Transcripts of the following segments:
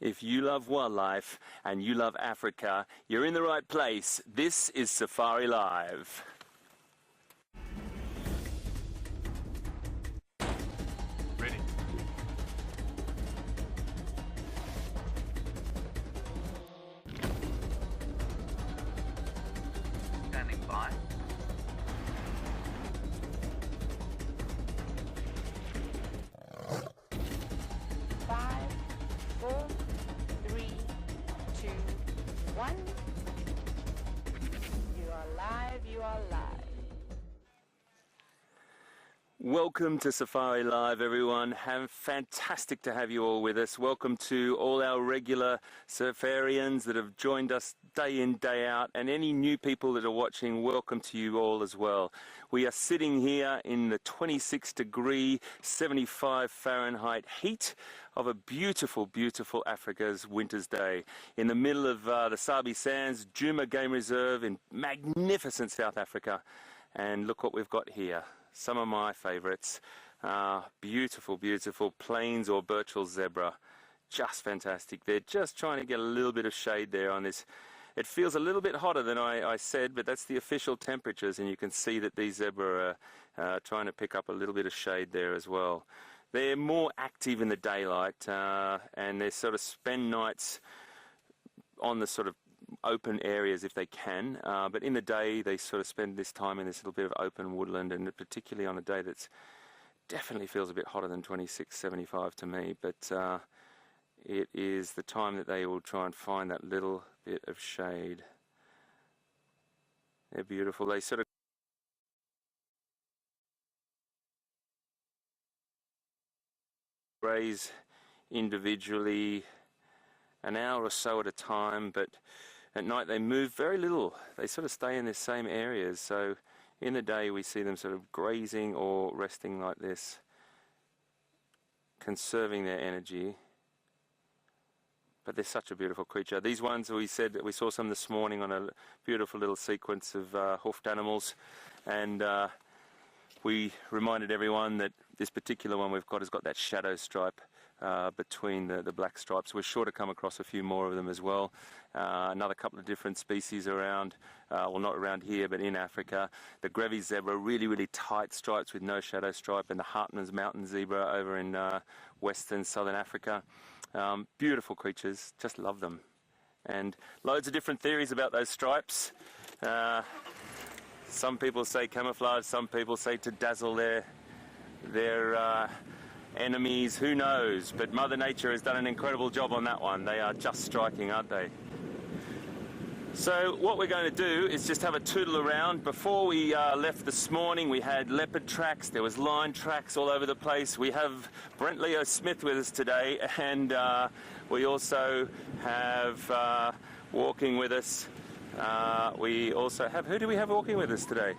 If you love wildlife and you love Africa, you're in the right place. This is Safari Live. Ready. Standing by. Five, four, three, two, one. You are live, you are live. Welcome to Safari Live, everyone. Fantastic to have you all with us. Welcome to all our regular safarians that have joined us day in, day out, and any new people that are watching, welcome to you all as well. We are sitting here in the 26-degree, 75 Fahrenheit heat of a beautiful, beautiful Africa's winter's day in the middle of the Sabi Sands, Djuma Game Reserve in magnificent South Africa. And look what we've got here. Some of my favourites. Beautiful, beautiful plains or Burchell zebra. Just fantastic. They're just trying to get a little bit of shade there on this. It feels a little bit hotter than I said, but that's the official temperatures, and you can see that these zebra are trying to pick up a little bit of shade there as well. They're more active in the daylight, and they sort of spend nights on the sort of open areas if they can, but in the day they sort of spend this time in this little bit of open woodland, and particularly on a day that's definitely feels a bit hotter than 26-75 to me, but it is the time that they will try and find that little bit of shade. They're beautiful. They sort of graze individually an hour or so at a time, but at night they move very little. They sort of stay in the same areas, so in the day we see them sort of grazing or resting like this, conserving their energy. But they're such a beautiful creature. These ones, we saw some this morning on a beautiful little sequence of hoofed animals, and we reminded everyone that this particular one we've got has got that shadow stripe between the black stripes. We're sure to come across a few more of them as well. Another couple of different species around, well, not around here, but in Africa. The Grevy's zebra, really, really tight stripes with no shadow stripe, and the Hartmann's mountain zebra over in western southern Africa. Beautiful creatures, just love them. And loads of different theories about those stripes. Some people say camouflage, some people say to dazzle their enemies, who knows, but Mother Nature has done an incredible job on that one. They are just striking, aren't they? So what we're going to do is just have a tootle around. Before we left this morning, we had leopard tracks, there was lion tracks all over the place. We have Brent Leo Smith with us today, and we also have walking with us. We also have, who do we have walking with us today?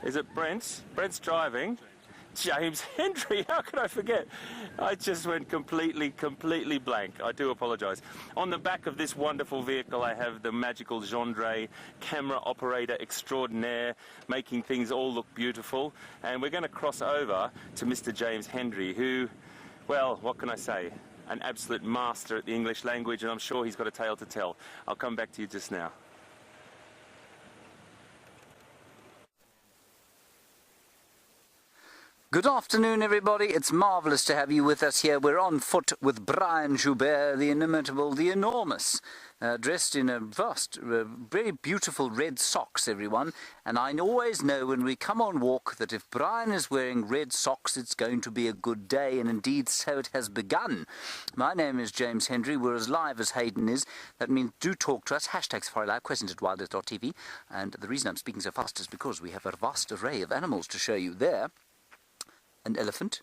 Is it Brent? Brent's driving. James Hendry, how could I forget? I just went completely blank. I do apologise. On the back of this wonderful vehicle I have the magical Gendre, camera operator extraordinaire, making things all look beautiful. And we're going to cross over to Mr. James Hendry, who, well, what can I say? An absolute master at the English language, and I'm sure he's got a tale to tell. I'll come back to you just now. Good afternoon, everybody. It's marvellous to have you with us here. We're on foot with Brian Joubert, the inimitable, the enormous, dressed in a vast, very beautiful red socks, everyone. And I always know when we come on walk that if Brian is wearing red socks, it's going to be a good day, and indeed so it has begun. My name is James Hendry. We're as live as Hayden is. That means do talk to us. Hashtag Safari Live, questions@wildlife.tv. And the reason I'm speaking so fast is because we have a vast array of animals to show you there. An elephant,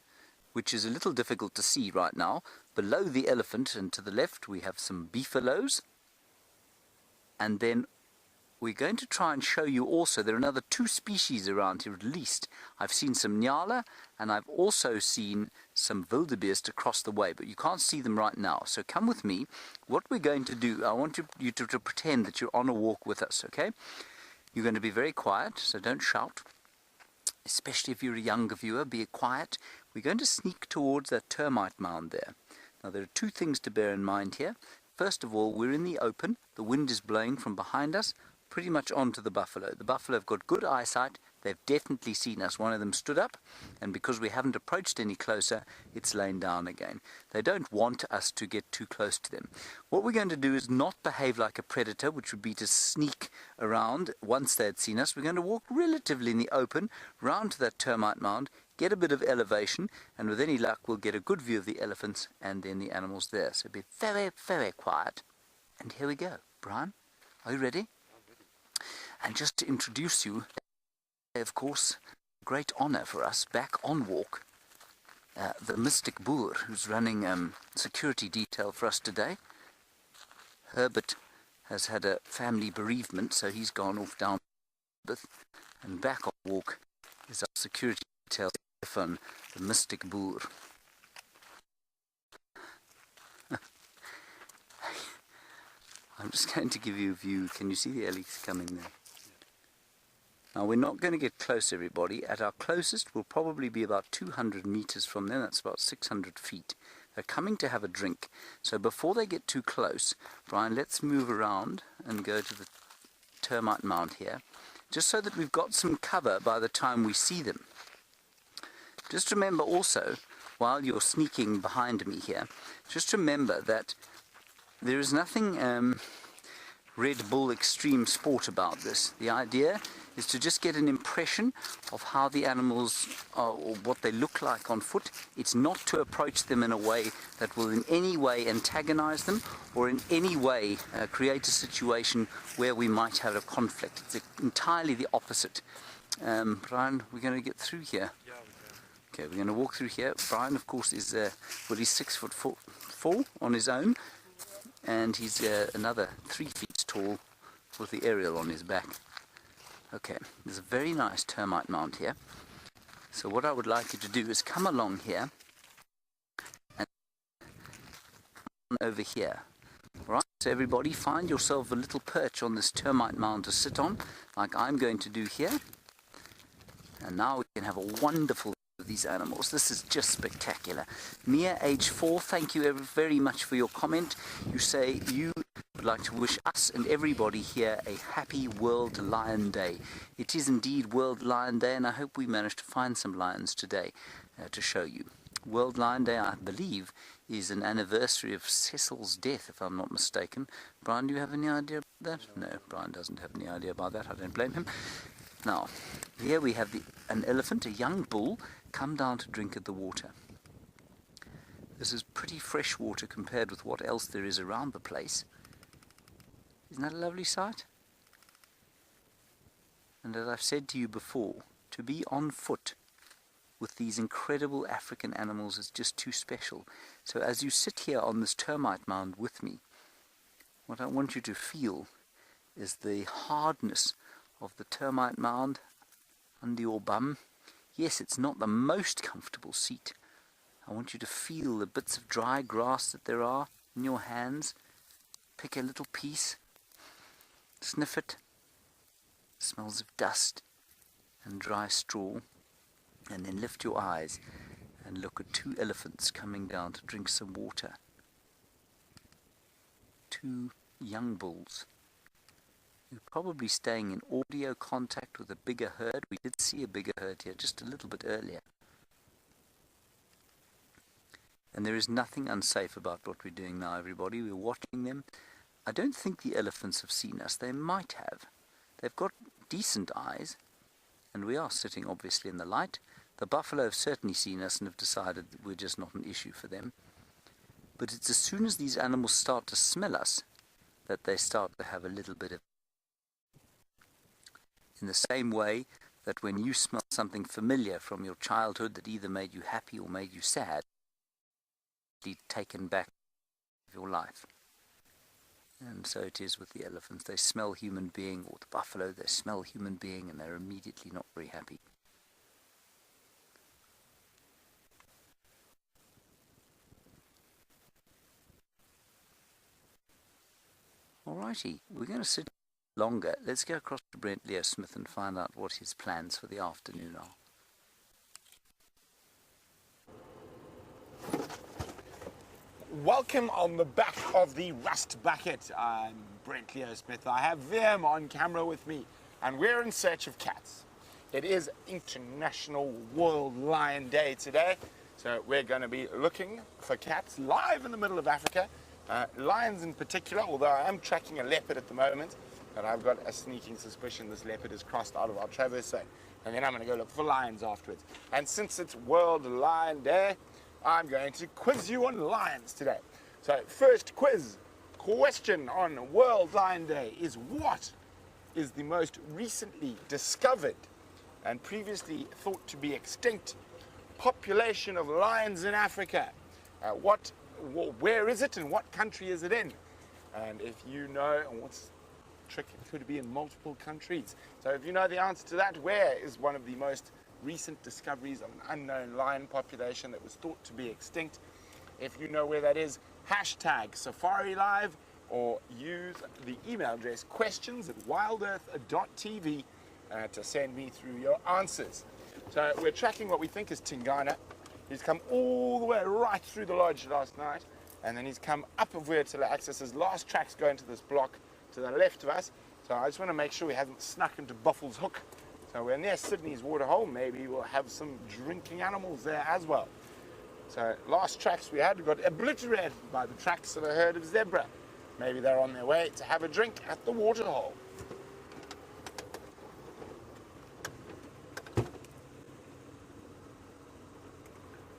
which is a little difficult to see right now. Below the elephant and to the left we have some beefaloes. And then we're going to try and show you also, there are another 2 species around here at least. I've seen some nyala, and I've also seen some wildebeest across the way, but you can't see them right now. So come with me. What we're going to do, I want you to pretend that you're on a walk with us, okay? You're going to be very quiet, so don't shout. Especially if you're a younger viewer, be quiet. We're going to sneak towards that termite mound there. Now there are two things to bear in mind here. First of all, we're in the open. The wind is blowing from behind us, pretty much onto the buffalo. The buffalo have got good eyesight. They've definitely seen us. One of them stood up, and because we haven't approached any closer, it's lain down again. They don't want us to get too close to them. What we're going to do is not behave like a predator, which would be to sneak around once they had seen us. We're going to walk relatively in the open, round to that termite mound, get a bit of elevation, and with any luck, we'll get a good view of the elephants and then the animals there. So be very, very quiet. And here we go. Brian, are you ready? And just to introduce you, of course, great honor for us, back on walk, the Mystic Boer, who's running security detail for us today. Herbert has had a family bereavement, so he's gone off down, and back on walk is our security detail, Stefan, the Mystic Boer. I'm just going to give you a view. Can you see the elks coming there? Now, we're not going to get close, everybody. At our closest, we'll probably be about 200 meters from them. That's about 600 feet. They're coming to have a drink. So before they get too close, Brian, let's move around and go to the termite mound here, just so that we've got some cover by the time we see them. Just remember also, while you're sneaking behind me here, just remember that there is nothing Red Bull extreme sport about this. The idea is to just get an impression of how the animals are, or what they look like on foot. It's not to approach them in a way that will in any way antagonize them or in any way create a situation where we might have a conflict. It's entirely the opposite. Brian, we're going to get through here. Yeah, we can. Okay, we're going to walk through here. Brian, of course, is he's 6'4" on his own, and he's another 3 feet tall with the aerial on his back. Okay, there's a very nice termite mound here. So what I would like you to do is come along here and over here. Right, so everybody find yourself a little perch on this termite mound to sit on, like I'm going to do here. And now we can have a wonderful of these animals. This is just spectacular. Mia, age 4, thank you very much for your comment. You say you would like to wish us and everybody here a happy World Lion Day. It is indeed World Lion Day, and I hope we managed to find some lions today to show you. World Lion Day, I believe, is an anniversary of Cecil's death, if I'm not mistaken. Brian, do you have any idea about that? No, Brian doesn't have any idea about that. I don't blame him. Now, here we have an elephant, a young bull, come down to drink at the water. This is pretty fresh water compared with what else there is around the place. Isn't that a lovely sight? And as I've said to you before, to be on foot with these incredible African animals is just too special. So as you sit here on this termite mound with me, what I want you to feel is the hardness of the termite mound under your bum. Yes, it's not the most comfortable seat. I want you to feel the bits of dry grass that there are in your hands. Pick a little piece, sniff it. Smells of dust and dry straw. And then lift your eyes and look at 2 elephants coming down to drink some water. 2 young bulls. You're probably staying in audio contact with a bigger herd. We did see a bigger herd here just a little bit earlier. And there is nothing unsafe about what we're doing now, everybody. We're watching them. I don't think the elephants have seen us. They might have. They've got decent eyes, and we are sitting obviously in the light. The buffalo have certainly seen us and have decided that we're just not an issue for them. But it's as soon as these animals start to smell us that they start to have a little bit of... In the same way that when you smell something familiar from your childhood that either made you happy or made you sad, it's taken back of your life. And so it is with the elephants. They smell human being, or the buffalo, they smell human being, and they're immediately not very happy. Alrighty, we're going to sit longer. Let's go across to Brent Leo Smith and find out what his plans for the afternoon are. welcome on the back of the Rust Bucket. I'm Brent Leo Smith. I have Veerm on camera with me, and we're in search of cats. It is International World Lion Day today, so we're going to be looking for cats live in the middle of Africa. Lions in particular, although I am tracking a leopard at the moment, and I've got a sneaking suspicion this leopard is crossed out of our traverse zone. And then I'm going to go look for lions afterwards. And since it's World Lion Day, I'm going to quiz you on lions today. So first question on World Lion Day is, what is the most recently discovered and previously thought to be extinct population of lions in Africa? Where is it and what country is it in? And if you know, and what's trick, it could be in multiple countries. So if you know the answer to that, where is one of the most recent discoveries of an unknown lion population that was thought to be extinct? If you know where that is, hashtag Safari Live, or use the email address questions@wildearth.tv to send me through your answers. So we're tracking what we think is Tingana. He's come all the way right through the lodge last night, and then he's come up of where to access his last tracks go into this block to the left of us. So I just want to make sure he hasn't snuck into Buffels Hook. So we're near Sydney's waterhole. Maybe we'll have some drinking animals there as well. So last tracks we had got obliterated by the tracks of a herd of zebra. Maybe they're on their way to have a drink at the waterhole.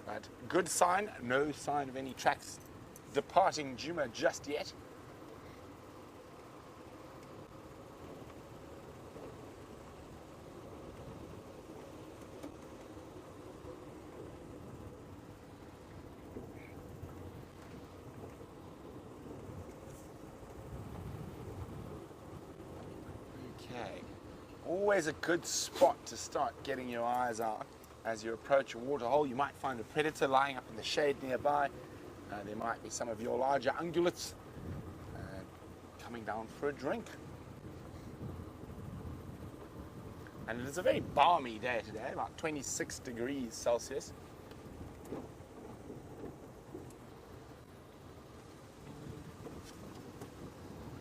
But good sign, no sign of any tracks departing Djuma just yet. Okay, always a good spot to start getting your eyes out. As you approach a waterhole, you might find a predator lying up in the shade nearby. There might be some of your larger ungulates coming down for a drink. And it is a very balmy day today, about 26 degrees Celsius.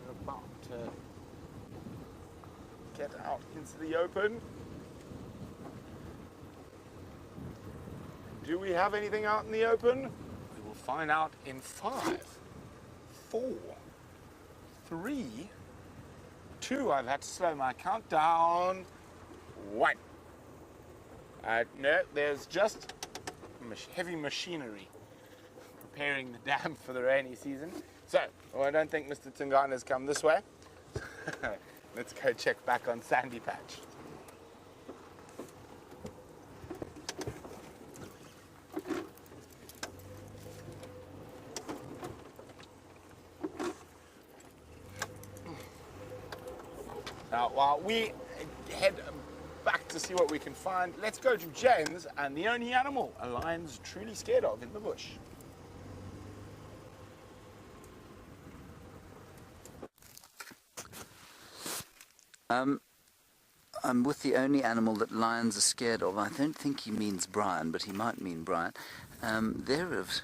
We're about to get out into the open. Do we have anything out in the open? We will find out in 5, 4, 3, 2. I've had to slow my count down. 1. No, there's just heavy machinery preparing the dam for the rainy season. So, I don't think Mr. Tingana's come this way. Let's go check back on Sandy Patch. Now, while we head back to see what we can find, let's go to James and the only animal a lion's truly scared of in the bush. I'm with the only animal that lions are scared of. I don't think he means Brian, but he might mean Brian. There is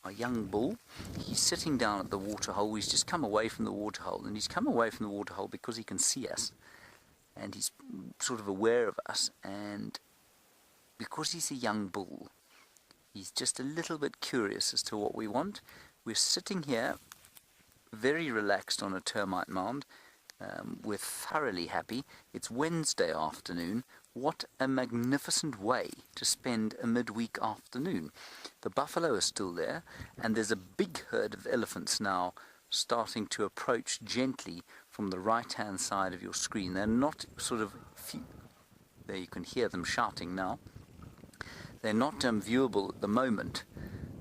a young bull. He's sitting down at the waterhole. He's just come away from the waterhole, and he's come away from the waterhole because he can see us, and he's sort of aware of us, and because he's a young bull, he's just a little bit curious as to what we want. We're sitting here very relaxed on a termite mound. We're thoroughly happy. It's Wednesday afternoon. What a magnificent way to spend a midweek afternoon. The buffalo are still there, and there's a big herd of elephants now starting to approach gently from the right-hand side of your screen. They're not sort of... There, you can hear them shouting now. They're not viewable at the moment.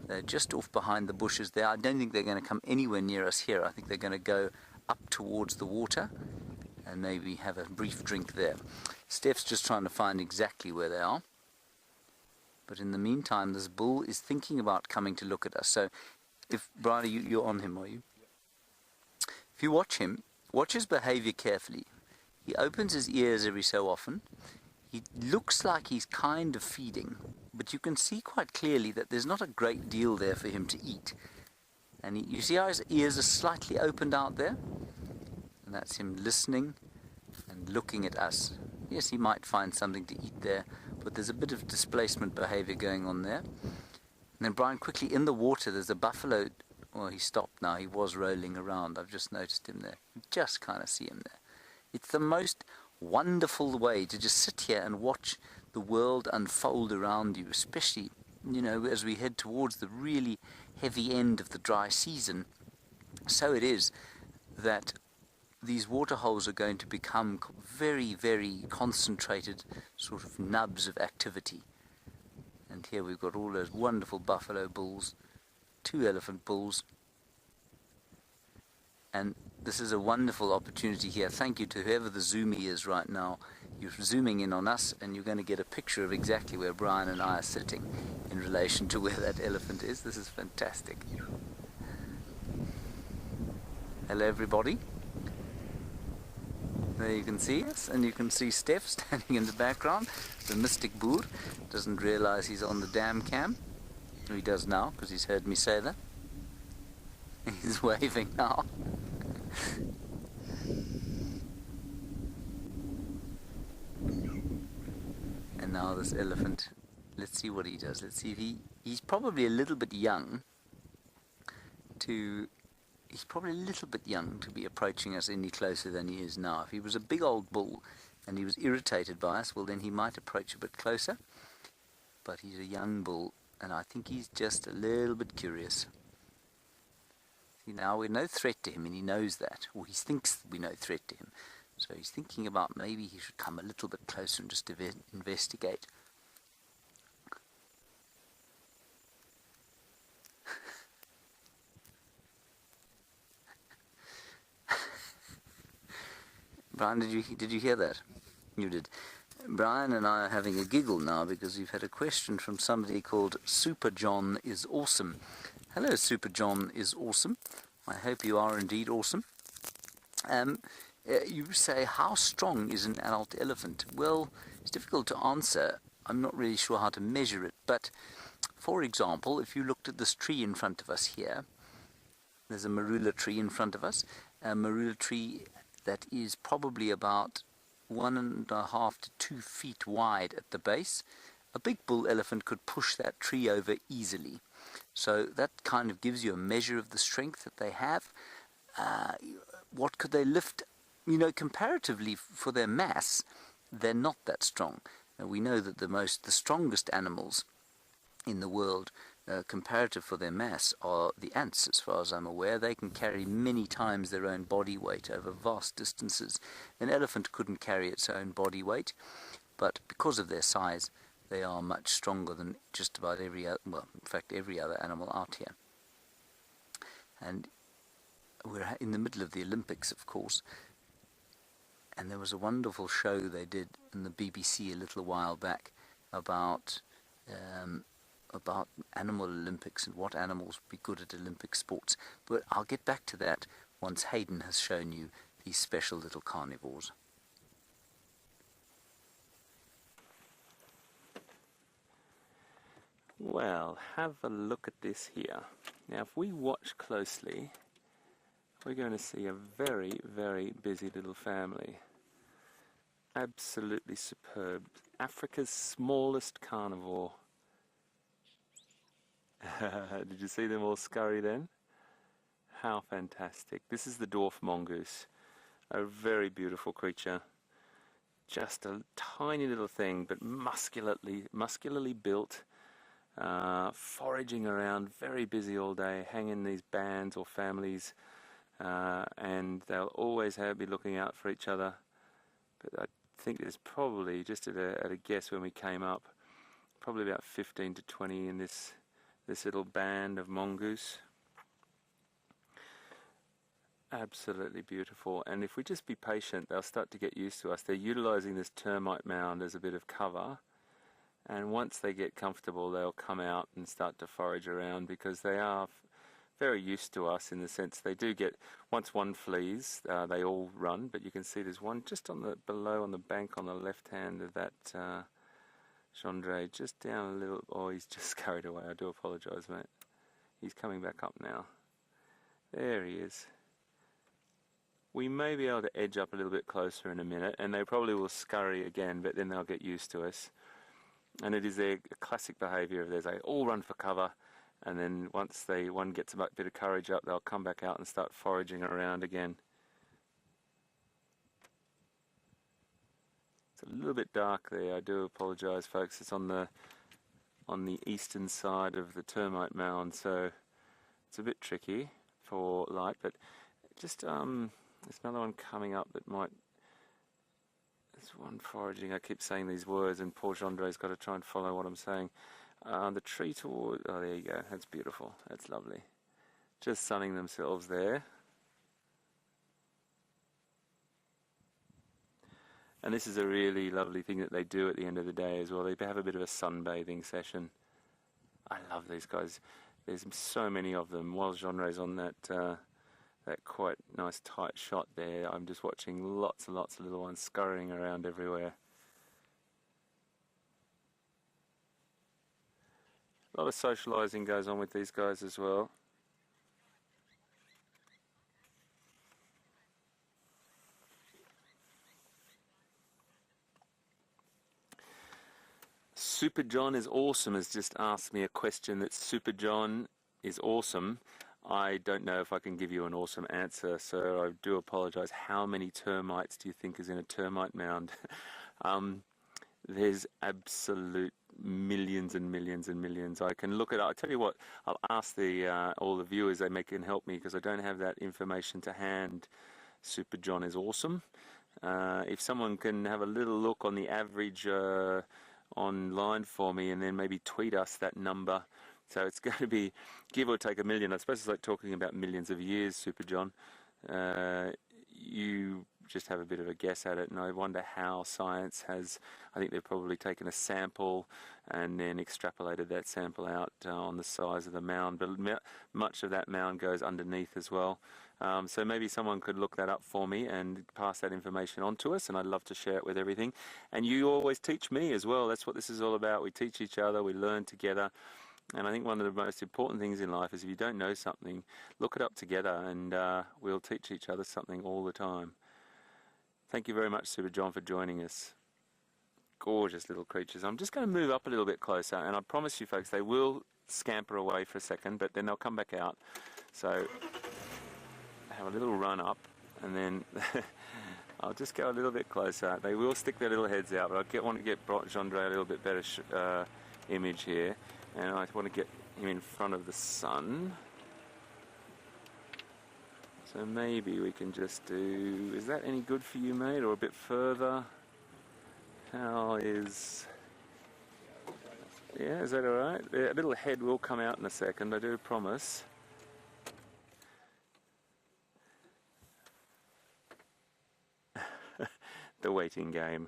They're just off behind the bushes there. I don't think they're going to come anywhere near us here. I think they're going to go up towards the water and maybe have a brief drink there. Steph's just trying to find exactly where they are. But in the meantime, this bull is thinking about coming to look at us. So, if Brian, you're on him, are you? If you watch him, watch his behavior carefully. He opens his ears every so often. He looks like he's kind of feeding, but you can see quite clearly that there's not a great deal there for him to eat. And you see how his ears are slightly opened out there? And that's him listening and looking at us. Yes, he might find something to eat there, but there's a bit of displacement behavior going on there. And then Brian, quickly in the water, there's a buffalo. Well, he stopped now. He was rolling around. I've just noticed him there. You just kind of see him there. It's the most wonderful way to just sit here and watch the world unfold around you, especially, you know, as we head towards the really heavy end of the dry season. So it is that these waterholes are going to become very, very concentrated sort of nubs of activity. And here we've got all those wonderful buffalo bulls, 2 elephant bulls. And this is a wonderful opportunity here. Thank you to whoever the zoomie is right now. You're zooming in on us, and you're going to get a picture of exactly where Brian and I are sitting in relation to where that elephant is. This is fantastic. Hello, everybody. There you can see us, and you can see Steph standing in the background. The mystic Boer doesn't realize he's on the dam cam. He does now, because he's heard me say that. He's waving now. And now this elephant, let's see what he does. Let's see if he's probably a little bit young to be approaching us any closer than he is now. If he was a big old bull and he was irritated by us, well then he might approach a bit closer. But he's a young bull, and I think he's just a little bit curious. See, now we're no threat to him, and he knows that, or he thinks we're no threat to him. So he's thinking about maybe he should come a little bit closer and just investigate. Brian, did you hear that? You did. Brian and I are having a giggle now because we've had a question from somebody called Super John is Awesome. Hello, Super John is Awesome. I hope you are indeed awesome. You say, how strong is an adult elephant? Well, it's difficult to answer. I'm not really sure how to measure it. But, for example, if you looked at this tree in front of us here, there's a marula tree in front of us. A marula tree that is probably about 1.5 to 2 feet wide at the base. A big bull elephant could push that tree over easily. So that kind of gives you a measure of the strength that they have. What could they lift? You know, comparatively for their mass, they're not that strong. We know that the strongest animals in the world, comparative for their mass, are the ants, as far as I'm aware. They can carry many times their own body weight over vast distances. An elephant couldn't carry its own body weight, but because of their size, they are much stronger than just about every other, well, in fact, every other animal out here. And we're in the middle of the Olympics, of course, and there was a wonderful show they did in the BBC a little while back about animal Olympics and what animals would be good at Olympic sports. But I'll get back to that once Hayden has shown you these special little carnivores. Well, have a look at this here. Now, if we watch closely, we're going to see a very, very busy little family. Absolutely superb. Africa's smallest carnivore. Did you see them all scurry then? How fantastic. This is the dwarf mongoose. A very beautiful creature. Just a tiny little thing, but muscularly built. Foraging around, very busy all day, hanging these bands or families, and they'll always be looking out for each other. But I think there's probably, just at a guess when we came up, probably about 15 to 20 in this little band of mongoose. Absolutely beautiful. And if we just be patient, they'll start to get used to us. They're utilizing this termite mound as a bit of cover. And once they get comfortable, they'll come out and start to forage around, because they are very used to us in the sense they do get, once one flees, they all run. But you can see there's one just below on the bank on the left hand of that Chandra, just down a little. Oh, he's just carried away. I do apologise, mate. He's coming back up now. There he is. We may be able to edge up a little bit closer in a minute, and they probably will scurry again, but then they'll get used to us. And it is their classic behaviour of theirs. They all run for cover, and then once one gets a bit of courage up, they'll come back out and start foraging around again. It's a little bit dark there. I do apologise, folks. It's on the eastern side of the termite mound, so it's a bit tricky for light, but just there's another one coming up that might. There's one foraging. I keep saying these words, and poor Gendre's got to try and follow what I'm saying. The tree toward. Oh, there you go. That's beautiful. That's lovely. Just sunning themselves there. And this is a really lovely thing that they do at the end of the day as well. They have a bit of a sunbathing session. I love these guys. There's so many of them. While Gendre's on that quite nice tight shot there, I'm just watching lots and lots of little ones scurrying around everywhere. A lot of socialising goes on with these guys as well. Super John is awesome has just asked me a question that Super John is awesome. I don't know if I can give you an awesome answer, so I do apologise. How many termites do you think is in a termite mound? There's absolute millions and millions and millions. I can look it up. I'll tell you what, I'll ask all the viewers, they can help me because I don't have that information to hand. Super John is awesome. If someone can have a little look on the average online for me and then maybe tweet us that number. So it's going to be give or take 1 million. I suppose it's like talking about millions of years, Super John. You just have a bit of a guess at it, and I wonder how science has. I think they've probably taken a sample and then extrapolated that sample out on the size of the mound, but much of that mound goes underneath as well. So maybe someone could look that up for me and pass that information on to us, and I'd love to share it with everything. And you always teach me as well. That's what this is all about. We teach each other, we learn together. And I think one of the most important things in life is if you don't know something, look it up together, and we'll teach each other something all the time. Thank you very much, Super John, for joining us. Gorgeous little creatures. I'm just going to move up a little bit closer, and I promise you folks, they will scamper away for a second, but then they'll come back out. So have a little run up, and then I'll just go a little bit closer. They will stick their little heads out, but I want to get Gendre a little bit better image here. And I want to get him in front of the sun. So maybe we can just do... Is that any good for you, mate? Or a bit further? How is... Yeah, is that alright? A little head will come out in a second, I do promise. The waiting game.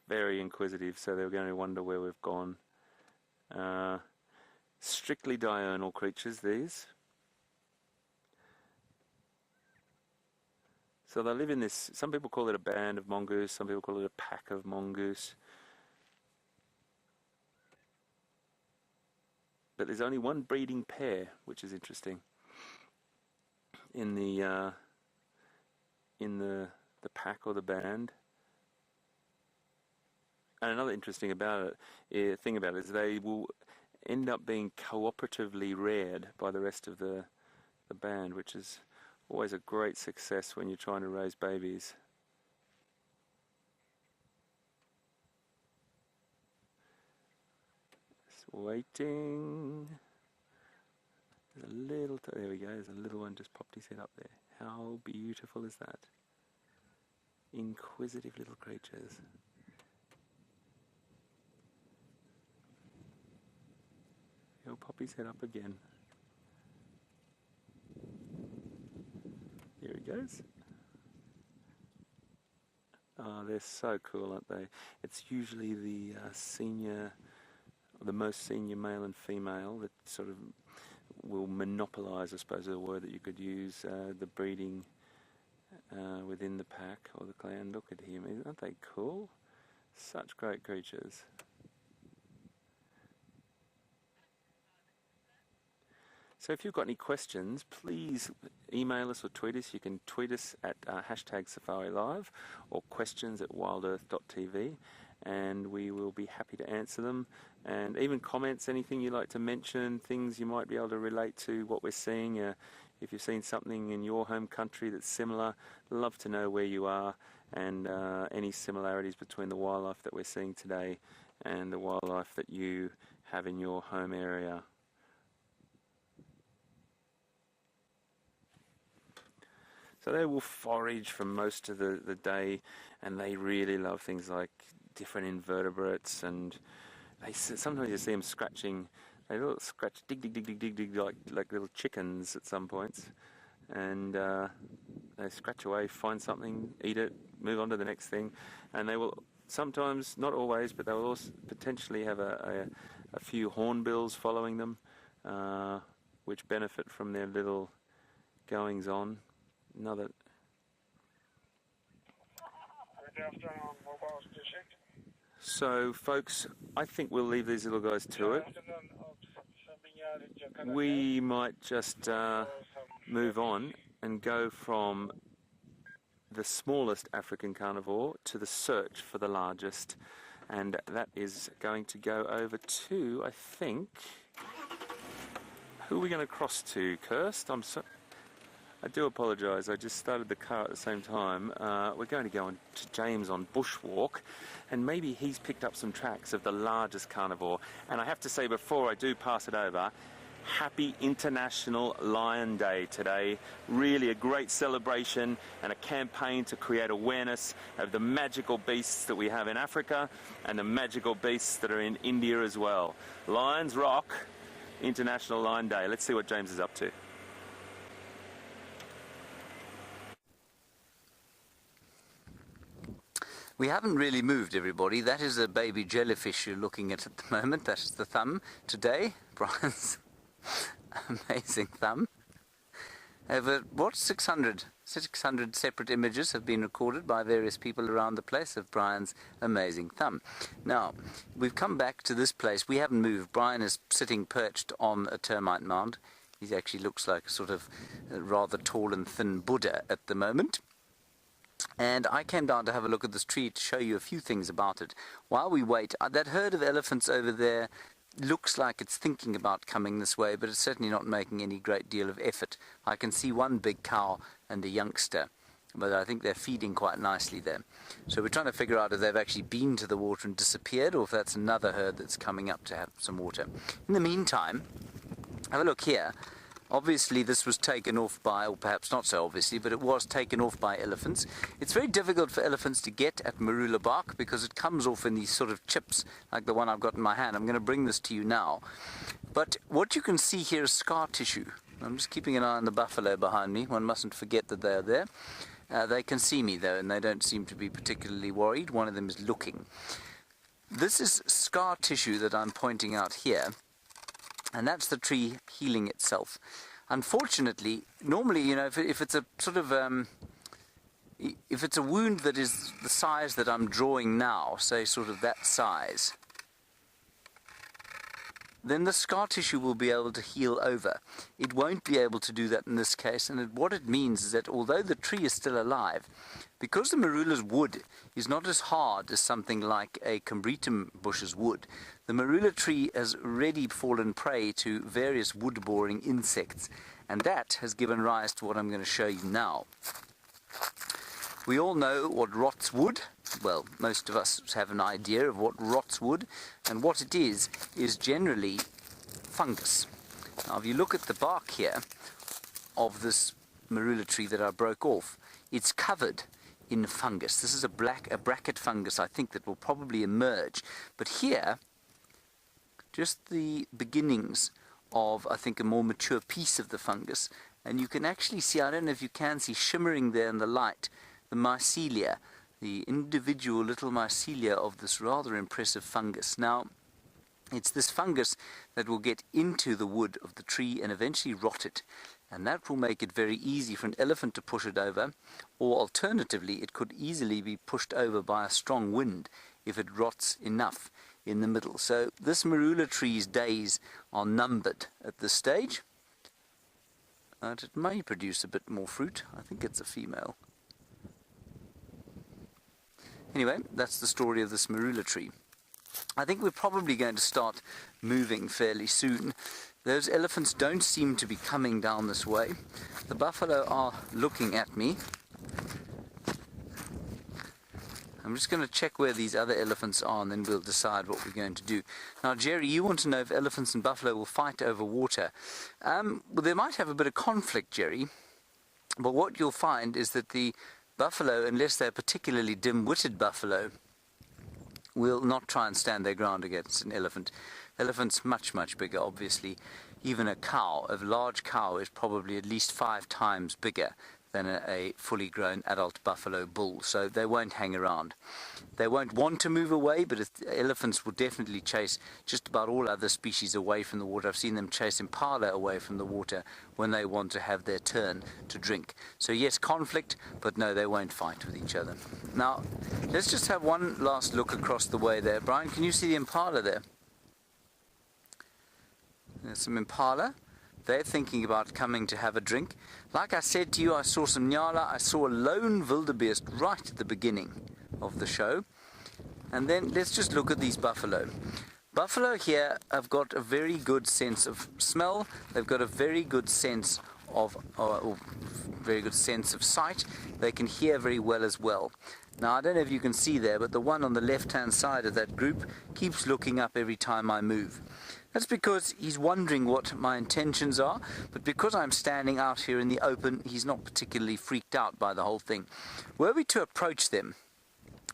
Very inquisitive, so they're going to wonder where we've gone. Strictly diurnal creatures, these. So they live in this, some people call it a band of mongoose, some people call it a pack of mongoose. But there's only one breeding pair, which is interesting. In the pack or the band. And another interesting thing about it is they will end up being cooperatively reared by the rest of the band, which is always a great success when you're trying to raise babies. Just waiting. There's a little, there we go, there's a little one just popped his head up there. How beautiful is that? Inquisitive little creatures. He'll pop his head up again. Here he goes. Oh, they're so cool, aren't they? It's usually the the most senior male and female that sort of will monopolise, I suppose, is a word that you could use, the breeding within the pack or the clan. Look at him, aren't they cool? Such great creatures. So if you've got any questions, please email us or tweet us. You can tweet us at hashtag Safari Live or questions@wildearth.tv, and we will be happy to answer them. And even comments, anything you'd like to mention, things you might be able to relate to what we're seeing. If you've seen something in your home country that's similar, love to know where you are and any similarities between the wildlife that we're seeing today and the wildlife that you have in your home area. So they will forage for most of the day, and they really love things like different invertebrates, and sometimes you see them scratching. They little scratch, dig, dig, dig, dig, dig, dig, like little chickens at some points, and they scratch away, find something, eat it, move on to the next thing, and they will sometimes, not always, but they will also potentially have a few hornbills following them, which benefit from their little goings on. Another. So, folks, I think we'll leave these little guys to it. We might just move on and go from the smallest African carnivore to the search for the largest, and that is going to go over to, I think, who are we going to cross to, Kirst? I do apologise, I just started the car at the same time. We're going to go on to James on Bushwalk, and maybe he's picked up some tracks of the largest carnivore. And I have to say, before I do pass it over, happy International Lion Day today. Really a great celebration and a campaign to create awareness of the magical beasts that we have in Africa and the magical beasts that are in India as well. Lions rock, International Lion Day. Let's see what James is up to. We haven't really moved, everybody. That is a baby jellyfish you're looking at the moment. That is the thumb today. Brian's amazing thumb. Over, 600 separate images have been recorded by various people around the place of Brian's amazing thumb. Now, we've come back to this place. We haven't moved. Brian is sitting perched on a termite mound. He actually looks like a sort of rather tall and thin Buddha at the moment. And I came down to have a look at this tree to show you a few things about it. While we wait, that herd of elephants over there looks like it's thinking about coming this way, but it's certainly not making any great deal of effort. I can see one big cow and a youngster, but I think they're feeding quite nicely there. So we're trying to figure out if they've actually been to the water and disappeared, or if that's another herd that's coming up to have some water. In the meantime, have a look here. Obviously this was taken off by, or perhaps not so obviously, but it was taken off by elephants. It's very difficult for elephants to get at marula bark because it comes off in these sort of chips, like the one I've got in my hand. I'm going to bring this to you now. But what you can see here is scar tissue. I'm just keeping an eye on the buffalo behind me. One mustn't forget that they are there. They can see me though, and they don't seem to be particularly worried. One of them is looking. This is scar tissue that I'm pointing out here. And that's the tree healing itself. Unfortunately, normally, you know, if it's a sort of, if it's a wound that is the size that I'm drawing now, say sort of that size, then the scar tissue will be able to heal over. It won't be able to do that in this case, and what it means is that although the tree is still alive, because the marula's wood is not as hard as something like a combretum bush's wood, the marula tree has already fallen prey to various wood-boring insects, and that has given rise to what I'm going to show you now. We all know what rots wood. Well, most of us have an idea of what rots wood, and what it is generally fungus. Now, if you look at the bark here of this marula tree that I broke off, it's covered in fungus. This is a bracket fungus, I think, that will probably emerge. But here, just the beginnings of, I think, a more mature piece of the fungus, and you can actually see, I don't know if you can see, shimmering there in the light, the mycelia, the individual little mycelia of this rather impressive fungus. Now, it's this fungus that will get into the wood of the tree and eventually rot it, and that will make it very easy for an elephant to push it over, or alternatively it could easily be pushed over by a strong wind if it rots enough in the middle. So this marula tree's days are numbered at this stage, It may produce a bit more fruit. I think it's a female. Anyway, that's the story of this marula tree. I think we're probably going to start moving fairly soon. Those elephants don't seem to be coming down this way. The buffalo are looking at me. I'm just going to check where these other elephants are, and then we'll decide what we're going to do. Now, Jerry, you want to know if elephants and buffalo will fight over water. Well, they might have a bit of conflict, Jerry. But what you'll find is that the buffalo, unless they're particularly dim-witted buffalo, will not try and stand their ground against an elephant. Elephant's much, much bigger, obviously. Even a cow, a large cow, is probably at least 5 times bigger than a fully grown adult buffalo bull, so they won't hang around. They won't want to move away, but elephants will definitely chase just about all other species away from the water. I've seen them chase impala away from the water when they want to have their turn to drink. So yes, conflict, but no, they won't fight with each other. Now, let's just have one last look across the way there. Brian, can you see the impala there? There's some impala. They're thinking about coming to have a drink. Like I said to you, I saw some nyala. I saw a lone wildebeest right at the beginning of the show. And then let's just look at these buffalo. Buffalo here have got a very good sense of smell. They've got a very good sense of sight. They can hear very well as well. Now, I don't know if you can see there, but the one on the left-hand side of that group keeps looking up every time I move. That's because he's wondering what my intentions are, but because I'm standing out here in the open, he's not particularly freaked out by the whole thing. Were we to approach them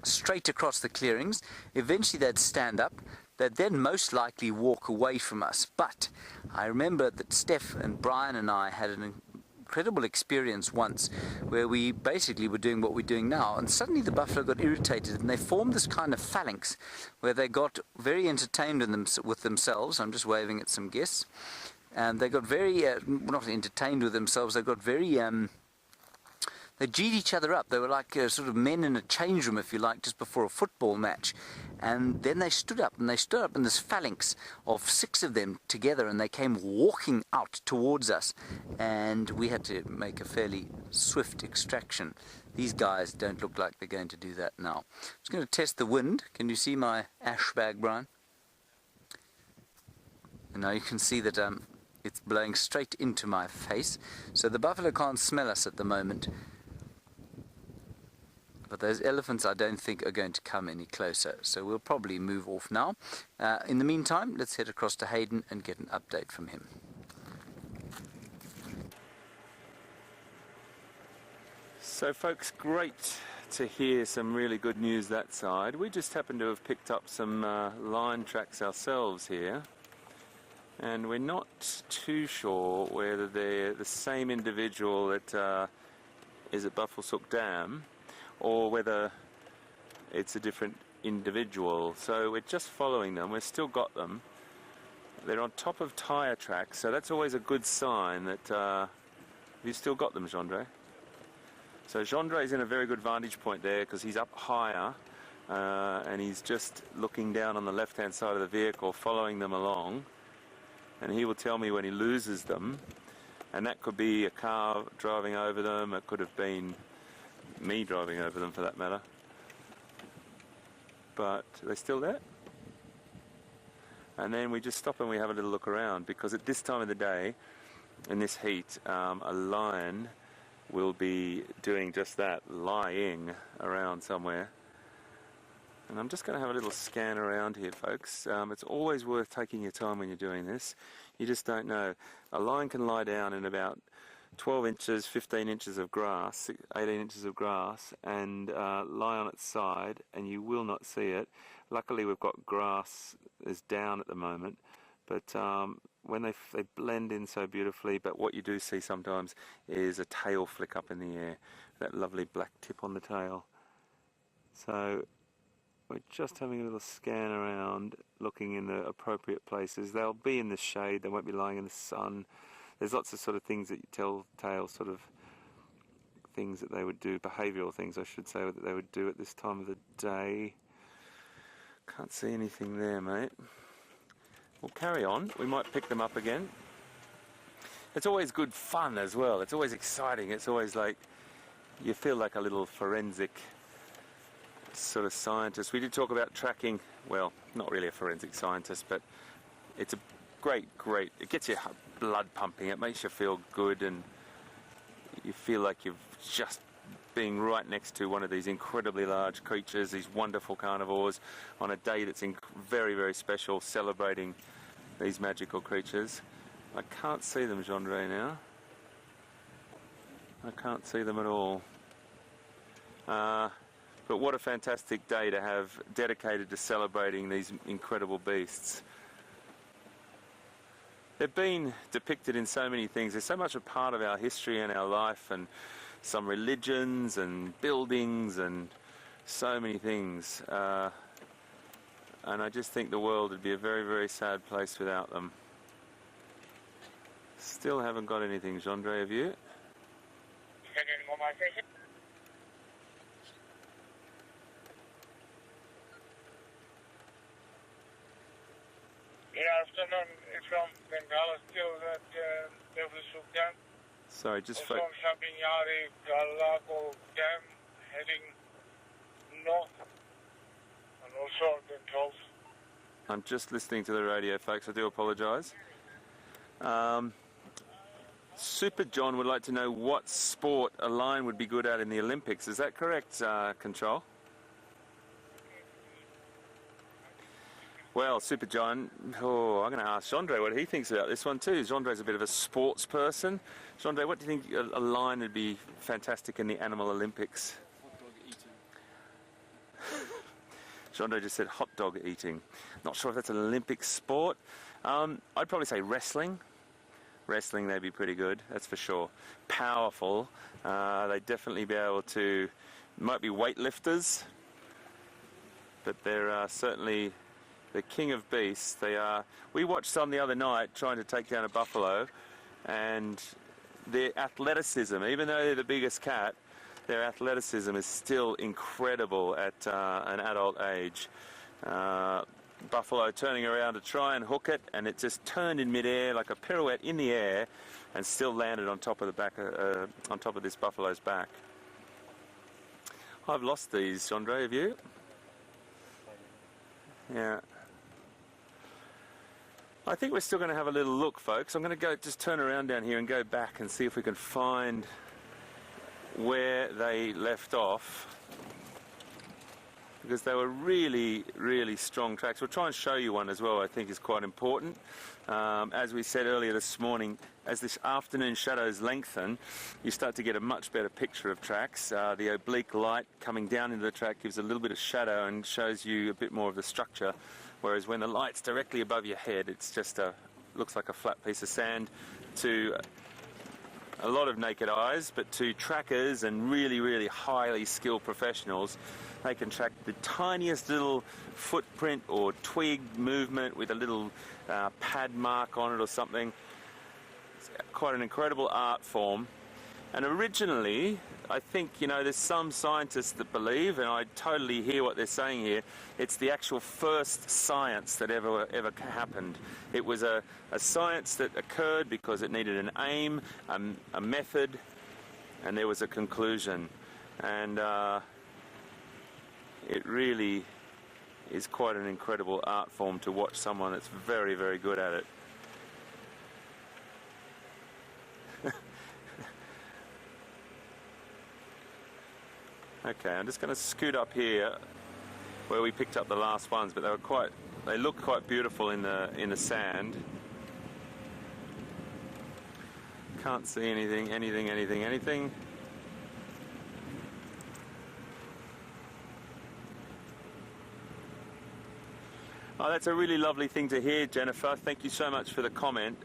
straight across the clearings, eventually they'd stand up. They'd then most likely walk away from us. But I remember that Steph and Brian and I had an incredible experience once where we basically were doing what we're doing now, and suddenly the buffalo got irritated and they formed this kind of phalanx where they got very entertained with themselves. I'm just waving at some guests, and they got very not entertained with themselves, they got very they G'd each other up. They were like sort of men in a change room, if you like, just before a football match. And then they stood up in this phalanx of 6 of them together, and they came walking out towards us. And we had to make a fairly swift extraction. These guys don't look like they're going to do that now. I'm just going to test the wind. Can you see my ash bag, Brian? And now you can see that it's blowing straight into my face. So the buffalo can't smell us at the moment. But those elephants I don't think are going to come any closer, so we'll probably move off now. In the meantime, let's head across to Hayden and get an update from him. So folks, great to hear some really good news that side. We just happen to have picked up some line tracks ourselves here, and we're not too sure whether they're the same individual that is at Buffelshoek Dam, or whether it's a different individual. So we're just following them. We've still got them. They're on top of tyre tracks, so that's always a good sign that you've still got them, Gendre. So Gendre's in a very good vantage point there because he's up higher and he's just looking down on the left-hand side of the vehicle, following them along, and he will tell me when he loses them, and that could be a car driving over them, it could have been me driving over them for that matter. But they're still there. And then we just stop and we have a little look around, because at this time of the day, in this heat, a lion will be doing just that, lying around somewhere. And I'm just going to have a little scan around here, folks. It's always worth taking your time when you're doing this. You just don't know. A lion can lie down in about 12 inches, 15 inches of grass, 18 inches of grass, and lie on its side, and you will not see it. Luckily we've got grass is down at the moment, but when they blend in so beautifully, but what you do see sometimes is a tail flick up in the air, that lovely black tip on the tail. So we're just having a little scan around, looking in the appropriate places. They'll be in the shade, they won't be lying in the sun. There's lots of sort of things that you telltale sort of things that they would do, behavioural things I should say, that they would do at this time of the day. Can't see anything there, mate. We'll carry on. We might pick them up again. it's always good fun as well. It's always exciting. It's always like you feel like a little forensic sort of scientist. We did talk about tracking. Well, not really a forensic scientist, but it's a great, it gets your blood pumping. It makes you feel good, and you feel like you've just being right next to one of these incredibly large creatures, these wonderful carnivores, on a day that's very, very special, celebrating these magical creatures. I can't see them, Gendre, now. I can't see them at all. But what a fantastic day to have dedicated to celebrating these incredible beasts. They've been depicted in so many things. They're so much a part of our history and our life, and some religions and buildings and so many things. And I just think the world would be a very, very sad place without them. Still haven't got anything, Gendre, have you? Good afternoon, from Bengala, still at Devil Sultan. Sorry, just From Sabinyari, Galago Dam, heading north, and also I've been told. I'm just listening to the radio, folks. I do apologise. Super John would like to know what sport a lion would be good at in the Olympics. Is that correct, Control? Well, Super John, I'm going to ask Gendre what he thinks about this one too. Gendre's a bit of a sports person. Gendre, what do you think a lion would be fantastic in the Animal Olympics? Hot dog eating. Gendre just said hot dog eating. Not sure if that's an Olympic sport. I'd probably say wrestling. Wrestling, they'd be pretty good, that's for sure. Powerful. They'd definitely be able to, might be weightlifters, but they're certainly the king of beasts. They are. We watched some the other night trying to take down a buffalo, and their athleticism, even though they're the biggest cat, their athleticism is still incredible at an adult age. Buffalo turning around to try and hook it, and it just turned in midair like a pirouette in the air, and still landed on top of the back, on top of this buffalo's back. I've lost these, Gendre, have you? Yeah. I think we're still going to have a little look, folks. I'm going to just turn around down here and go back and see if we can find where they left off, because they were really, really strong tracks. We'll try and show you one as well, I think is quite important. As we said earlier this morning, as this afternoon shadows lengthen, you start to get a much better picture of tracks. The oblique light coming down into the track gives a little bit of shadow and shows you a bit more of the structure, whereas when the light's directly above your head, it's just looks like a flat piece of sand to a lot of naked eyes, but to trackers and really, really highly skilled professionals, they can track the tiniest little footprint or twig movement with a little pad mark on it or something. It's quite an incredible art form. And originally, I think, you know, there's some scientists that believe, and I totally hear what they're saying here, it's the actual first science that ever happened. It was a science that occurred because it needed an aim, a method, and there was a conclusion. And it really is quite an incredible art form to watch someone that's very, very good at it. Okay, I'm just going to scoot up here where we picked up the last ones, but they look quite beautiful in the sand. Can't see anything. Oh, that's a really lovely thing to hear, Jennifer. Thank you so much for the comment.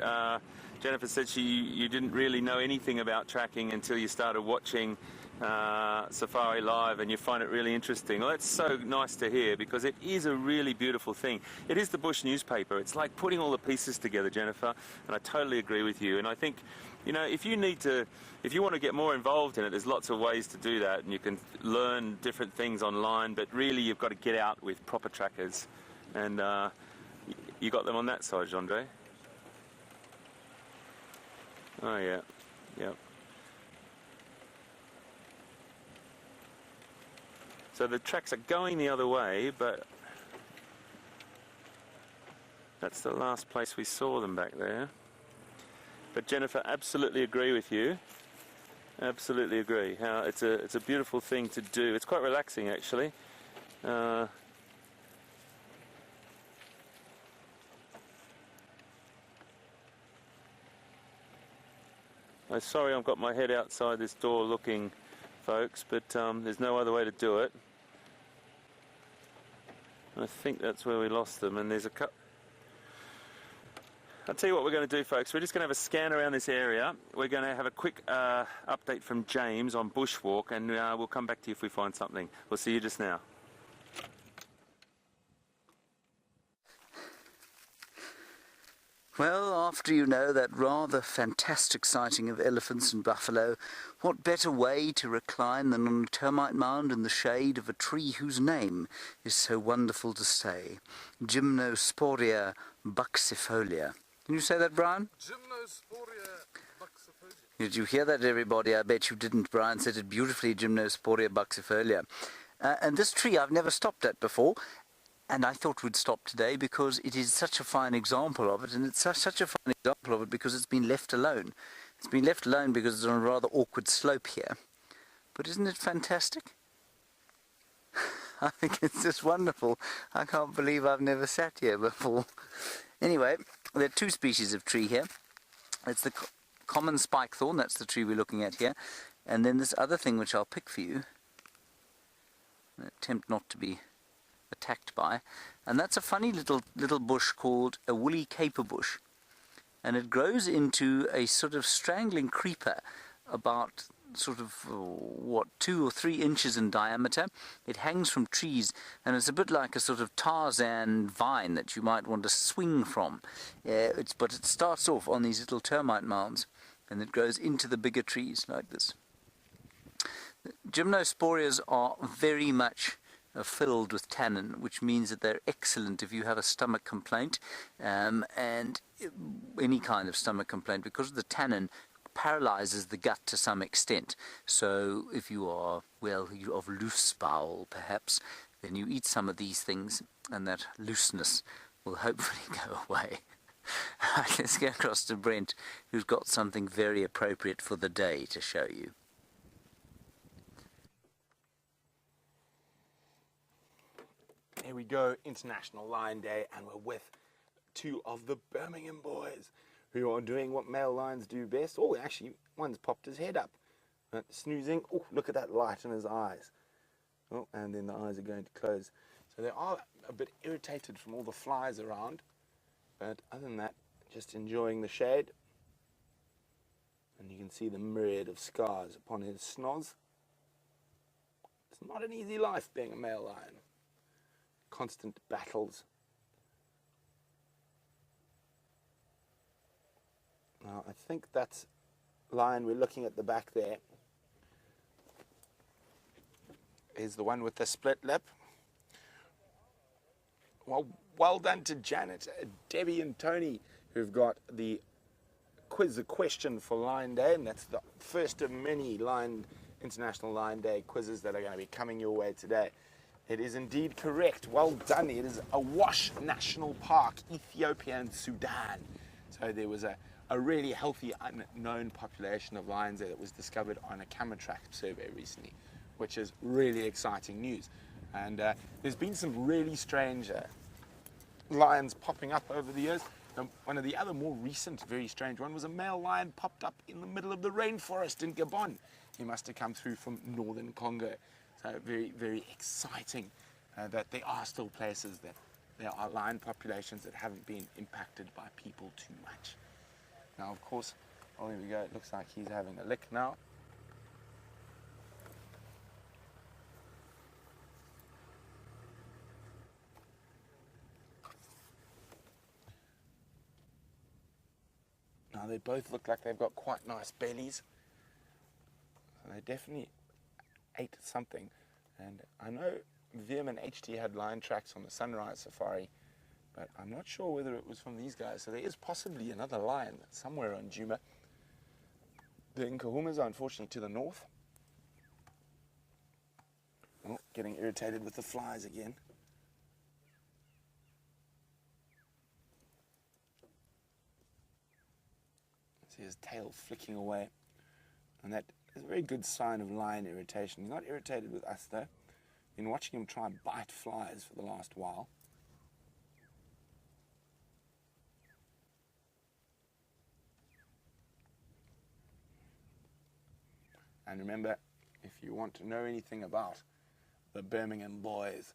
Jennifer said you didn't really know anything about tracking until you started watching Safari Live, and you find it really interesting. Well, that's so nice to hear, because it is a really beautiful thing. It is the bush newspaper. It's like putting all the pieces together, Jennifer, and I totally agree with you. And I think, you know, if you want to get more involved in it, there's lots of ways to do that, and you can learn different things online, but really you've got to get out with proper trackers. And you got them on that side, Gendre. Oh yeah, yep. So the tracks are going the other way, but that's the last place we saw them back there. But Jennifer, absolutely agree with you. Absolutely agree. How it's a beautiful thing to do. It's quite relaxing actually. I'm sorry I've got my head outside this door looking, folks, but there's no other way to do it. I think that's where we lost them, and there's a couple. I'll tell you what we're going to do, folks. We're just going to have a scan around this area. We're going to have a quick update from James on bushwalk, and we'll come back to you if we find something. We'll see you just now. Well, after you know that rather fantastic sighting of elephants and buffalo, what better way to recline than on a termite mound in the shade of a tree whose name is so wonderful to say, Gymnosporia buxifolia. Can you say that, Brian? Gymnosporia buxifolia. Did you hear that, everybody? I bet you didn't. Brian said it beautifully, Gymnosporia buxifolia. And this tree I've never stopped at before. And I thought we'd stop today because it is such a fine example of it, and it's such a fine example of it because it's been left alone. It's been left alone because it's on a rather awkward slope here. But isn't it fantastic? I think it's just wonderful. I can't believe I've never sat here before. Anyway, there are two species of tree here. It's the common spike thorn, that's the tree we're looking at here. And then this other thing which I'll pick for you. I attempt not to be attacked by, and that's a funny little bush called a woolly caper bush, and it grows into a sort of strangling creeper about sort of 2 or 3 inches in diameter. It hangs from trees, and it's a bit like a sort of Tarzan vine that you might want to swing from. But it starts off on these little termite mounds, and it grows into the bigger trees like this. Gymnosporias are very much filled with tannin, which means that they're excellent if you have a stomach complaint, and any kind of stomach complaint, because the tannin paralyzes the gut to some extent. So if you are, well, you're of loose bowel perhaps, then you eat some of these things and that looseness will hopefully go away. Right, let's go across to Brent, who's got something very appropriate for the day to show you. Here we go, International Lion Day, and we're with 2 of the Birmingham boys who are doing what male lions do best. Oh, actually, one's popped his head up, snoozing. Oh, look at that light in his eyes. Oh, and then the eyes are going to close. So they are a bit irritated from all the flies around, but other than that, just enjoying the shade. And you can see the myriad of scars upon his snoz. It's not an easy life being a male lion. Constant battles. Now, I think that lion we're looking at the back there is the one with the split lip. Well done to Janet, Debbie and Tony, who've got the question for Lion Day, and that's the first of many International Lion Day quizzes that are going to be coming your way today. It is indeed correct. Well done. It is Awash National Park, Ethiopia and Sudan. So there was a really healthy unknown population of lions there that was discovered on a camera track survey recently, which is really exciting news. And there's been some really strange lions popping up over the years. One of the other more recent, very strange one was a male lion popped up in the middle of the rainforest in Gabon. He must have come through from northern Congo. So very, very exciting that there are still places that there are lion populations that haven't been impacted by people too much. Now, of course, oh, here we go. It looks like he's having a lick now. Now, they both look like they've got quite nice bellies. So they definitely ate something. And I know Vim and HT had lion tracks on the Sunrise Safari, but I'm not sure whether it was from these guys. So there is possibly another lion somewhere on Djuma. The Nkuhumas are unfortunately to the north. Oh, getting irritated with the flies again. See his tail flicking away. And that is a very good sign of lion irritation. He's not irritated with us though. Been watching him try and bite flies for the last while. And remember, if you want to know anything about the Birmingham boys,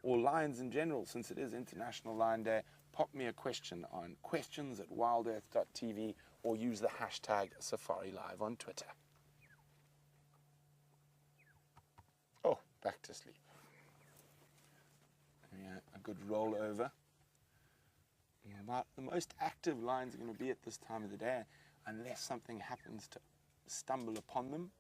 or lions in general, since it is International Lion Day, pop me a question on questions@wildearth.tv or use the hashtag SafariLive on Twitter. Oh, back to sleep. Yeah, a good roll over. About the most active lions are going to be at this time of the day, unless something happens to stumble upon them.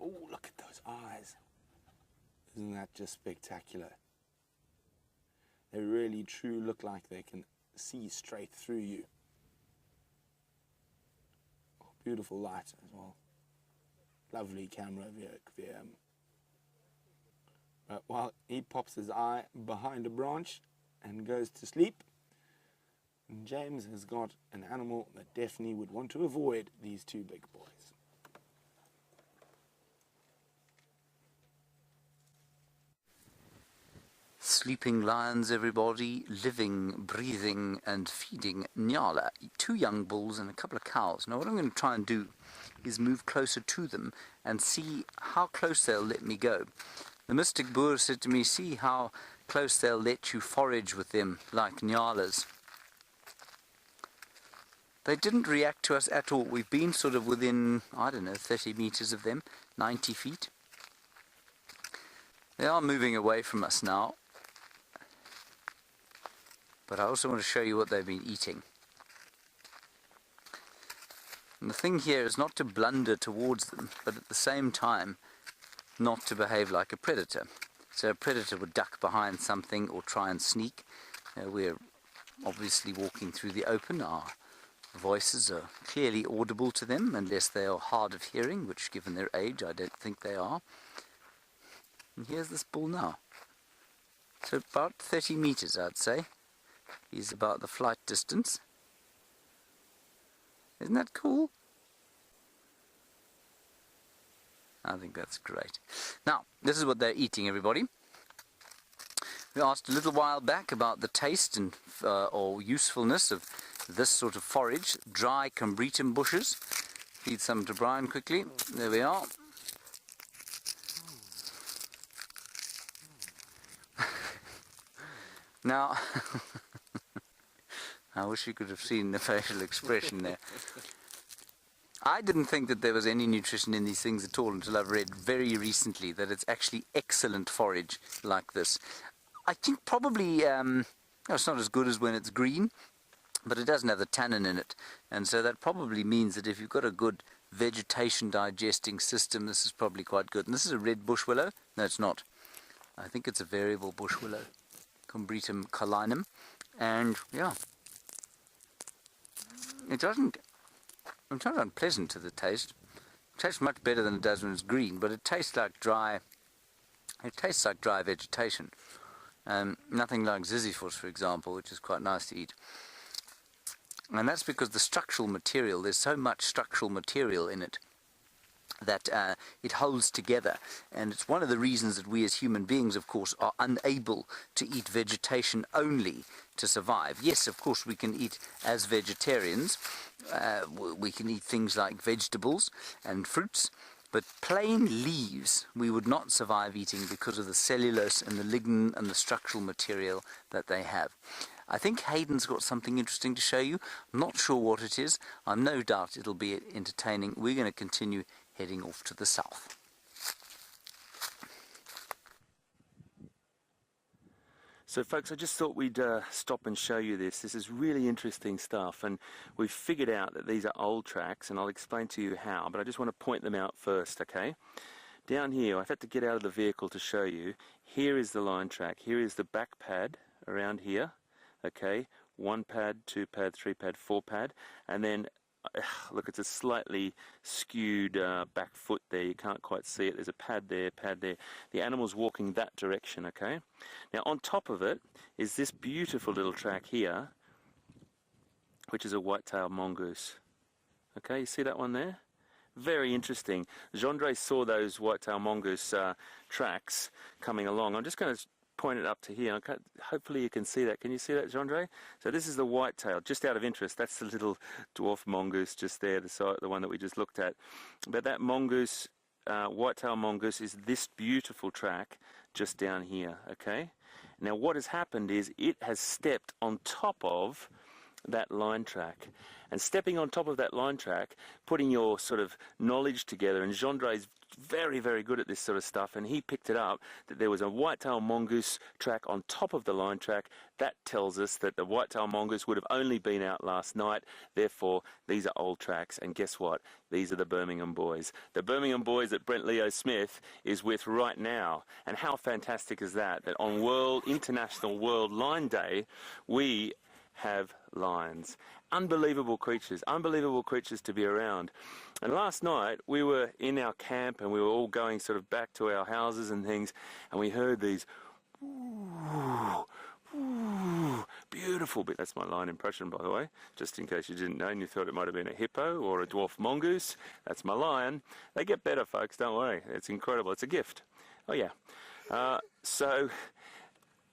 Oh, look at those eyes. Isn't that just spectacular? They really truly look like they can see straight through you. Oh, beautiful light as well. Lovely camera VM. But while he pops his eye behind a branch and goes to sleep, James has got an animal that definitely would want to avoid these two big boys. Sleeping lions, everybody, living, breathing and feeding Nyala, 2 young bulls and a couple of cows. Now what I'm going to try and do is move closer to them and see how close they'll let me go. The mystic Boer said to me, see how close they'll let you forage with them like Nyalas. They didn't react to us at all. We've been sort of within, I don't know, 30 meters of them, 90 feet. They are moving away from us now. But I also want to show you what they've been eating. And the thing here is not to blunder towards them, but at the same time, not to behave like a predator. So a predator would duck behind something or try and sneak. We're obviously walking through the open. Our voices are clearly audible to them, unless they are hard of hearing, which given their age, I don't think they are. And here's this bull now. So about 30 meters, I'd say. He's about the flight distance. Isn't that cool? I think that's great. Now, this is what they're eating, everybody. We asked a little while back about the taste and or usefulness of this sort of forage, dry Combretum bushes. Feed some to Brian quickly. There we are. Now, I wish you could have seen the facial expression there. I didn't think that there was any nutrition in these things at all until I've read very recently that it's actually excellent forage like this. I think probably it's not as good as when it's green, but it doesn't have the tannin in it. And so that probably means that if you've got a good vegetation digesting system, this is probably quite good. And this is a red bush willow. No, it's not. I think it's a variable bush willow, Combretum calinum. And yeah, it doesn't, it's not unpleasant to the taste. It tastes much better than it does when it's green, but it tastes like dry vegetation. Nothing like Ziziphus, for example, which is quite nice to eat. And that's because the structural material, there's so much structural material in it that it holds together. And it's one of the reasons that we as human beings, of course, are unable to eat vegetation only to survive. Yes, of course, we can eat as vegetarians. We can eat things like vegetables and fruits, but plain leaves we would not survive eating because of the cellulose and the lignin and the structural material that they have. I think Hayden's got something interesting to show you. I'm not sure what it is. I'm no doubt it'll be entertaining. We're going to continue heading off to the south. So folks, I just thought we'd stop and show you this. This is really interesting stuff, and we've figured out that these are old tracks, and I'll explain to you how, but I just want to point them out first, okay? Down here, I've had to get out of the vehicle to show you. Here is the line track. Here is the back pad around here, okay, 1 pad, 2 pad, 3 pad, 4 pad, and then look, it's a slightly skewed back foot there. You can't quite see it. There's a pad there, pad there. The animal's walking that direction, okay? Now, on top of it is this beautiful little track here, which is a white-tailed mongoose. Okay, you see that one there? Very interesting. Gendre saw those white-tailed mongoose tracks coming along. I'm just going to point it up to here. Hopefully you can see that. Can you see that, Gendre? So this is the white-tail, just out of interest. That's the little dwarf mongoose just there, the one that we just looked at. But that mongoose, white-tail mongoose, is this beautiful track just down here, okay? Now what has happened is it has stepped on top of that line track. And stepping on top of that line track, putting your sort of knowledge together, and Gendre is very, very good at this sort of stuff, and he picked it up that there was a white-tailed mongoose track on top of the line track. That tells us that the white-tailed mongoose would have only been out last night. Therefore, these are old tracks, and guess what? These are the Birmingham boys. The Birmingham boys that Brent Leo Smith is with right now. And how fantastic is that? That on International World Line Day, we have lions. Unbelievable creatures to be around. And last night we were in our camp and we were all going sort of back to our houses and things, and we heard these ooh, ooh, beautiful bit. That's my lion impression, by the way, just in case you didn't know and you thought it might have been a hippo or a dwarf mongoose. That's my lion. They get better, folks, don't worry. It's incredible. It's a gift. Oh yeah. So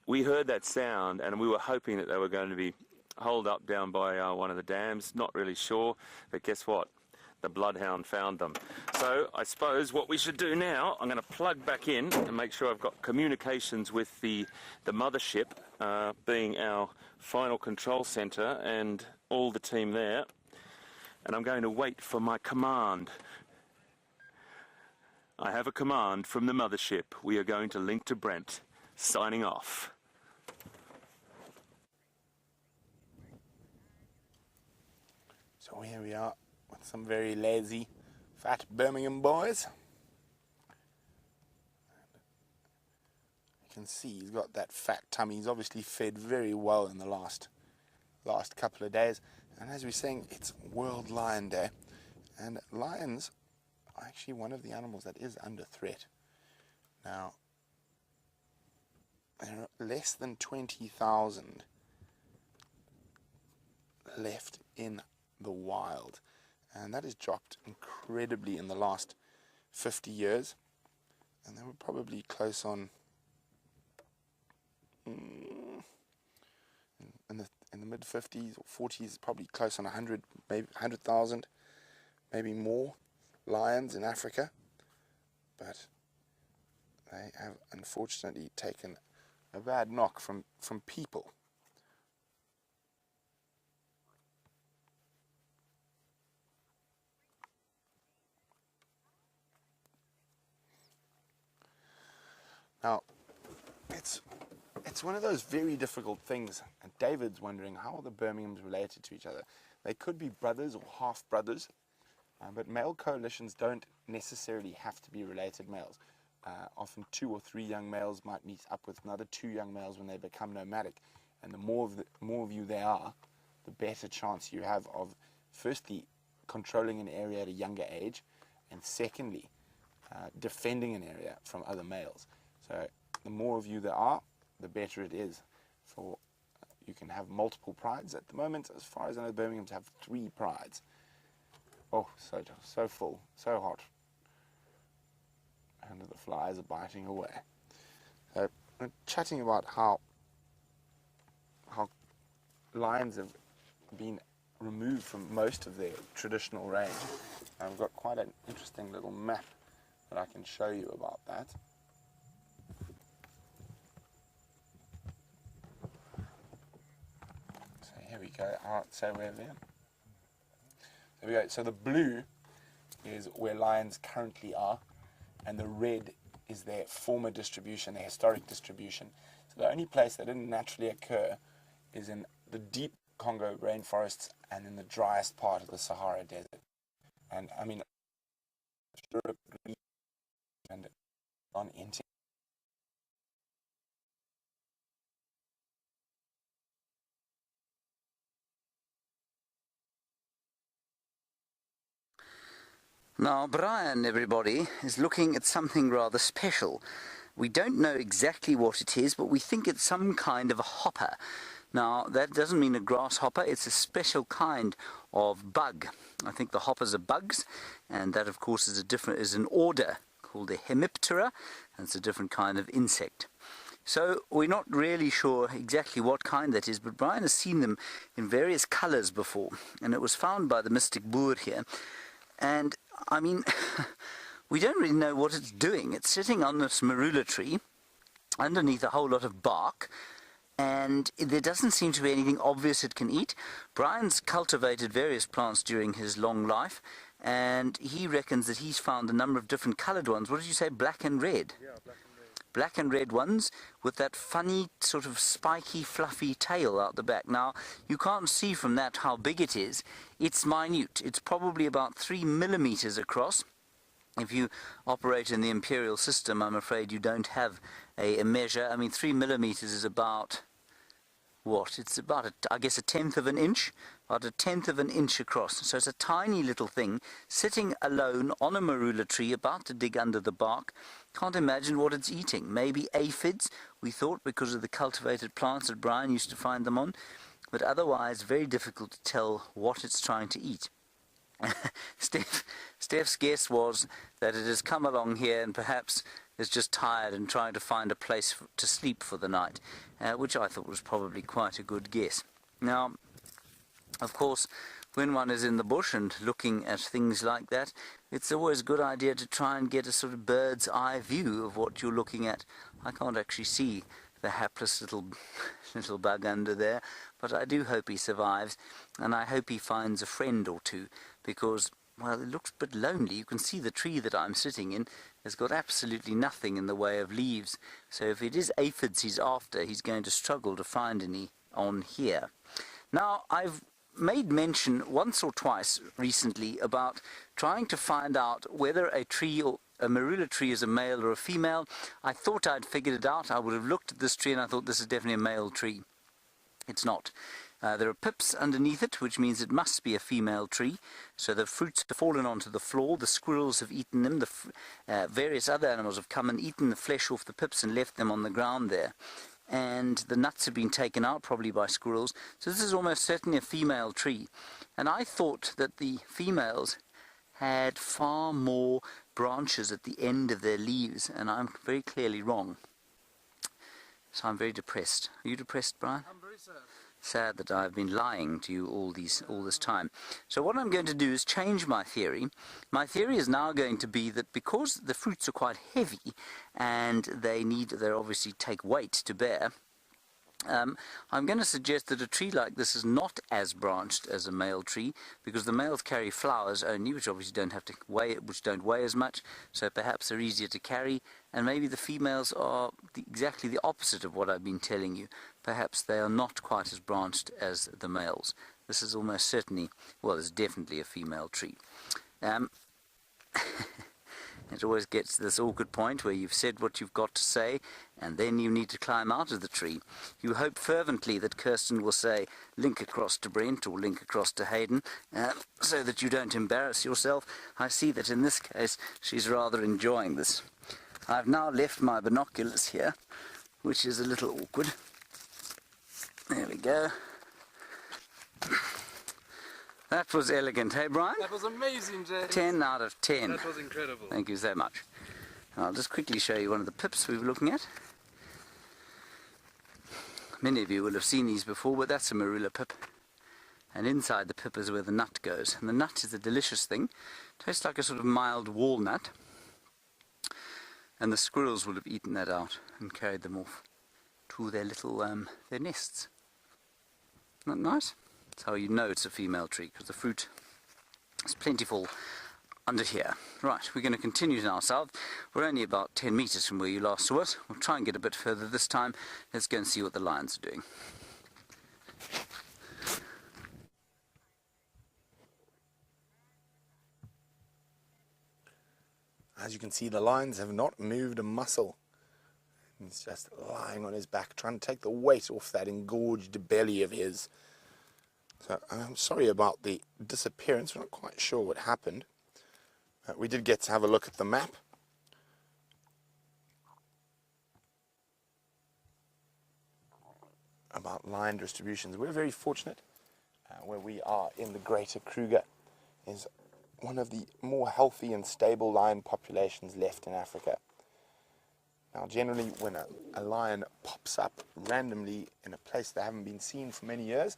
we heard that sound and we were hoping that they were going to be holed up down by one of the dams. Not really sure, but guess what? The bloodhound found them. So I suppose what we should do now, I'm going to plug back in and make sure I've got communications with the mothership, being our final control center and all the team there. And I'm going to wait for my command. I have a command from the mothership. We are going to link to Brent. Signing off. So here we are with some very lazy, fat Birmingham boys. You can see he's got that fat tummy. He's obviously fed very well in the last couple of days. And as we're saying, it's World Lion Day. And lions are actually one of the animals that is under threat. Now, there are less than 20,000 left in the wild, and that has dropped incredibly in the last 50 years, and they were probably close on in the mid 50s or 40s, probably close on 100, maybe 100,000, maybe more lions in Africa, but they have unfortunately taken a bad knock from people. Now, it's one of those very difficult things, and David's wondering how are the Birminghams related to each other. They could be brothers or half-brothers, but male coalitions don't necessarily have to be related males. Often 2 or 3 young males might meet up with another 2 young males when they become nomadic, and the more of you there are, the better chance you have of, firstly, controlling an area at a younger age, and secondly, defending an area from other males. So the more of you there are, the better it is. For you can have multiple prides. At the moment, as far as I know, Birminghams have 3 prides. Oh, so full, so hot. And the flies are biting away. So we're chatting about how lions have been removed from most of their traditional range. And we've got quite an interesting little map that I can show you about that. Here we go. So we're there. There we go. So the blue is where lions currently are, and the red is their former distribution, their historic distribution. So the only place that didn't naturally occur is in the deep Congo rainforests and in the driest part of the Sahara Desert. And I mean, and on into Now, Brian, everybody, is looking at something rather special. We don't know exactly what it is, but we think it's some kind of a hopper. Now, that doesn't mean a grasshopper. It's a special kind of bug. I think the hoppers are bugs, and that, of course, is an order called a Hemiptera, and it's a different kind of insect. So we're not really sure exactly what kind that is, but Brian has seen them in various colours before, and it was found by the Mystic Boer here. And, I mean, we don't really know what it's doing. It's sitting on this marula tree underneath a whole lot of bark, and there doesn't seem to be anything obvious it can eat. Brian's cultivated various plants during his long life, and he reckons that he's found a number of different coloured ones. What did you say, black and red? Yeah, black and red. Black and red ones with that funny sort of spiky, fluffy tail out the back. Now, you can't see from that how big it is. It's minute. It's probably about 3 millimeters across. If you operate in the imperial system, I'm afraid you don't have a measure. I mean, 3 millimeters is about, what? It's about, I guess, a tenth of an inch. About a tenth of an inch across. So it's a tiny little thing sitting alone on a marula tree about to dig under the bark. Can't imagine what it's eating. Maybe aphids, we thought, because of the cultivated plants that Brian used to find them on. But otherwise, very difficult to tell what it's trying to eat. Steph's guess was that it has come along here and perhaps is just tired and trying to find a place to sleep for the night, which I thought was probably quite a good guess. Now, of course, when one is in the bush and looking at things like that, it's always a good idea to try and get a sort of bird's eye view of what you're looking at. I can't actually see the hapless little bug under there, but I do hope he survives, and I hope he finds a friend or two, because, well, it looks a bit lonely. You can see the tree that I'm sitting in has got absolutely nothing in the way of leaves, so if it is aphids he's after, he's going to struggle to find any on here. Now, I've made mention once or twice recently about trying to find out whether a tree or a marula tree is a male or a female. I thought I'd figured it out. I would have looked at this tree and I thought this is definitely a male tree. It's not. There are pips underneath it, which means it must be a female tree. So the fruits have fallen onto the floor, the squirrels have eaten them, various other animals have come and eaten the flesh off the pips and left them on the ground there. And the nuts have been taken out, probably by squirrels. So this is almost certainly a female tree. And I thought that the females had far more branches at the end of their leaves, and I'm very clearly wrong. So I'm very depressed. Are you depressed, Brian? I'm very sad. Sad that I've been lying to you all this time. So what I'm going to do is change my theory. My theory is now going to be that because the fruits are quite heavy and they obviously take weight to bear, I'm going to suggest that a tree like this is not as branched as a male tree, because the males carry flowers only, which obviously don't weigh as much, so perhaps they're easier to carry, and maybe the females are exactly the opposite of what I've been telling you. Perhaps they are not quite as branched as the males. This is almost certainly, well, it's definitely a female tree. It always gets to this awkward point where you've said what you've got to say, and then you need to climb out of the tree. You hope fervently that Kirsten will say, link across to Brent or link across to Hayden, so that you don't embarrass yourself. I see that in this case she's rather enjoying this. I've now left my binoculars here, which is a little awkward. There we go. That was elegant, hey Brian? That was amazing, James. 10 out of 10. That was incredible. Thank you so much. I'll just quickly show you one of the pips we were looking at. Many of you will have seen these before, but that's a marula pip. And inside the pip is where the nut goes. And the nut is a delicious thing. Tastes like a sort of mild walnut. And the squirrels will have eaten that out and carried them off to their little their nests. Isn't that nice? That's how you know it's a female tree, because the fruit is plentiful under here. Right, we're going to continue now south. We're only about 10 meters from where you last saw us. We'll try and get a bit further this time. Let's go and see what the lions are doing. As you can see, the lions have not moved a muscle. He's just lying on his back, trying to take the weight off that engorged belly of his. So I'm sorry about the disappearance. We're not quite sure what happened. We did get to have a look at the map. About lion distributions. We're very fortunate where we are in the Greater Kruger is one of the more healthy and stable lion populations left in Africa. Now generally when a lion pops up randomly in a place they haven't been seen for many years,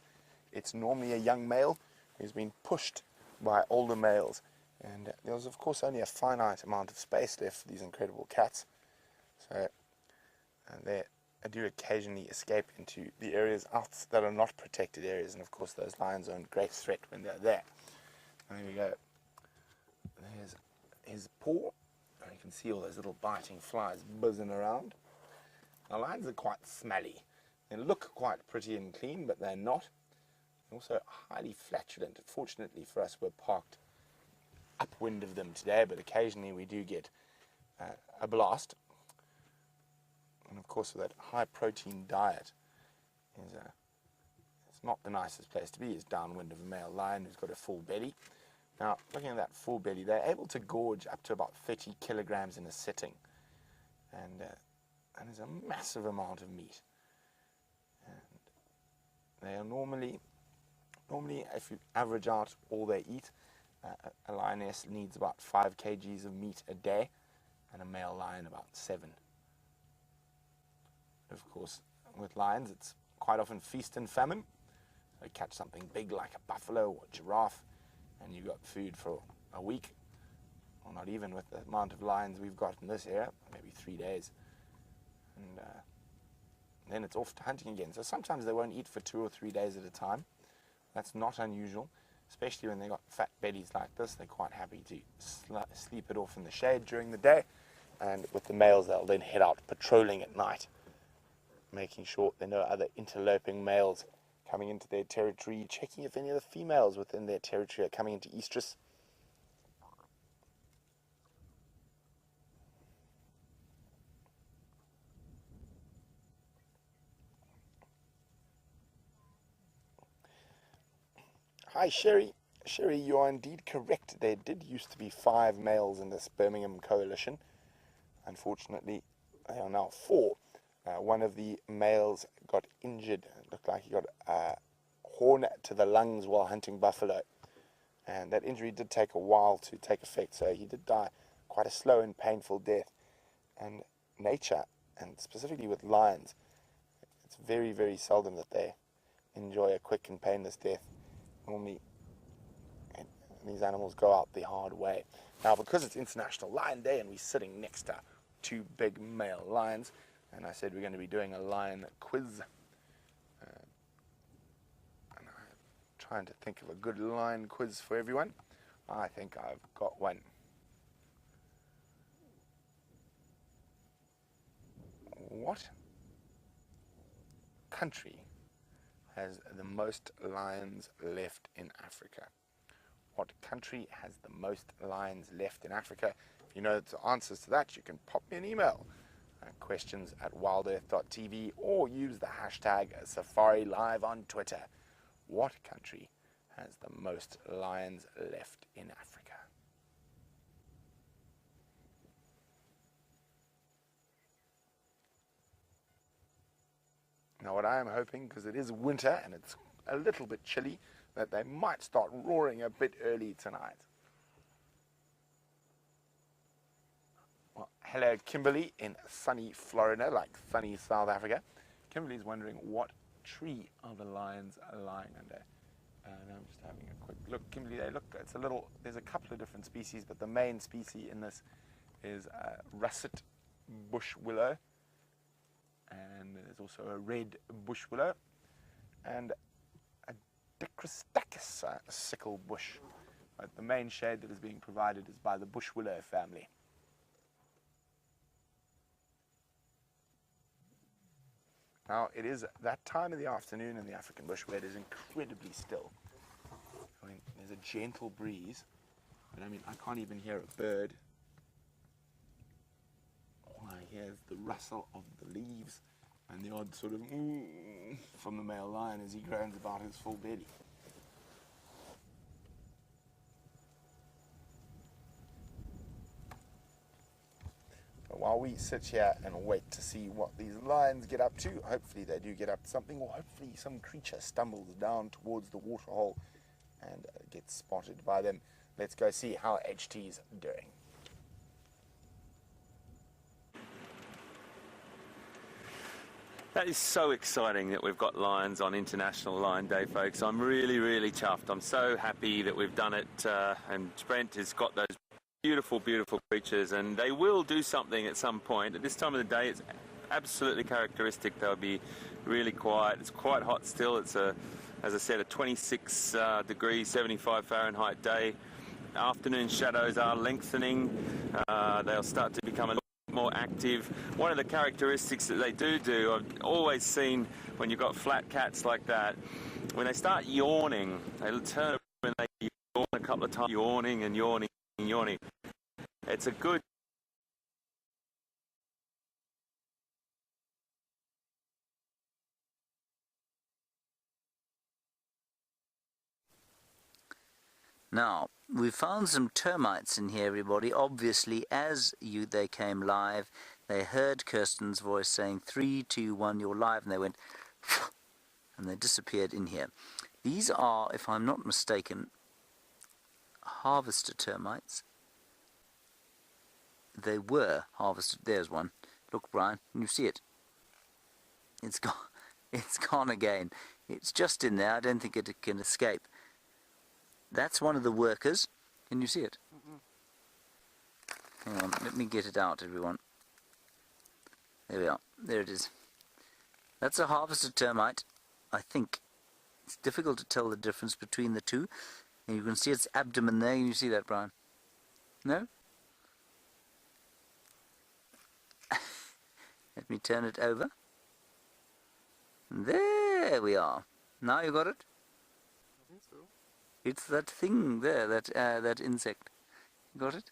it's normally a young male who's been pushed by older males, and there's of course only a finite amount of space left for these incredible cats, so they do occasionally escape into the areas out that are not protected areas, and of course those lions are a great threat when they're there. And there we go. There's his paw. You can see all those little biting flies buzzing around. Now lions are quite smelly. They look quite pretty and clean, but they're not. They're also highly flatulent. Fortunately for us, we're parked upwind of them today, but occasionally we do get a blast. And of course, with that high protein diet, it's not the nicest place to be, is downwind of a male lion who's got a full belly. Now, looking at that full belly, they're able to gorge up to about 30 kilograms in a sitting. And there's a massive amount of meat. And they are normally, if you average out all they eat, a lioness needs about 5 kgs of meat a day, and a male lion about 7. Of course, with lions, it's quite often feast and famine. They catch something big like a buffalo or a giraffe, and you've got food for a week, or not even with the amount of lions we've got in this area, maybe 3 days. And then it's off to hunting again. So sometimes they won't eat for 2 or 3 days at a time. That's not unusual, especially when they've got fat bellies like this. They're quite happy to sleep it off in the shade during the day, and with the males they'll then head out patrolling at night, making sure there are no other interloping males coming into their territory, checking if any of the females within their territory are coming into estrus. Hi Sherry. Sherry, you are indeed correct. There did used to be 5 males in this Birmingham coalition. Unfortunately, there are now 4. One of the males got injured. It looked like he got a horn to the lungs while hunting buffalo. And that injury did take a while to take effect, so he did die quite a slow and painful death. And nature, and specifically with lions, it's very, very seldom that they enjoy a quick and painless death. Normally, these animals go out the hard way. Now, because it's International Lion Day and we're sitting next to 2 big male lions, and I said we're going to be doing a lion quiz. And I'm trying to think of a good lion quiz for everyone. I think I've got one. What country has the most lions left in Africa? What country has the most lions left in Africa? If you know the answers to that, you can pop me an email. Questions@wildearth.tv, or use the hashtag SafariLive on Twitter. What country has the most lions left in Africa? Now what I am hoping, because it is winter and it's a little bit chilly, that they might start roaring a bit early tonight. Well, hello Kimberly in sunny Florida, like sunny South Africa. Kimberly's wondering what tree are the lions lying under. And I'm just having a quick look. Kimberly, it's a little, there's a couple of different species, but the main species in this is russet bush willow. And there's also a red bush willow and a Dicrostachys sickle bush. But the main shade that is being provided is by the bush willow family. Now, it is that time of the afternoon in the African bush where it is incredibly still. I mean, there's a gentle breeze, but I mean, I can't even hear a bird. All I hear is the rustle of the leaves and the odd sort of from the male lion as he groans about his full belly. while we sit here and wait to see what these lions get up to, hopefully they do get up to something, or hopefully some creature stumbles down towards the waterhole and gets spotted by them. Let's go see how HT's doing. That is so exciting that we've got lions on International Lion Day, folks. I'm really, really chuffed. I'm so happy that we've done it, and Brent has got those beautiful, beautiful creatures, and they will do something at some point. At this time of the day, it's absolutely characteristic. They'll be really quiet. It's quite hot still. It's as I said, a 26 degrees, 75 Fahrenheit day. Afternoon shadows are lengthening. They'll start to become a little more active. One of the characteristics that they do, I've always seen when you've got flat cats like that, when they start yawning, they'll turn when they yawn a couple of times, yawning and yawning and yawning. It's a good Now, we found some termites in here, everybody. Obviously, as they came live, they heard Kirsten's voice saying, 3, 2, 1, you're live, and they went, and they disappeared in here. These are, if I'm not mistaken, harvester termites. They were harvested. There's one. Look, Brian, can you see it? It's gone. It's gone again. It's just in there. I don't think it can escape. That's one of the workers. Can you see it? Hang on, let me get it out, everyone. There we are. There it is. That's a harvested termite, I think. It's difficult to tell the difference between the two. And you can see its abdomen there. Can you see that, Brian? No? Let me turn it over. There we are. Now you got it? I think so. It's that thing there, that insect. You got it?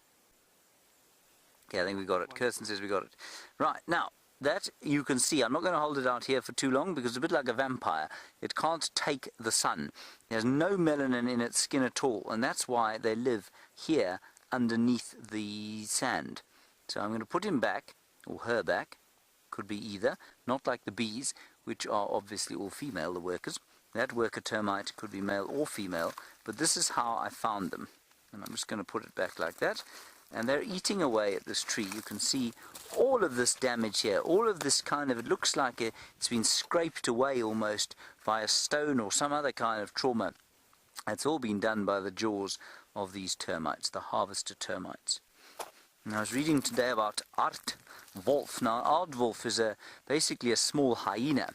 Okay, I think we got it. Kirsten says we got it. Right, now, that you can see. I'm not going to hold it out here for too long because it's a bit like a vampire. It can't take the sun. There's no melanin in its skin at all, and that's why they live here underneath the sand. So I'm going to put him back, or her back. Could be either. Not like the bees, which are obviously all female, the workers. That worker termite could be male or female, but this is how I found them. And I'm just going to put it back like that. And they're eating away at this tree. You can see all of this damage here, all of this kind of, it looks like it's been scraped away almost by a stone or some other kind of trauma. It's all been done by the jaws of these termites, the harvester termites. And I was reading today about aardwolf. Now, aardwolf is basically a small hyena.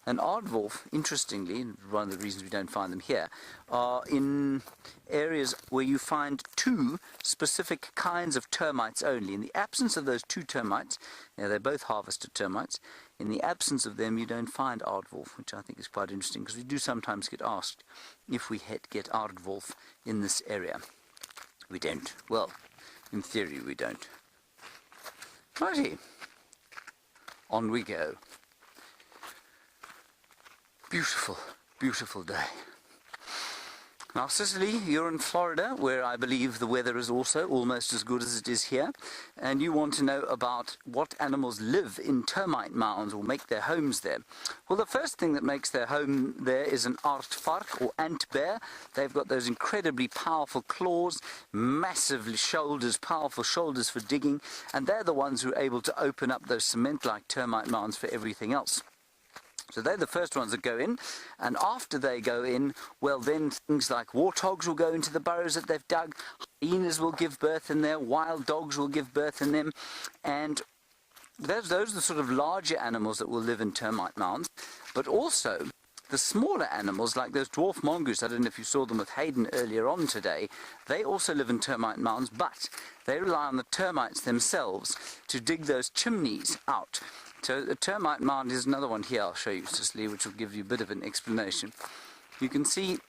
And aardwolf, interestingly, and one of the reasons we don't find them here, are in areas where you find two specific kinds of termites only. In the absence of those two termites, they're both harvested termites, in the absence of them you don't find aardwolf, which I think is quite interesting, because we do sometimes get asked if we get aardwolf in this area. We don't. Well, in theory we don't. Righty. On we go. Beautiful, beautiful day. Now, Cicely, you're in Florida, where I believe the weather is also almost as good as it is here, and you want to know about what animals live in termite mounds or make their homes there. Well, the first thing that makes their home there is an aardvark or ant bear. They've got those incredibly powerful claws, massive shoulders, powerful shoulders for digging, and they're the ones who are able to open up those cement-like termite mounds for everything else. So they're the first ones that go in, and after they go in, well, then things like warthogs will go into the burrows that they've dug, hyenas will give birth in there, wild dogs will give birth in them, and those are the sort of larger animals that will live in termite mounds. But also, the smaller animals, like those dwarf mongoose, I don't know if you saw them with Hayden earlier on today, they also live in termite mounds, but they rely on the termites themselves to dig those chimneys out. So the termite mound is another one here I'll show you, Cicely, which will give you a bit of an explanation. You can see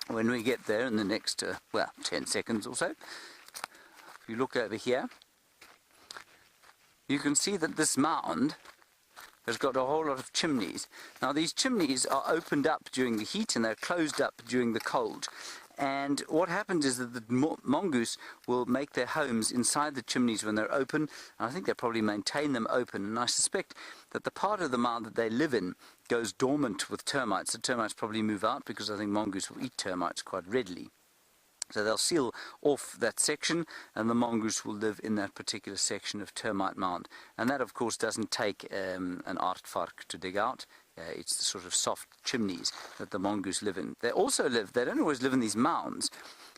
when we get there in the next, 10 seconds or so, if you look over here, you can see that this mound has got a whole lot of chimneys. Now these chimneys are opened up during the heat and they're closed up during the cold. And what happens is that the mongoose will make their homes inside the chimneys when they're open. And I think they probably maintain them open. And I suspect that the part of the mound that they live in goes dormant with termites. The termites probably move out because I think mongoose will eat termites quite readily. So they'll seal off that section, and the mongoose will live in that particular section of termite mound. And that, of course, doesn't take an aardvark to dig out. It's the sort of soft chimneys that the mongoose live in. They don't always live in these mounds.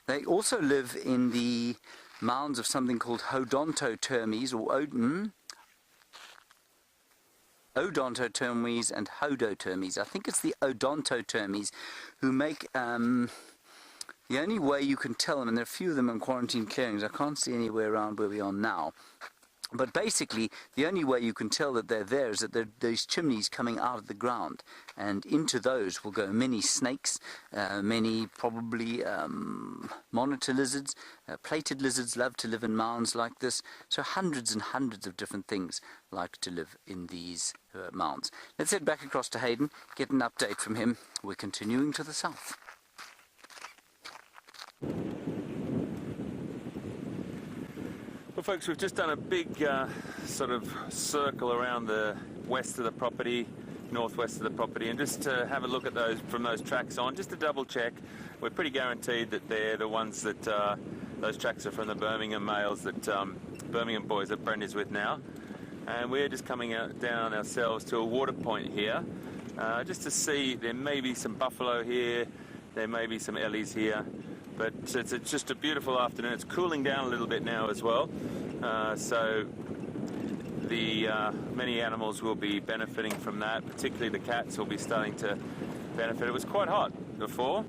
They also live in the mounds of something called Odontotermes, or Odontotermes and Hodotermes. I think it's the Odontotermes who make... the only way you can tell them, and there are a few of them in quarantine clearings, I can't see anywhere around where we are now, but basically the only way you can tell that they're there is that there are these chimneys coming out of the ground, and into those will go many snakes, many probably monitor lizards. Plated lizards love to live in mounds like this, so hundreds and hundreds of different things like to live in these mounds. Let's head back across to Hayden, get an update from him. We're continuing to the south. Well, folks, we've just done a big sort of circle around the west of the property, northwest of the property, and just to have a look at those from those tracks on, just to double check. We're pretty guaranteed that they're the ones that those tracks are from the Birmingham males, that Birmingham boys that Brent is with now. And we're just coming down ourselves to a water point here, just to see. There may be some buffalo here, there may be some ellies here. But it's just a beautiful afternoon. It's cooling down a little bit now as well, so the many animals will be benefiting from that. Particularly the cats will be starting to benefit. It was quite hot before,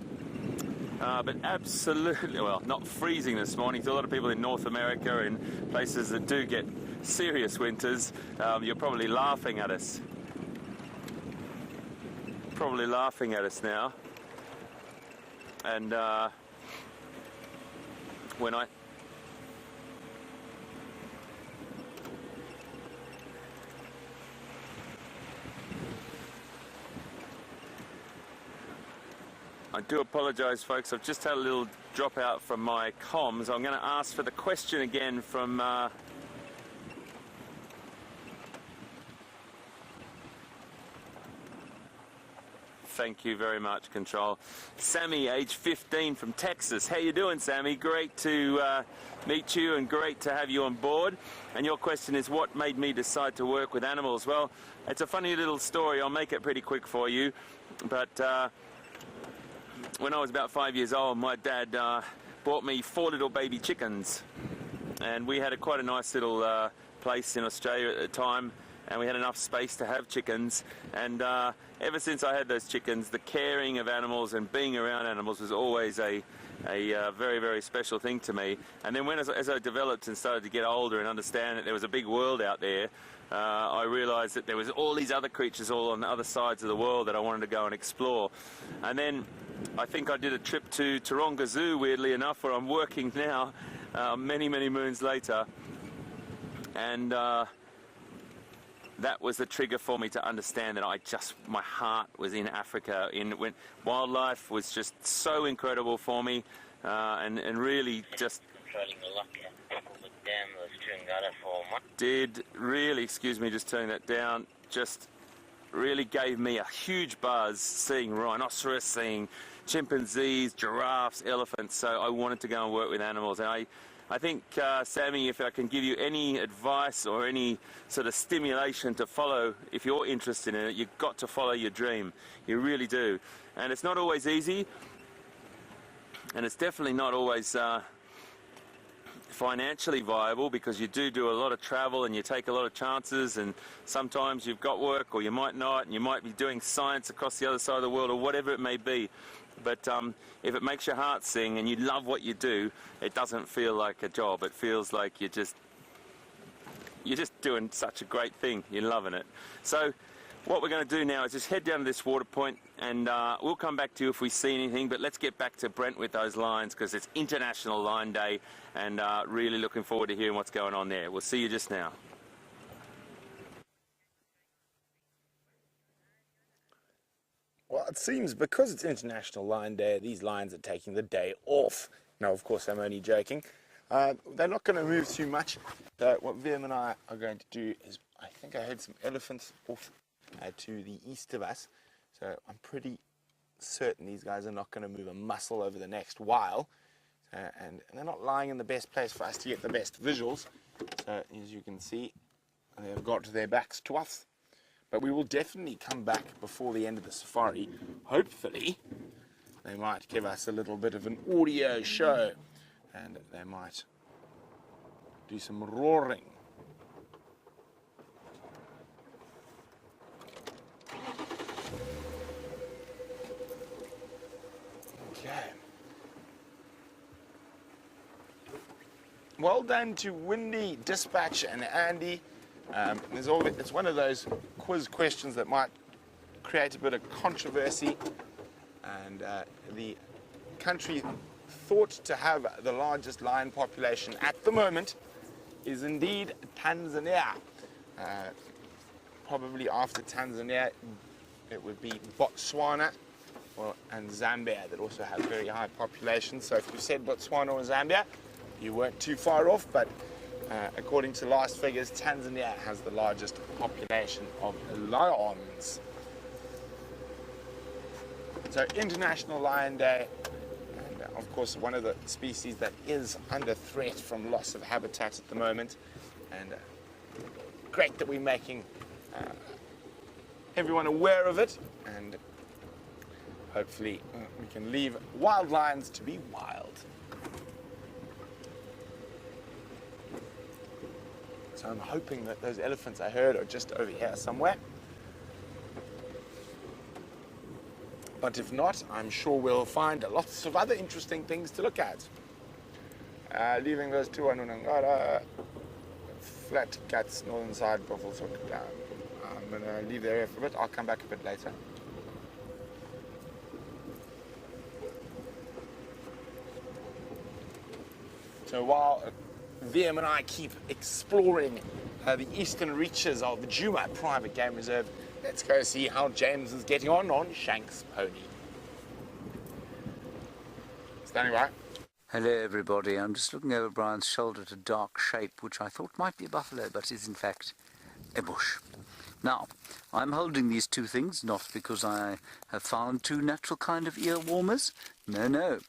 but absolutely, well, not freezing this morning. To a lot of people in North America, in places that do get serious winters, you're probably laughing at us. Probably laughing at us now, and. When I do apologise, folks. I've just had a little drop out from my comms. I'm going to ask for the question again from Thank you very much, Control. Sammy, age 15 from Texas. How you doing, Sammy? Great to meet you and great to have you on board. And your question is, what made me decide to work with animals? Well, it's a funny little story. I'll make it pretty quick for you. But when I was about 5 years old, my dad bought me 4 little baby chickens. And we had quite a nice little place in Australia at the time. And we had enough space to have chickens, and ever since I had those chickens, the caring of animals and being around animals was always a very, very special thing to me. And then as I developed and started to get older and understand that there was a big world out there, I realised that there was all these other creatures all on the other sides of the world that I wanted to go and explore. And then I think I did a trip to Taronga Zoo, weirdly enough, where I'm working now, many, many moons later, and that was the trigger for me to understand that my heart was in Africa. When wildlife was just so incredible for me, and really just did really, excuse me, just turning that down, just really gave me a huge buzz seeing rhinoceros, seeing chimpanzees, giraffes, elephants. So I wanted to go and work with animals, and I think, Sammy, if I can give you any advice or any sort of stimulation to follow, if you're interested in it, you've got to follow your dream. You really do. And it's not always easy, and it's definitely not always financially viable, because you do a lot of travel and you take a lot of chances, and sometimes you've got work or you might not, and you might be doing science across the other side of the world or whatever it may be. But if it makes your heart sing and you love what you do, it doesn't feel like a job. It feels like you're just doing such a great thing. You're loving it. So what we're going to do now is just head down to this water point, and we'll come back to you if we see anything. But let's get back to Brent with those lions, because it's International Lion Day, and really looking forward to hearing what's going on there. We'll see you just now. Well, it seems because it's International Lion Day, these lions are taking the day off. Now, of course, I'm only joking. They're not going to move too much. What Viam and I are going to do is, I think I heard some elephants off to the east of us. So I'm pretty certain these guys are not going to move a muscle over the next while. And they're not lying in the best place for us to get the best visuals. So as you can see, they've got their backs to us. But we will definitely come back before the end of the safari. Hopefully, they might give us a little bit of an audio show. And they might do some roaring. Okay. Well done to Windy, Dispatch, and Andy. It's one of those quiz questions that might create a bit of controversy. And the country thought to have the largest lion population at the moment is indeed Tanzania. Probably after Tanzania, it would be Botswana and Zambia that also have very high populations. So if you said Botswana or Zambia, you weren't too far off, but according to last figures, Tanzania has the largest population of lions. So International Lion Day, and of course one of the species that is under threat from loss of habitat at the moment, and great that we're making everyone aware of it, and hopefully we can leave wild lions to be wild. So I'm hoping that those elephants I heard are just over here somewhere. But if not, I'm sure we'll find lots of other interesting things to look at. Leaving those two on Unangara, Flat Cats, northern side, Buffelshoek down. I'm going to leave the area for a bit. I'll come back a bit later. So while Viam and I keep exploring the eastern reaches of the Djuma Private Game Reserve, let's go see how James is getting on Shanks Pony. Standing by. Hello everybody, I'm just looking over Brian's shoulder at a dark shape which I thought might be a buffalo, but is in fact a bush. Now, I'm holding these two things not because I have found two natural kind of ear warmers. No.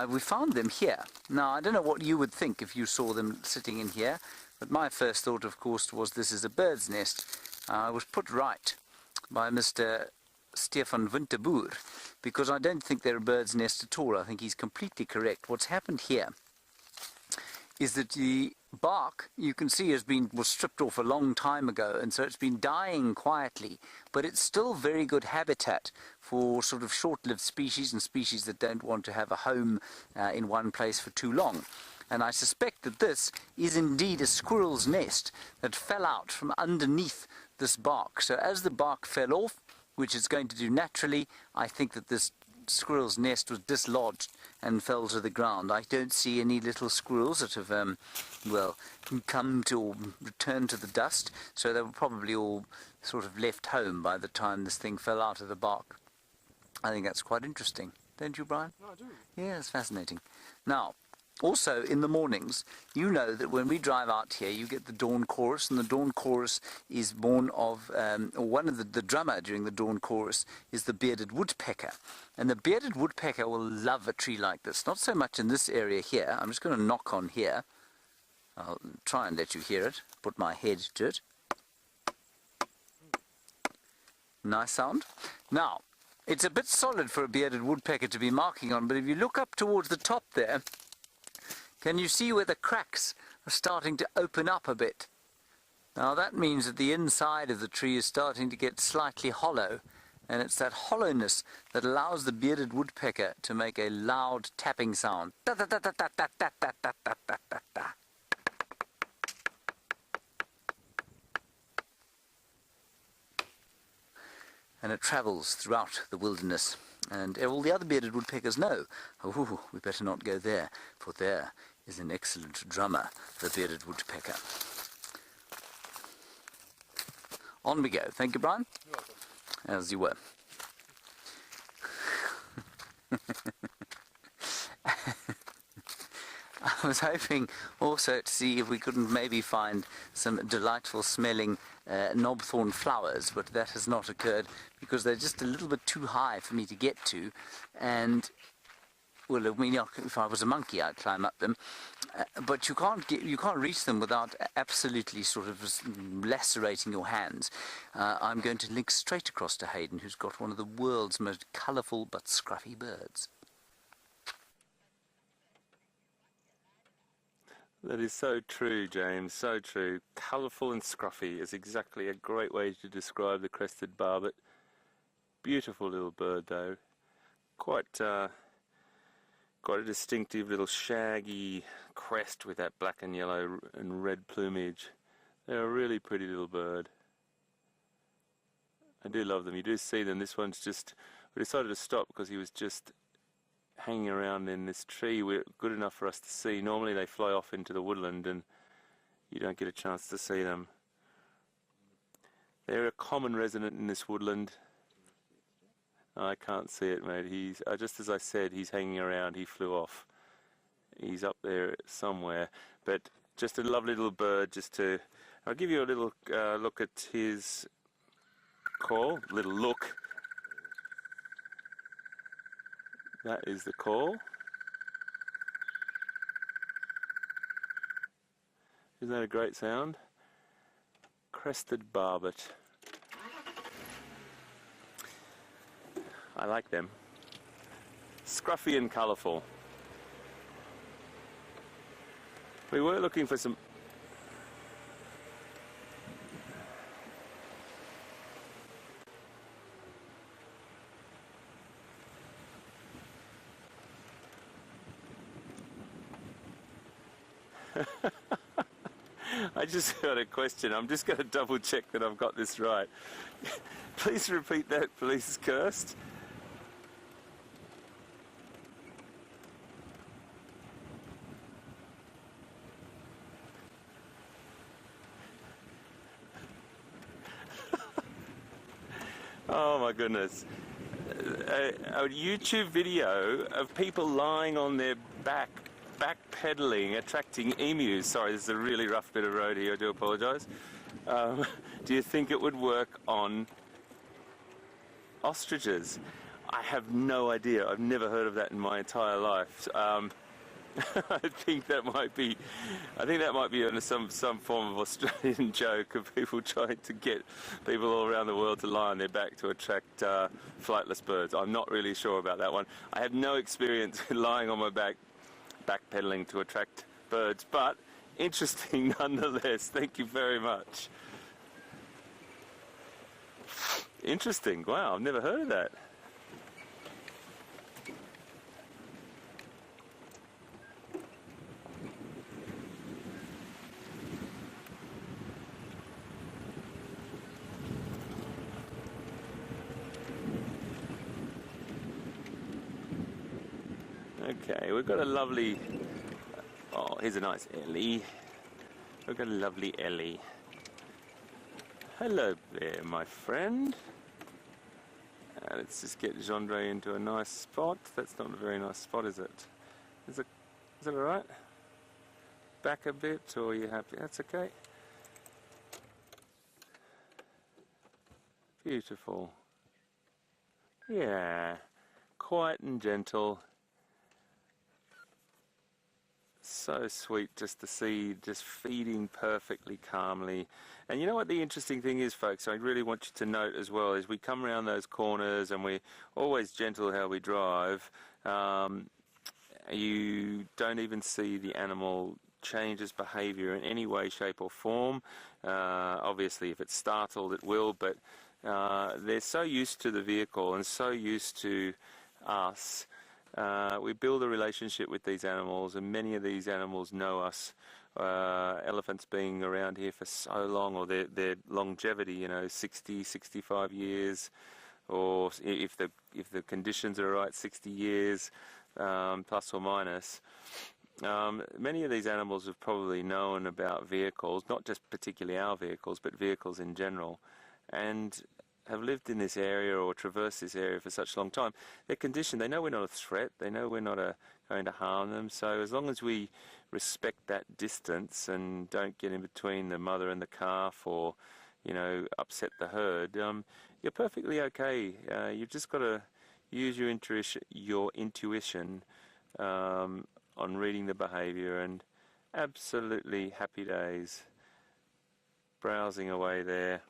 We found them here. Now, I don't know what you would think if you saw them sitting in here, but my first thought, of course, was this is a bird's nest. I was put right by Mr. Stefan Winterboer, because I don't think they're a bird's nest at all. I think he's completely correct. What's happened here is that the bark, you can see, was stripped off a long time ago, and so it's been dying quietly, but it's still very good habitat for sort of short-lived species and species that don't want to have a home in one place for too long. And I suspect that this is indeed a squirrel's nest that fell out from underneath this bark. So as the bark fell off, which it's going to do naturally, I think that this squirrel's nest was dislodged and fell to the ground. I don't see any little squirrels that have, come to or returned to the dust, so they were probably all sort of left home by the time this thing fell out of the bark. I think that's quite interesting. Don't you, Brian? No, I do. Yeah, it's fascinating. Now, also, in the mornings, you know that when we drive out here, you get the dawn chorus, and the dawn chorus is born of, one of the drummer during the dawn chorus is the bearded woodpecker. And the bearded woodpecker will love a tree like this. Not so much in this area here. I'm just going to knock on here. I'll try and let you hear it. Put my head to it. Nice sound. Now, it's a bit solid for a bearded woodpecker to be marking on, but if you look up towards the top there, can you see where the cracks are starting to open up a bit? Now that means that the inside of the tree is starting to get slightly hollow, and it's that hollowness that allows the bearded woodpecker to make a loud tapping sound. Da, da, da, da, da, da, da, da, da, da, da, da. And it travels throughout the wilderness. And all the other bearded woodpeckers know, oh, we better not go there, for there is an excellent drummer, the bearded woodpecker. On we go. Thank you, Brian. You're welcome. As you were. was hoping also to see if we couldn't maybe find some delightful smelling knobthorn flowers, but that has not occurred because they're just a little bit too high for me to get to. And well, I mean, if I was a monkey, I'd climb up them, but you can't reach them without absolutely sort of lacerating your hands. I'm going to link straight across to Hayden, who's got one of the world's most colourful but scruffy birds. That is so true, James, so true. Colourful and scruffy is exactly a great way to describe the crested barbet. Beautiful little bird, though. Quite a distinctive little shaggy crest with that black and yellow and red plumage. They're a really pretty little bird. I do love them. You do see them. This one's just... We decided to stop because he was just hanging around in this tree good enough for us to see. Normally they fly off into the woodland and you don't get a chance to see them. They're a common resident in this woodland. I can't see it, mate. He's just as I said, he's hanging around. He flew off. He's up there somewhere. But just a lovely little bird. I'll give you a little look at his call. Little look. That is the call. Isn't that a great sound? Crested barbet. I like them. Scruffy and colourful. We were looking for some... I just got a question. I'm just going to double check that I've got this right. Please repeat that, please, Kirst. Oh my goodness. A YouTube video of people lying on their back pedaling, attracting emus. Sorry, this is a really rough bit of road here, I do apologise. Do you think it would work on ostriches? I have no idea. I've never heard of that in my entire life. I think that might be some form of Australian joke of people trying to get people all around the world to lie on their back to attract flightless birds. I'm not really sure about that one. I have no experience lying on my back pedaling to attract birds, but interesting nonetheless. Thank you very much. Interesting. Wow, I've never heard of that. Okay, we've got a lovely... Oh, here's a nice Ellie. We've got a lovely Ellie. Hello there, my friend. Let's just get Gendre into a nice spot. That's not a very nice spot, is it? Is it alright? Back a bit, or are you happy? That's okay. Beautiful. Yeah, quiet and gentle. So sweet just to see, just feeding perfectly calmly. And you know what the interesting thing is, folks, I really want you to note as well, is we come around those corners and we're always gentle how we drive. You don't even see the animal change its behaviour in any way, shape or form. Obviously if it's startled it will, but they're so used to the vehicle and so used to us. We build a relationship with these animals, and many of these animals know us. Elephants being around here for so long, or their longevity, 60, 65 years, or if the conditions are right, 60 years, plus or minus. Many of these animals have probably known about vehicles, not just particularly our vehicles, but vehicles in general. And have lived in this area or traversed this area for such a long time, they're conditioned. They know we're not a threat. They know we're not going to harm them. So as long as we respect that distance and don't get in between the mother and the calf, or upset the herd, you're perfectly okay. You've just got to use your intuition on reading the behavior, and absolutely happy days browsing away there.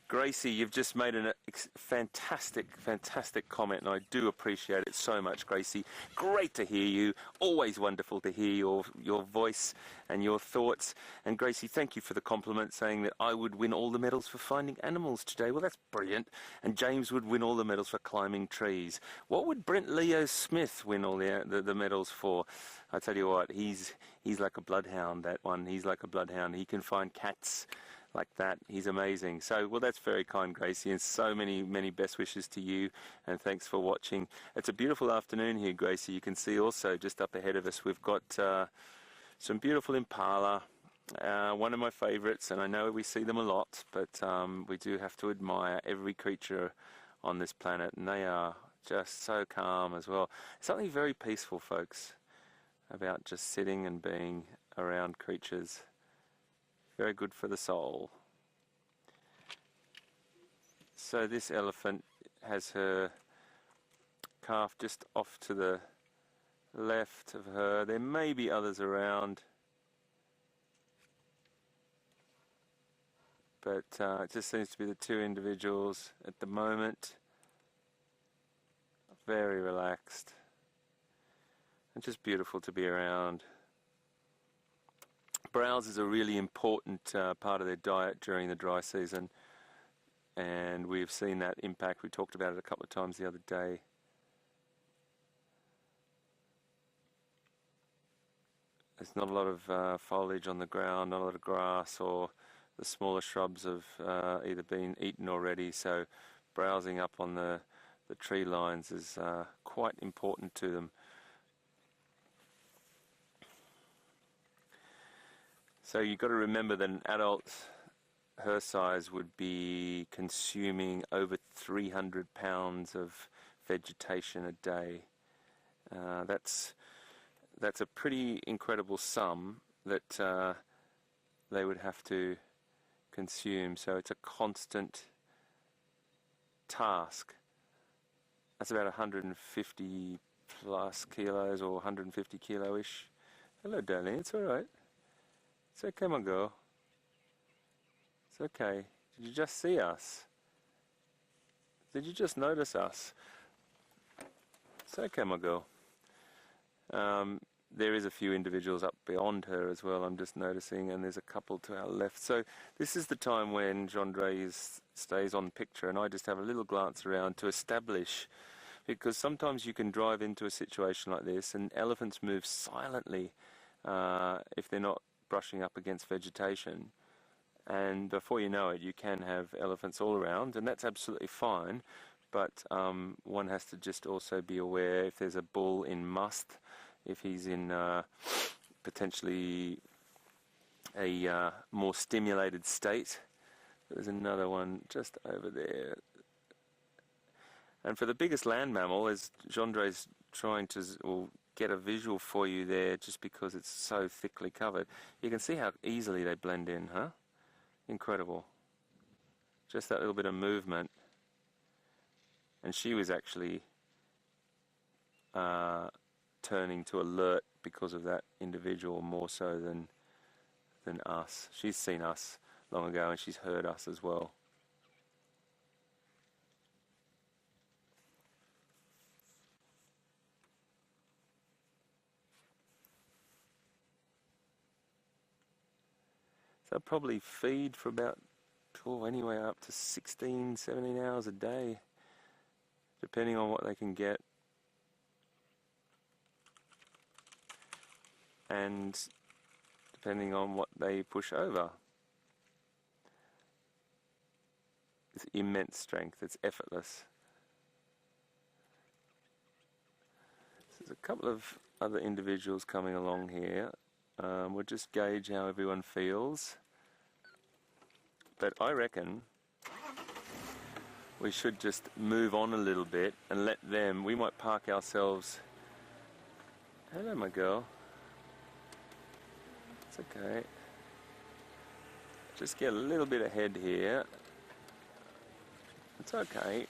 Gracie, you've just made a fantastic comment, and I do appreciate it so much, Gracie. Great to hear you. Always wonderful to hear your voice and your thoughts. And Gracie, thank you for the compliment, saying that I would win all the medals for finding animals today. Well, that's brilliant. And James would win all the medals for climbing trees. What would Brent Leo Smith win all the medals for? I tell you what, he's like a bloodhound, that one. He's like a bloodhound. He can find cats like that. He's amazing. So, well, that's very kind, Gracie, and so many best wishes to you, and thanks for watching. It's a beautiful afternoon here, Gracie. You can see also just up ahead of us we've got some beautiful impala, one of my favorites, and I know we see them a lot, but we do have to admire every creature on this planet, and they are just so calm as well. Something very peaceful, folks, about just sitting and being around creatures. Very good for the soul. So this elephant has her calf just off to the left of her. There may be others around, but it just seems to be the two individuals at the moment. Very relaxed and just beautiful to be around. Browse is a really important part of their diet during the dry season, and we've seen that impact. We talked about it a couple of times the other day. There's not a lot of foliage on the ground, not a lot of grass, or the smaller shrubs have either been eaten already, so browsing up on the tree lines is quite important to them. So you've got to remember that an adult her size would be consuming over 300 pounds of vegetation a day. That's a pretty incredible sum that they would have to consume. So it's a constant task. That's about 150 plus kilos, or 150 kilo-ish. Hello, darling. It's all right. It's okay, my girl. It's okay. Did you just see us? Did you just notice us? It's okay, my girl. There is a few individuals up beyond her as well, I'm just noticing, and there's a couple to our left. So this is the time when Gendre stays on picture, and I just have a little glance around to establish, because sometimes you can drive into a situation like this and elephants move silently if they're not brushing up against vegetation, and before you know it you can have elephants all around, and that's absolutely fine, but one has to just also be aware if there's a bull in must, if he's in potentially a more stimulated state. There's another one just over there, and for the biggest land mammal, as Gendre's trying to get a visual for you there, just because it's so thickly covered. You can see how easily they blend in, huh? Incredible. Just that little bit of movement. And she was actually turning to alert because of that individual more so than us. She's seen us long ago, and she's heard us as well. They'll probably feed for about, anywhere up to 16, 17 hours a day, depending on what they can get. And depending on what they push over. It's immense strength, it's effortless. There's a couple of other individuals coming along here. We'll just gauge how everyone feels. But I reckon we should just move on a little bit and let them, we might park ourselves. Hello, my girl. It's okay. Just get a little bit ahead here. It's okay.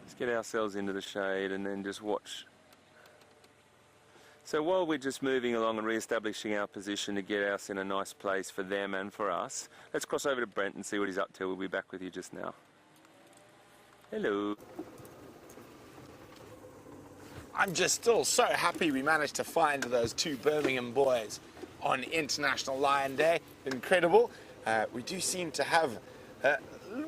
Let's get ourselves into the shade and then just watch. So while we're just moving along and re-establishing our position to get us in a nice place for them and for us, let's cross over to Brent and see what he's up to. We'll be back with you just now. Hello. I'm just still so happy we managed to find those two Birmingham boys on International Lion Day. Incredible. We do seem to have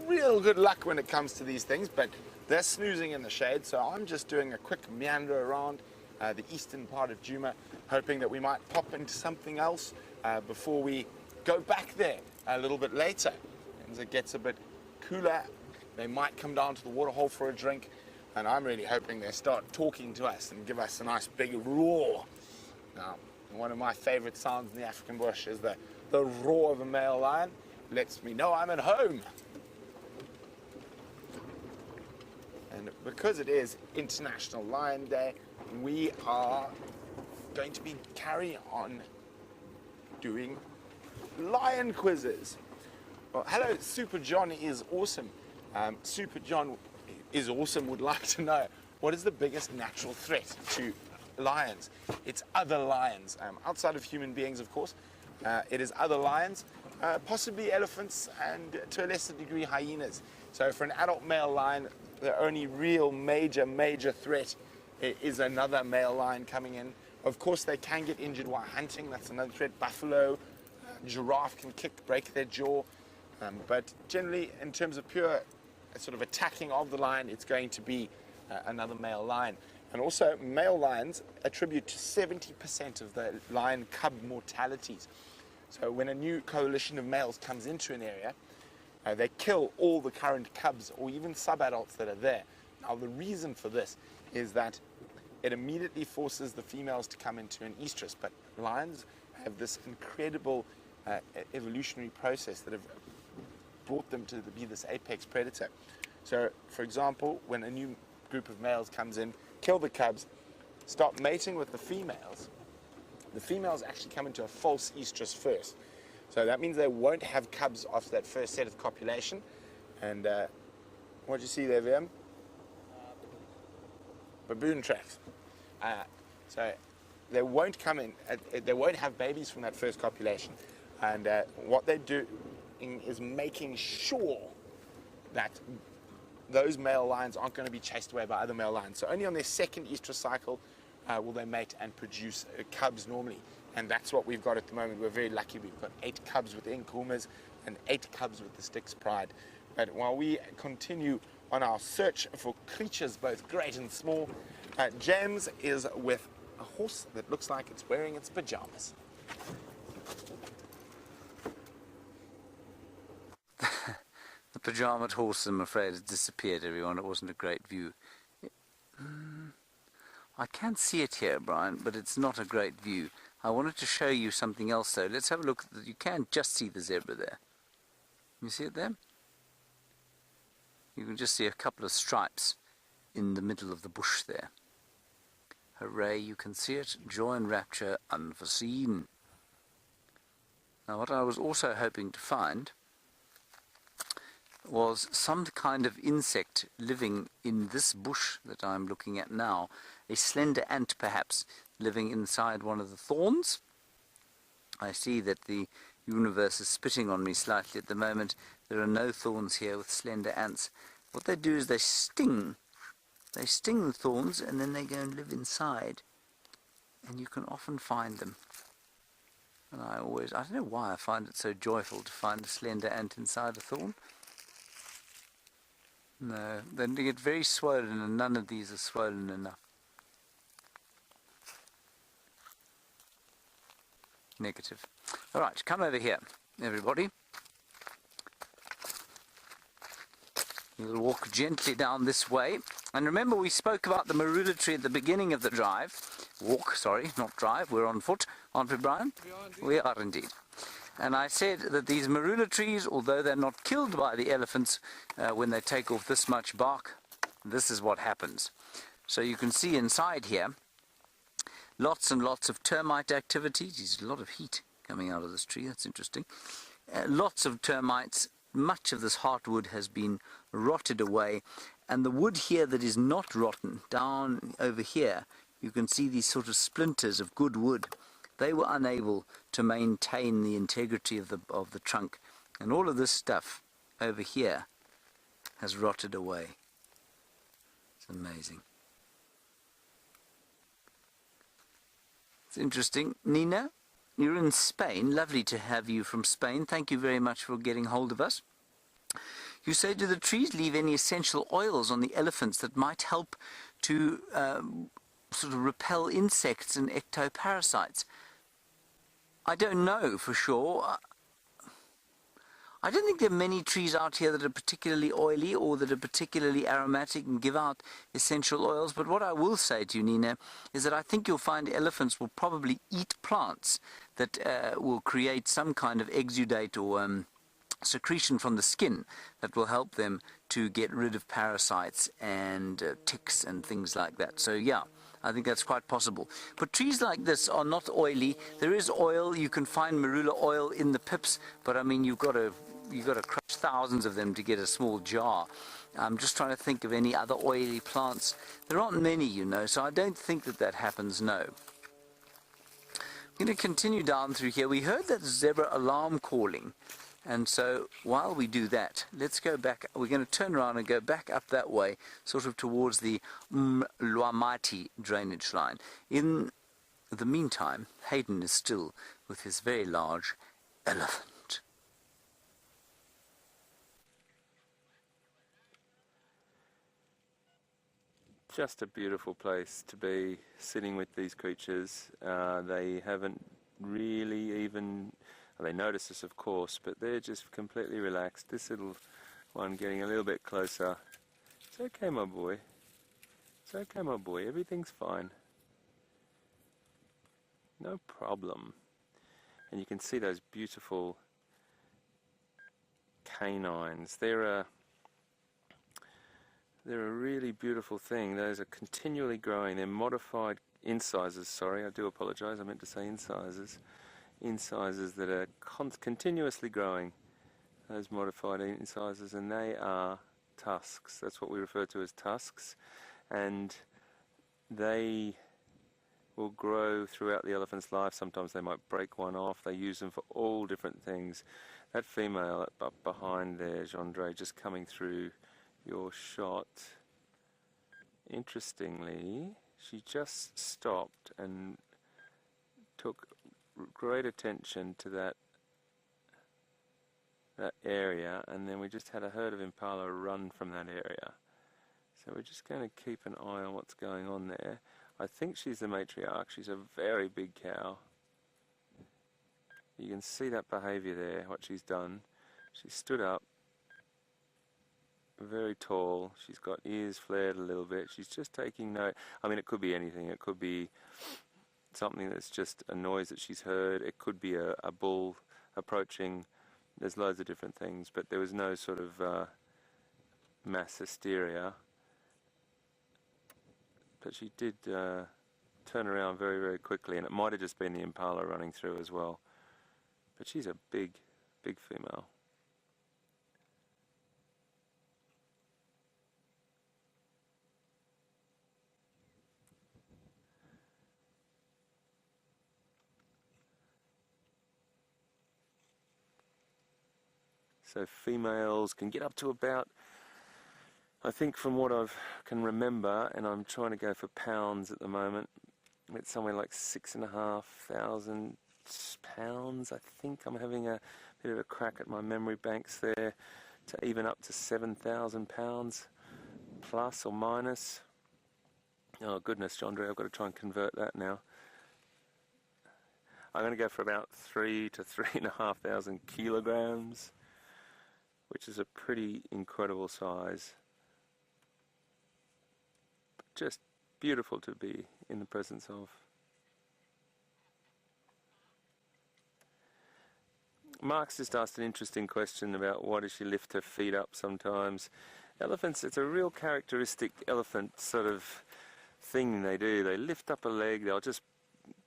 real good luck when it comes to these things, but they're snoozing in the shade, so I'm just doing a quick meander around the eastern part of Djuma, hoping that we might pop into something else before we go back there a little bit later. As it gets a bit cooler, they might come down to the waterhole for a drink, and I'm really hoping they start talking to us and give us a nice big roar. Now, one of my favorite sounds in the African bush is the roar of a male lion. Lets me know I'm at home. And because it is International Lion Day, we are going to be carrying on doing lion quizzes. Well, hello, Super John is awesome. Super John is awesome would like to know, what is the biggest natural threat to lions? It's other lions, outside of human beings, of course. It is other lions, possibly elephants, and to a lesser degree hyenas. So for an adult male lion, the only real major threat is another male lion coming in. Of course, they can get injured while hunting. That's another threat. Buffalo, giraffe can break their jaw. But generally, in terms of pure sort of attacking of the lion, it's going to be another male lion. And also, male lions attribute to 70% of the lion cub mortalities. So when a new coalition of males comes into an area, they kill all the current cubs or even sub-adults that are there. Now, the reason for this is that it immediately forces the females to come into an estrus, but lions have this incredible evolutionary process that have brought them to be this apex predator. So, for example, when a new group of males comes in, kill the cubs, start mating with the females actually come into a false estrus first. So that means they won't have cubs after that first set of copulation. And what do you see there, VM? Baboon tracks. So they won't come in, they won't have babies from that first copulation. And what they do is making sure that those male lions aren't going to be chased away by other male lions. So only on their second estrus cycle will they mate and produce cubs normally. And that's what we've got at the moment. We're very lucky. We've got 8 cubs with the Nkumas and 8 cubs with the Styx Pride. But while we continue on our search for creatures both great and small, James is with a horse that looks like it's wearing its pajamas. The pajamaed horse, I'm afraid, has disappeared, everyone. It wasn't a great view. I can see it here, Brian, but it's not a great view. I wanted to show you something else, though. Let's have a look. You can just see the zebra there. You see it there? You can just see a couple of stripes in the middle of the bush there. Hooray, you can see it. Joy and rapture unforeseen. Now, what I was also hoping to find was some kind of insect living in this bush that I'm looking at now. A slender ant, perhaps, living inside one of the thorns. I see that the universe is spitting on me slightly at the moment. There are no thorns here with slender ants. What they do is they sting. They sting the thorns and then they go and live inside. And you can often find them. And I don't know why I find it so joyful to find a slender ant inside a thorn. No, then they get very swollen and none of these are swollen enough. Negative. Alright, come over here, everybody. We'll walk gently down this way And remember, we spoke about the marula tree at the beginning of the walk, not drive, we're on foot, aren't we, Brian? We are indeed. And I said that these marula trees, although they're not killed by the elephants when they take off this much bark, this is what happens. So you can see inside here, lots and lots of termite activity. There's a lot of heat coming out of this tree, that's interesting. Lots of termites. Much of this heartwood has been rotted away. And the wood here that is not rotten, down over here, you can see these sort of splinters of good wood. They were unable to maintain the integrity of the trunk. And all of this stuff over here has rotted away. It's amazing. It's interesting. Nina, you're in Spain. Lovely to have you from Spain. Thank you very much for getting hold of us. You say, do the trees leave any essential oils on the elephants that might help to sort of repel insects and ectoparasites? I don't know for sure. I don't think there are many trees out here that are particularly oily or that are particularly aromatic and give out essential oils. But what I will say to you, Nina, is that I think you'll find elephants will probably eat plants that will create some kind of exudate or secretion from the skin that will help them to get rid of parasites and ticks and things like that. So yeah, I think that's quite possible. But trees like this are not oily. There is oil. You can find marula oil in the pips, but I mean you've got to crush thousands of them to get a small jar. I'm just trying to think of any other oily plants. There aren't many, you know, so I don't think that happens, no. I'm going to continue down through here. We heard that zebra alarm calling. And so while we do that, let's go back. We're going to turn around and go back up that way, sort of towards the Lwamati drainage line. In the meantime, Hayden is still with his very large elephant. Just a beautiful place to be, sitting with these creatures. They haven't really even... Well, they notice us, of course, but they're just completely relaxed. This little one getting a little bit closer. It's okay, my boy. It's okay, my boy. Everything's fine. No problem. And you can see those beautiful canines. They're a really beautiful thing. Those are continually growing. They're modified incisors. Sorry, I do apologize. I meant to say incisors. Incisors that are continuously growing, those modified incisors, and they are tusks. That's what we refer to as tusks, and they will grow throughout the elephant's life. Sometimes they might break one off. They use them for all different things. That female up behind there, Gendre, just coming through your shot, interestingly, she just stopped and took great attention to that area, and then we just had a herd of impala run from that area. So we're just going to keep an eye on what's going on there. I think she's the matriarch. She's a very big cow. You can see that behavior there, what she's done. She stood up, very tall. She's got ears flared a little bit. She's just taking note. I mean, it could be anything. It could be something that's just a noise that she's heard. It could be a bull approaching. There's loads of different things, but there was no sort of mass hysteria. But she did turn around very, very quickly, and it might have just been the impala running through as well. But she's a big, big female. So females can get up to about, I think from what I can remember, and I'm trying to go for pounds at the moment, it's somewhere like 6,500 pounds. I think I'm having a bit of a crack at my memory banks there, to even up to 7,000 pounds, plus or minus. Oh goodness, Gendre, I've got to try and convert that now. I'm going to go for about 3,000 to 3,500 kilograms, which is a pretty incredible size. just beautiful to be in the presence of. Mark's just asked an interesting question about why does she lift her feet up sometimes. Elephants, it's a real characteristic elephant sort of thing they do. They lift up a leg, they'll just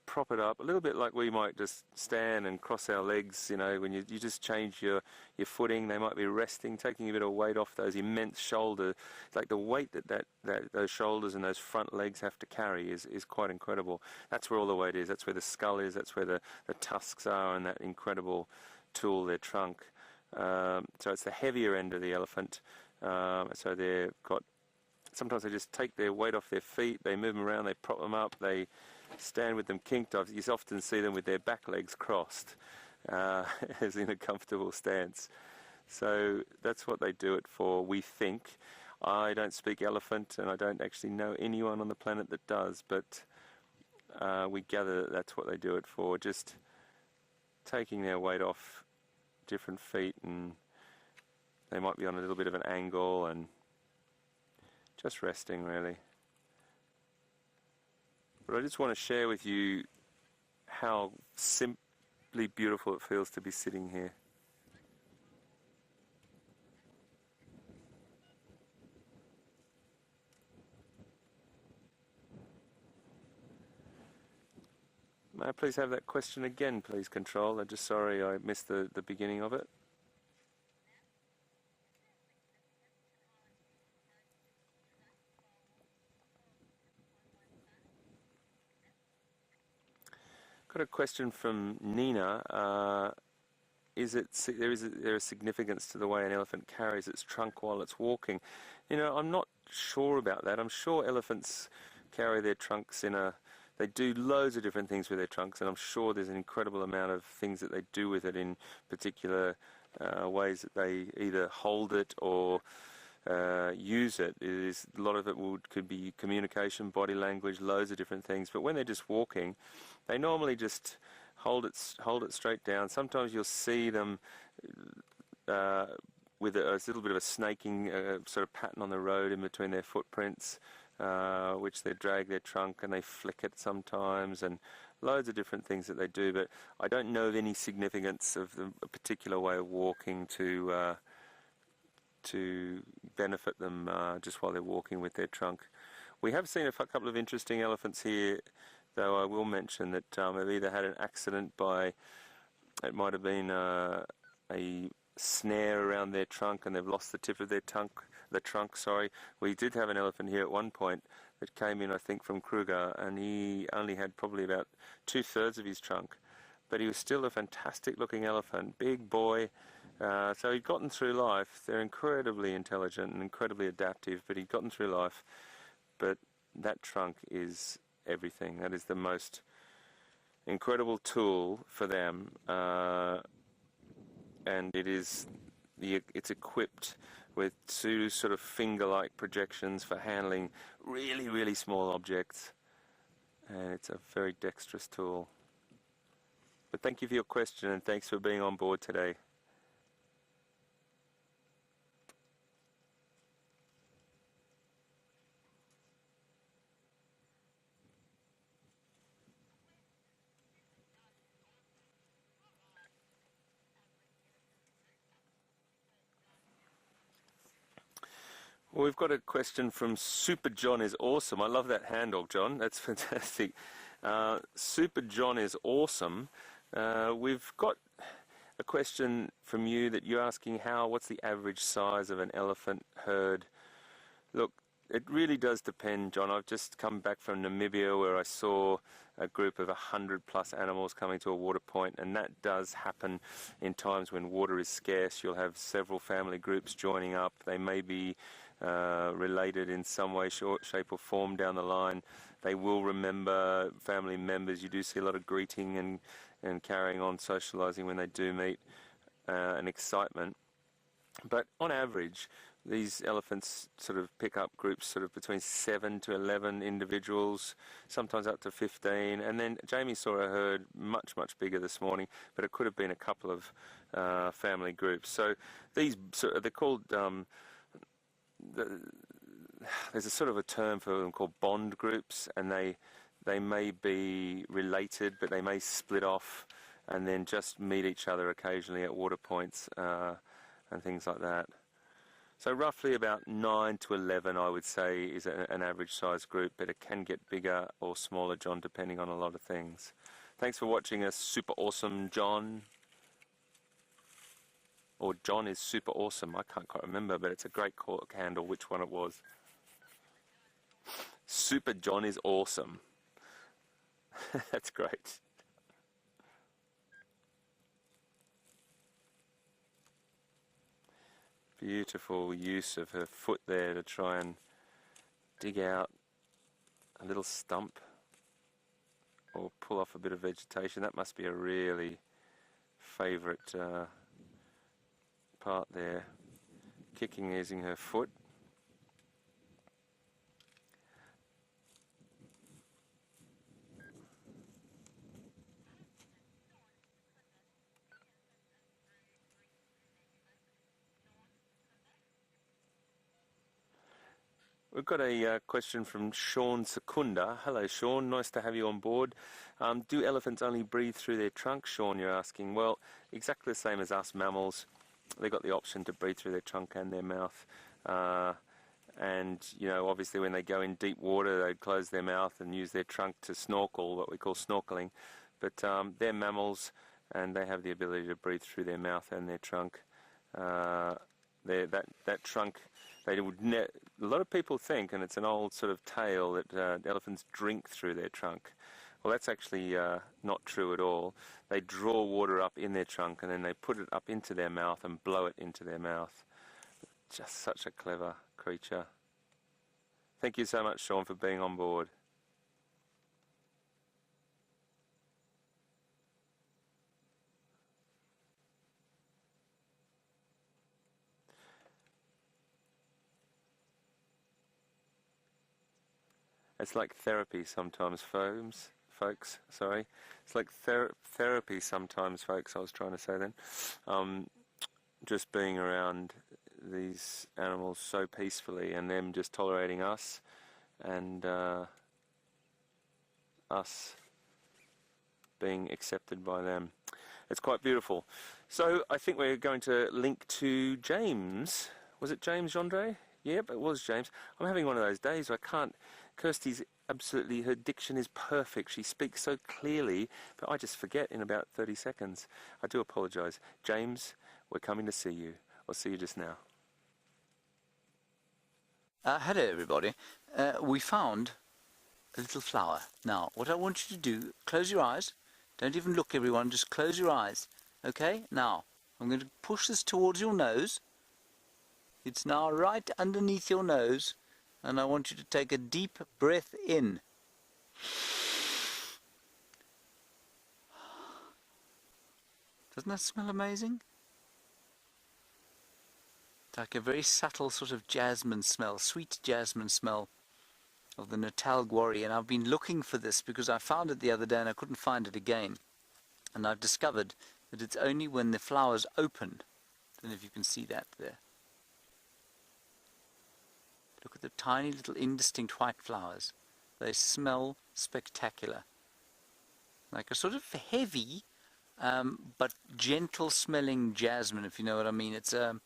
prop it up, a little bit like we might just stand and cross our legs, you know, when you just change your footing. They might be resting, taking a bit of weight off those immense shoulders. Like the weight that those shoulders and those front legs have to carry is quite incredible. That's where all the weight is. That's where the skull is. That's where the tusks are, and that incredible tool, their trunk. So it's the heavier end of the elephant. So they've got, sometimes they just take their weight off their feet, they move them around, they prop them up, they stand with them kinked. You often see them with their back legs crossed, as in a comfortable stance. So that's what they do it for, we think. I don't speak elephant, and I don't actually know anyone on the planet that does, but we gather that that's what they do it for, just taking their weight off different feet, and they might be on a little bit of an angle and just resting, really. But I just want to share with you how simply beautiful it feels to be sitting here. May I please have that question again, please, Control? I'm just sorry I missed the beginning of it. Got a question from Nina. Is there a significance to the way an elephant carries its trunk while it's walking? You know, I'm not sure about that. I'm sure elephants carry their trunks they do loads of different things with their trunks, and I'm sure there's an incredible amount of things that they do with it in particular ways that they either hold it or use it. A lot of it could be communication, body language, loads of different things. But when they're just walking, they normally just hold it straight down. Sometimes you'll see them with a little bit of a snaking sort of pattern on the road in between their footprints, which they drag their trunk and they flick it sometimes, and loads of different things that they do. But I don't know of any significance of a particular way of walking to benefit them just while they're walking with their trunk. We have seen a couple of interesting elephants here, though I will mention that they've either had an accident by, it might have been a snare around their trunk and they've lost the tip of their trunk. We did have an elephant here at one point that came in, I think, from Kruger, and he only had probably about 2/3 of his trunk, but he was still a fantastic looking elephant, big boy. So he'd gotten through life. They're incredibly intelligent and incredibly adaptive, but he'd gotten through life. But that trunk is everything. That is the most incredible tool for them, and it's equipped with 2 sort of finger-like projections for handling really, really small objects, and it's a very dexterous tool. But thank you for your question, and thanks for being on board today. Well, we've got a question from Super John is awesome. I love that handle, John. That's fantastic. Super John is awesome. We've got a question from you that you're asking what's the average size of an elephant herd? Look, it really does depend, John. I've just come back from Namibia where I saw a group of 100+ animals coming to a water point, and that does happen in times when water is scarce. You'll have several family groups joining up. They may be related in some way, shape or form down the line. They will remember family members. You do see a lot of greeting and carrying on, socializing when they do meet, and excitement. But on average, these elephants sort of pick up groups sort of between 7 to 11 individuals, sometimes up to 15. And then Jamie saw a herd much, much bigger this morning, but it could have been a couple of family groups. So they're called there's a sort of a term for them called bond groups, and they may be related, but they may split off and then just meet each other occasionally at water points and things like that. So roughly about 9 to 11, I would say, is an average size group, but it can get bigger or smaller, John, depending on a lot of things. Thanks for watching us, super awesome John. Or John is super awesome, I can't quite remember, but it's a great handle which one it was. Super John is awesome. That's great. Beautiful use of her foot there to try and dig out a little stump or pull off a bit of vegetation. That must be a really favourite part there, kicking using her foot. We've got a question from Sean Secunda. Hello Sean, nice to have you on board. Do elephants only breathe through their trunk, Sean, you're asking? Well, exactly the same as us mammals. They've got the option to breathe through their trunk and their mouth. And, you know, obviously when they go in deep water, they close their mouth and use their trunk to snorkel, what we call snorkeling. But they're mammals, and they have the ability to breathe through their mouth and their trunk. That trunk, they would a lot of people think, and it's an old sort of tale, that elephants drink through their trunk. Well, that's actually not true at all. They draw water up in their trunk and then they put it up into their mouth and blow it into their mouth. Just such a clever creature. Thank you so much, Sean, for being on board. It's like therapy sometimes, folks, sorry. It's like therapy sometimes, folks, I was trying to say then. Just being around these animals so peacefully and them just tolerating us and us being accepted by them. It's quite beautiful. So I think we're going to link to James. Was it James Gendre? Yep, it was James. I'm having one of those days where I can't... Kirsty's absolutely, her diction is perfect. She speaks so clearly, but I just forget in about 30 seconds. I do apologise. James, we're coming to see you. I'll see you just now. Hello everybody. We found a little flower. Now, what I want you to do, close your eyes. Don't even look, everyone, just close your eyes. Okay? Now, I'm going to push this towards your nose. It's now right underneath your nose. And I want you to take a deep breath in. Doesn't that smell amazing? It's like a very subtle sort of jasmine smell, sweet jasmine smell of the Natal Gwari. And I've been looking for this because I found it the other day and I couldn't find it again. And I've discovered that it's only when the flowers open. I don't know if you can see that there. Look at the tiny little indistinct white flowers. They smell spectacular. Like a sort of heavy but gentle smelling jasmine, if you know what I mean. It's no,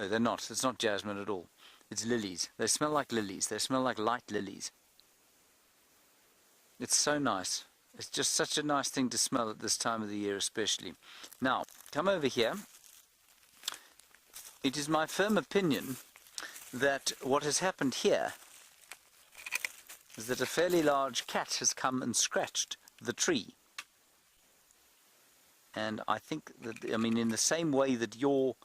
they're not. It's not jasmine at all. It's lilies. They smell like lilies. They smell like light lilies. It's so nice. It's just such a nice thing to smell at this time of the year especially. Now, come over here. It is my firm opinion that what has happened here is that a fairly large cat has come and scratched the tree. And I think that, I mean, in the same way that your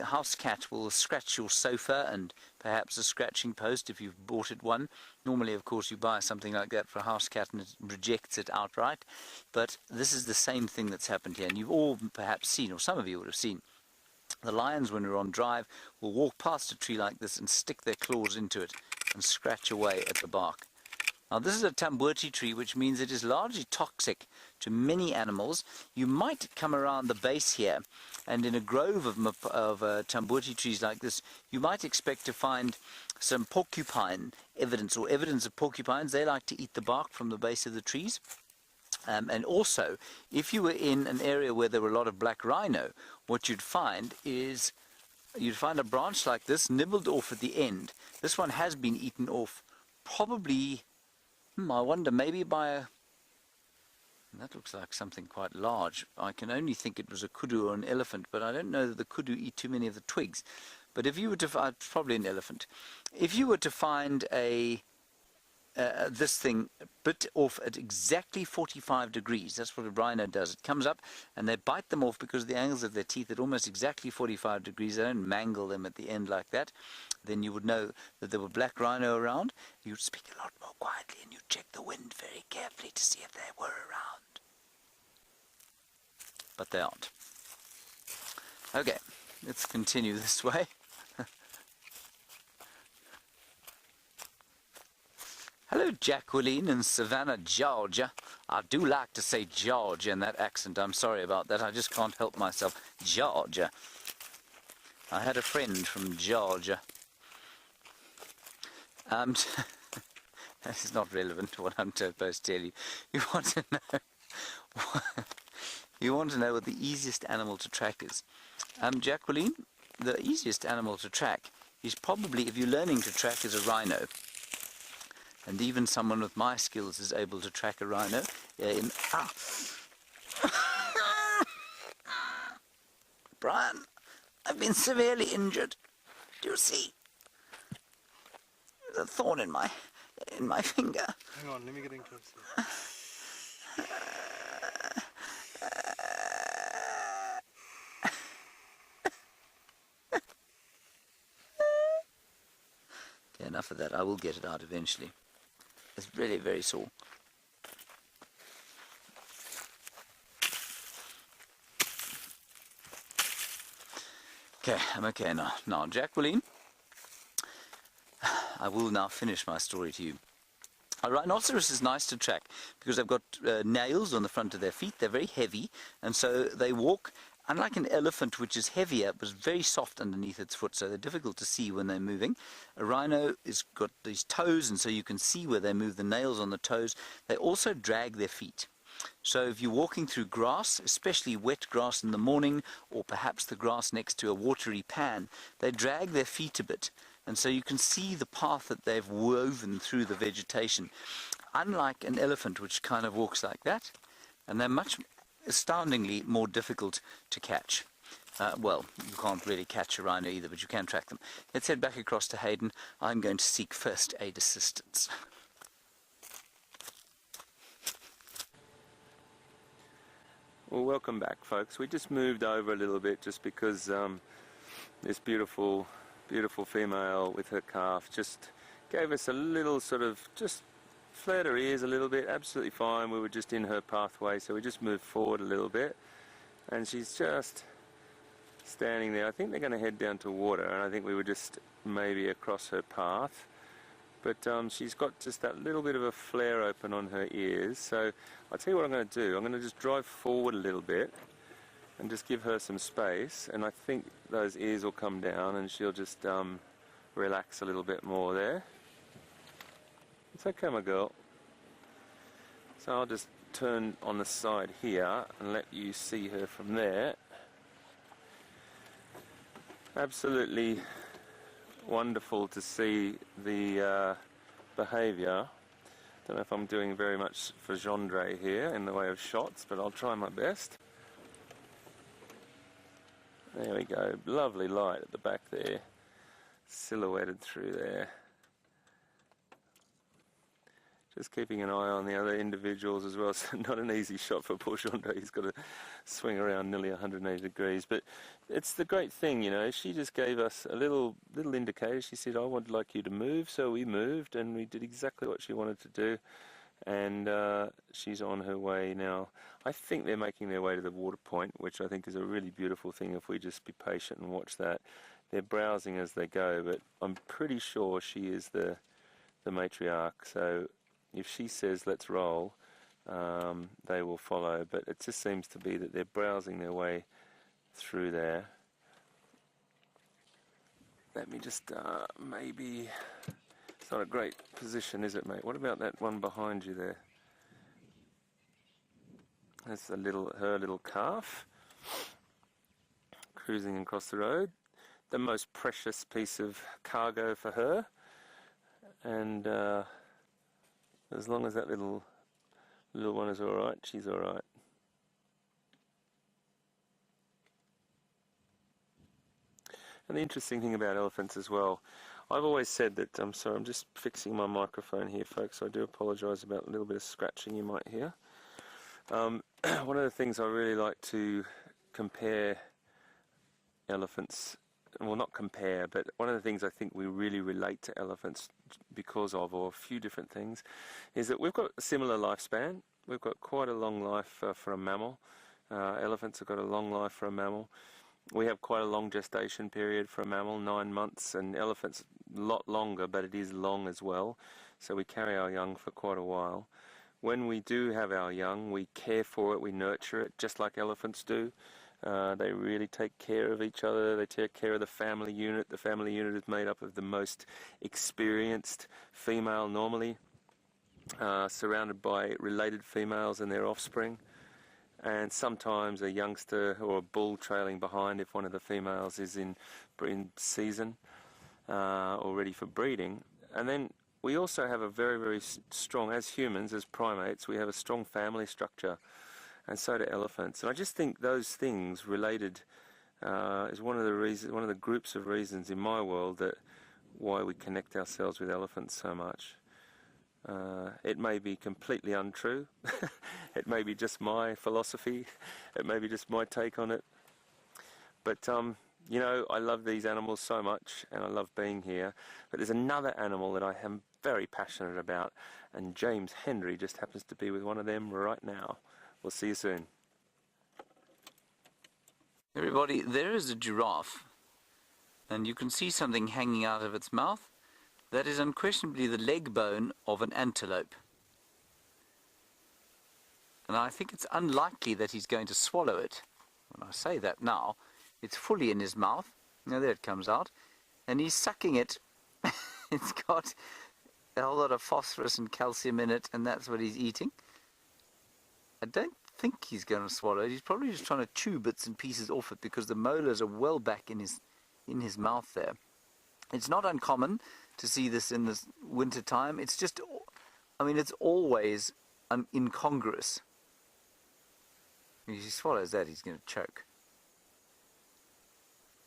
house cat will scratch your sofa and perhaps a scratching post if you've bought it one. Normally, of course, you buy something like that for a house cat and it rejects it outright. But this is the same thing that's happened here. And you've all perhaps seen, or some of you would have seen, the lions, when we're on drive, will walk past a tree like this and stick their claws into it and scratch away at the bark. Now, this is a tamboti tree, which means it is largely toxic to many animals. You might come around the base here And in a grove of tambuti trees like this, you might expect to find some porcupine evidence, or evidence of porcupines. They like to eat the bark from the base of the trees. And also, if you were in an area where there were a lot of black rhino, what you'd find is you'd find a branch like this nibbled off at the end. This one has been eaten off, probably, I wonder, maybe by a... That looks like something quite large. I can only think it was a kudu or an elephant, but I don't know that the kudu eat too many of the twigs. But if you were to find, probably an elephant, if you were to find this thing bit off at exactly 45 degrees, that's what a rhino does. It comes up and they bite them off because of the angles of their teeth at almost exactly 45 degrees. They don't mangle them at the end like that. Then you would know that there were black rhino around. You'd speak a lot more quietly and you'd check the wind very carefully to see if they were around. But they aren't. Okay, let's continue this way. Hello, Jacqueline in Savannah, Georgia. I do like to say Georgia in that accent. I'm sorry about that. I just can't help myself. Georgia. I had a friend from Georgia. This is not relevant to what I'm supposed to tell you. You want to know... You want to know what the easiest animal to track is. Jacqueline, the easiest animal to track is probably, if you're learning to track, is a rhino. And even someone with my skills is able to track a rhino. Brian, I've been severely injured. Do you see? There's a thorn in my finger. Hang on, let me get in closer. Okay, enough of that. I will get it out eventually. It's really very sore. Okay, I'm okay now. Now, Jacqueline, I will now finish my story to you. A rhinoceros is nice to track because they've got nails on the front of their feet. They're very heavy, and so they walk. Unlike an elephant, which is heavier, but very soft underneath its foot, so they're difficult to see when they're moving. A rhino has got these toes, and so you can see where they move, the nails on the toes. They also drag their feet. So if you're walking through grass, especially wet grass in the morning, or perhaps the grass next to a watery pan, they drag their feet a bit. And so you can see the path that they've woven through the vegetation. Unlike an elephant, which kind of walks like that, and they're astoundingly more difficult to catch. Well, you can't really catch a rhino either, but you can track them. Let's head back across to Hayden. I'm going to seek first aid assistance. Well, welcome back, folks. We just moved over a little bit just because this beautiful female with her calf just gave us a little sort of just flared her ears a little bit. Absolutely fine. We were just in her pathway, so we just moved forward a little bit, and she's just standing there. I think they're going to head down to water, and I think we were just maybe across her path, but she's got just that little bit of a flare open on her ears. So I'll tell you what I'm going to do. I'm going to just drive forward a little bit and just give her some space, and I think those ears will come down and she'll just relax a little bit more there. It's okay, my girl. So I'll just turn on the side here and let you see her from there. Absolutely wonderful to see the behaviour. Don't know if I'm doing very much for genre here in the way of shots, but I'll try my best. There we go, lovely light at the back there, silhouetted through there. Just keeping an eye on the other individuals as well. So not an easy shot for Paul Gendre. He's got to swing around nearly 180 degrees. But it's the great thing, you know. She just gave us a little indicator. She said, I would like you to move. So we moved, and we did exactly what she wanted to do. And she's on her way now. I think they're making their way to the water point, which I think is a really beautiful thing if we just be patient and watch that. They're browsing as they go, but I'm pretty sure she is the matriarch. So if she says let's roll, they will follow, but it just seems to be that they're browsing their way through there. Let me just maybe... It's not a great position, is it, mate? What about that one behind you there? That's her little calf cruising across the road. The most precious piece of cargo for her. And as long as that little one is all right, she's all right. And the interesting thing about elephants as well, I've always said that, I'm sorry, I'm just fixing my microphone here, folks. I do apologise about a little bit of scratching you might hear. One of the things I really like to compare elephants, well, not compare, but one of the things I think we really relate to elephants because of, or a few different things, is that we've got a similar lifespan. We've got quite a long life for a mammal. Elephants have got a long life for a mammal. We have quite a long gestation period for a mammal, 9 months, and elephants a lot longer, but it is long as well. So we carry our young for quite a while. When we do have our young, we care for it, we nurture it, just like elephants do. They really take care of each other. They take care of the family unit. The family unit is made up of the most experienced female normally, surrounded by related females and their offspring. And sometimes a youngster or a bull trailing behind if one of the females is in season or ready for breeding. And then we also have a very, very strong, as humans, as primates, we have a strong family structure, and so do elephants. And I just think those things related is one of the groups of reasons in my world that why we connect ourselves with elephants so much. It may be completely untrue. It may be just my philosophy. It may be just my take on it. But, you know, I love these animals so much, and I love being here. But there's another animal that I am very passionate about, and James Henry just happens to be with one of them right now. We'll see you soon. Everybody, there is a giraffe, and you can see something hanging out of its mouth. That is unquestionably the leg bone of an antelope. And I think it's unlikely that he's going to swallow it. When I say that now, it's fully in his mouth. Now there it comes out. And he's sucking it. It's got a whole lot of phosphorus and calcium in it, and that's what he's eating. I don't think he's going to swallow it. He's probably just trying to chew bits and pieces off it because the molars are well back in his mouth there. It's not uncommon to see this in the winter time. It's just, I mean, it's always incongruous. If he swallows that, he's going to choke.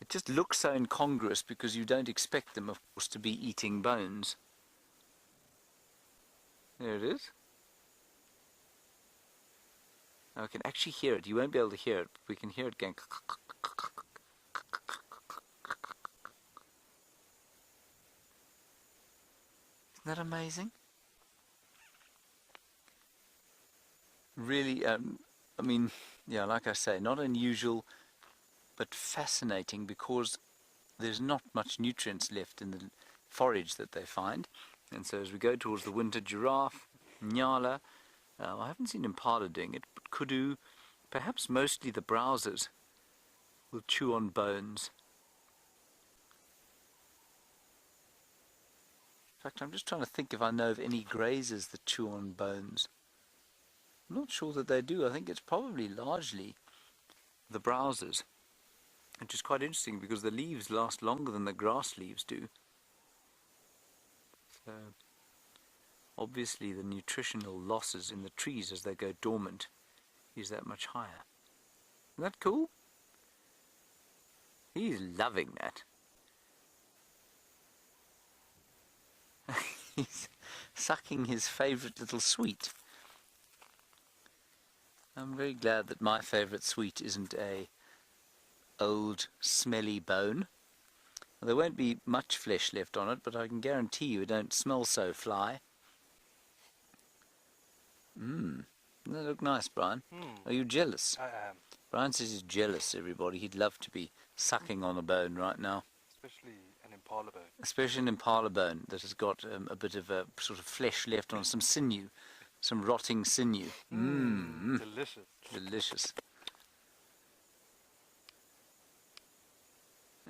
It just looks so incongruous because you don't expect them, of course, to be eating bones. There it is. Now I can actually hear it. You won't be able to hear it, but we can hear it going. Isn't that amazing? Really, I mean, yeah, like I say, not unusual, but fascinating because there's not much nutrients left in the forage that they find. And so as we go towards the winter, giraffe, nyala, I haven't seen impala doing it, but kudu, perhaps mostly the browsers, will chew on bones. In fact, I'm just trying to think if I know of any grazers that chew on bones. I'm not sure that they do. I think it's probably largely the browsers, which is quite interesting because the leaves last longer than the grass leaves do. So, obviously the nutritional losses in the trees as they go dormant is that much higher. Isn't that cool? He's loving that. He's sucking his favourite little sweet. I'm very glad that my favourite sweet isn't a old smelly bone. There won't be much flesh left on it, but I can guarantee you it don't smell so fly. Doesn't that look nice, Brian? Are you jealous? I am. Brian says he's jealous, everybody. He'd love to be sucking on a bone right now. Especially an impala bone. Especially an impala bone that has got a bit of a sort of flesh left on, some sinew, some rotting sinew. Delicious. Delicious.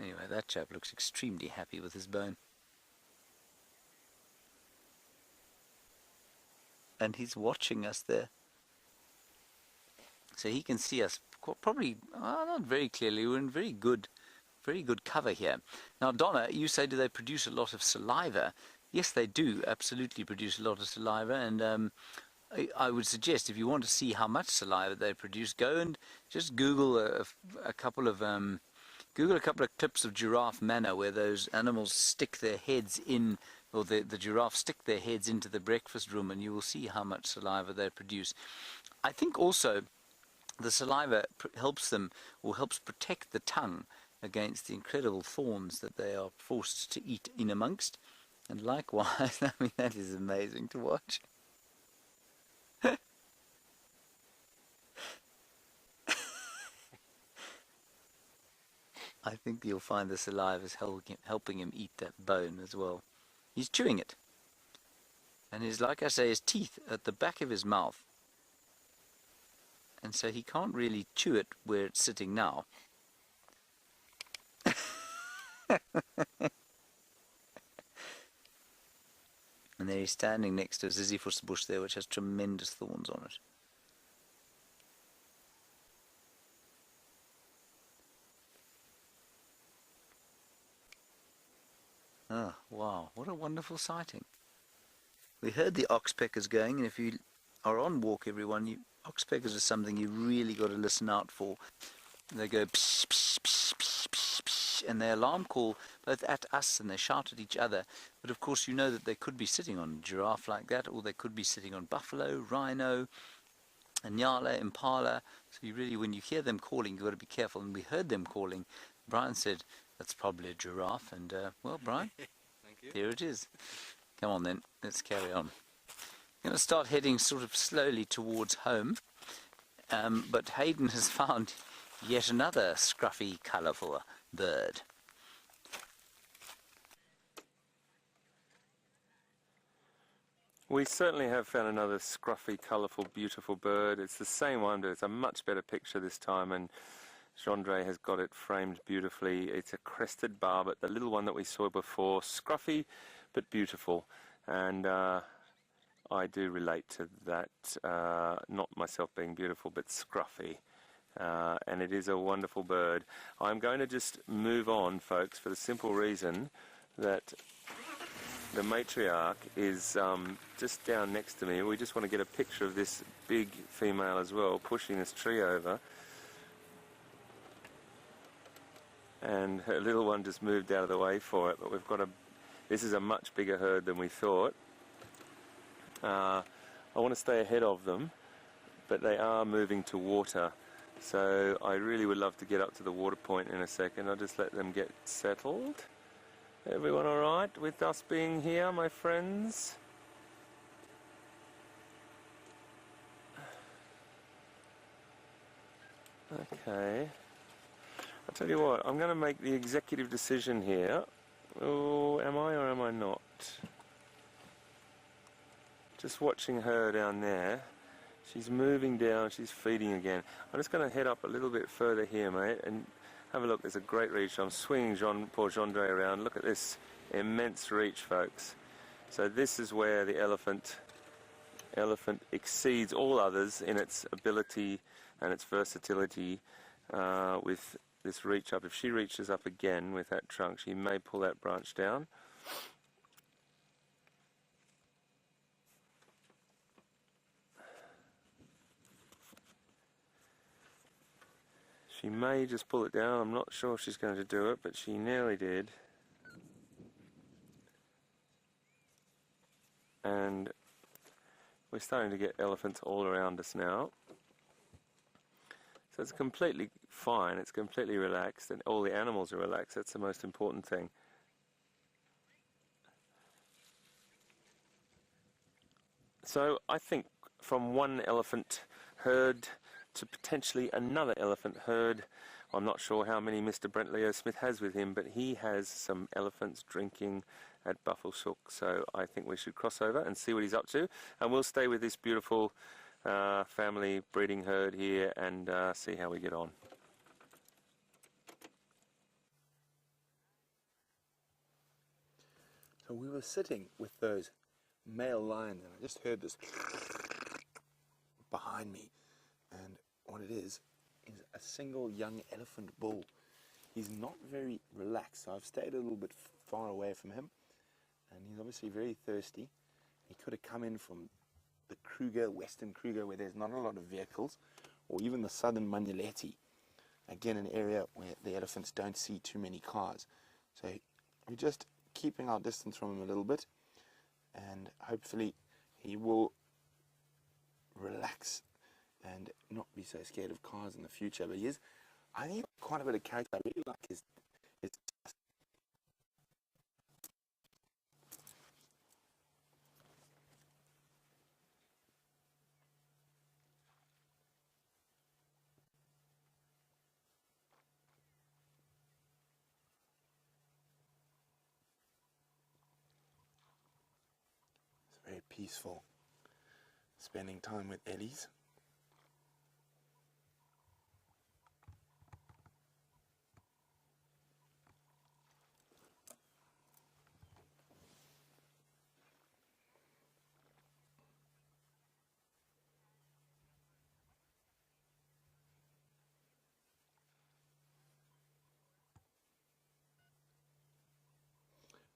Anyway, that chap looks extremely happy with his bone. And he's watching us there. So he can see us probably not very clearly. We're in very good cover here. Now, Donna, you say, do they produce a lot of saliva? Yes, they do absolutely produce a lot of saliva. And I would suggest, if you want to see how much saliva they produce, go and just Google a couple of clips of giraffe manna where those animals stick their heads in, or the giraffes stick their heads into the breakfast room, and you will see how much saliva they produce. I think also the saliva helps protect the tongue against the incredible thorns that they are forced to eat in amongst. And likewise, I mean, that is amazing to watch. I think you'll find the saliva is helping him eat that bone as well. He's chewing it. And like I say, his teeth at the back of his mouth. And so he can't really chew it where it's sitting now. And there he's standing next to a ziziphus bush there, which has tremendous thorns on it. Oh, wow, what a wonderful sighting. We heard the oxpeckers going, and if you are on walk, everyone, oxpeckers are something you really got to listen out for. They go psh, psh, psh, psh, psh, psh, and they alarm call both at us and they shout at each other. But of course you know that they could be sitting on a giraffe like that, or they could be sitting on buffalo, rhino, nyala, impala. So you really, when you hear them calling, you've got to be careful. And we heard them calling. Brian said, that's probably a giraffe. And well, Brian, Thank you. there it is. Come on then, let's carry on. I'm going to start heading sort of slowly towards home. But Hayden has found yet another scruffy, colourful bird. We certainly have found another scruffy, colourful, beautiful bird. It's the same one, but it's a much better picture this time, and Jandre has got it framed beautifully. It's a crested barbet, the little one that we saw before. Scruffy, but beautiful. And I do relate to that, not myself being beautiful, but scruffy. And it is a wonderful bird. I'm going to just move on, folks, for the simple reason that the matriarch is just down next to me. We just want to get a picture of this big female as well, pushing this tree over. And her little one just moved out of the way for it, but we've got this is a much bigger herd than we thought. I want to stay ahead of them, but they are moving to water. So I really would love to get up to the water point in a second. I'll just let them get settled. Everyone all right with us being here, my friends? Okay. I'll tell you what, I'm going to make the executive decision here. Oh, am I or am I not? Just watching her down there. She's moving down, she's feeding again. I'm just going to head up a little bit further here, mate, and have a look. There's a great reach. I'm swinging poor Jandre around. Look at this immense reach, folks. So this is where the elephant exceeds all others in its ability and its versatility with this reach up. If she reaches up again with that trunk, she may pull that branch down. She may just pull it down. I'm not sure if she's going to do it, but she nearly did. And we're starting to get elephants all around us now. So it's completely fine, it's completely relaxed, and all the animals are relaxed. That's the most important thing. So I think from one elephant herd to potentially another elephant herd, I'm not sure how many Mr. Brent Leo Smith has with him, but he has some elephants drinking at Buffelshoek. So I think we should cross over and see what he's up to, and we'll stay with this beautiful family breeding herd here and see how we get on. So we were sitting with those male lions, and I just heard this behind me, and what it is a single young elephant bull. He's not very relaxed, so I've stayed a little bit far away from him, and he's obviously very thirsty. He could have come in from the Kruger, Western Kruger, where there's not a lot of vehicles, or even the southern Manyeleti, again an area where the elephants don't see too many cars. So we're just keeping our distance from him a little bit, and hopefully he will relax and not be so scared of cars in the future. But I think he's quite a bit of character. I really like his it's very peaceful, spending time with Ellie's.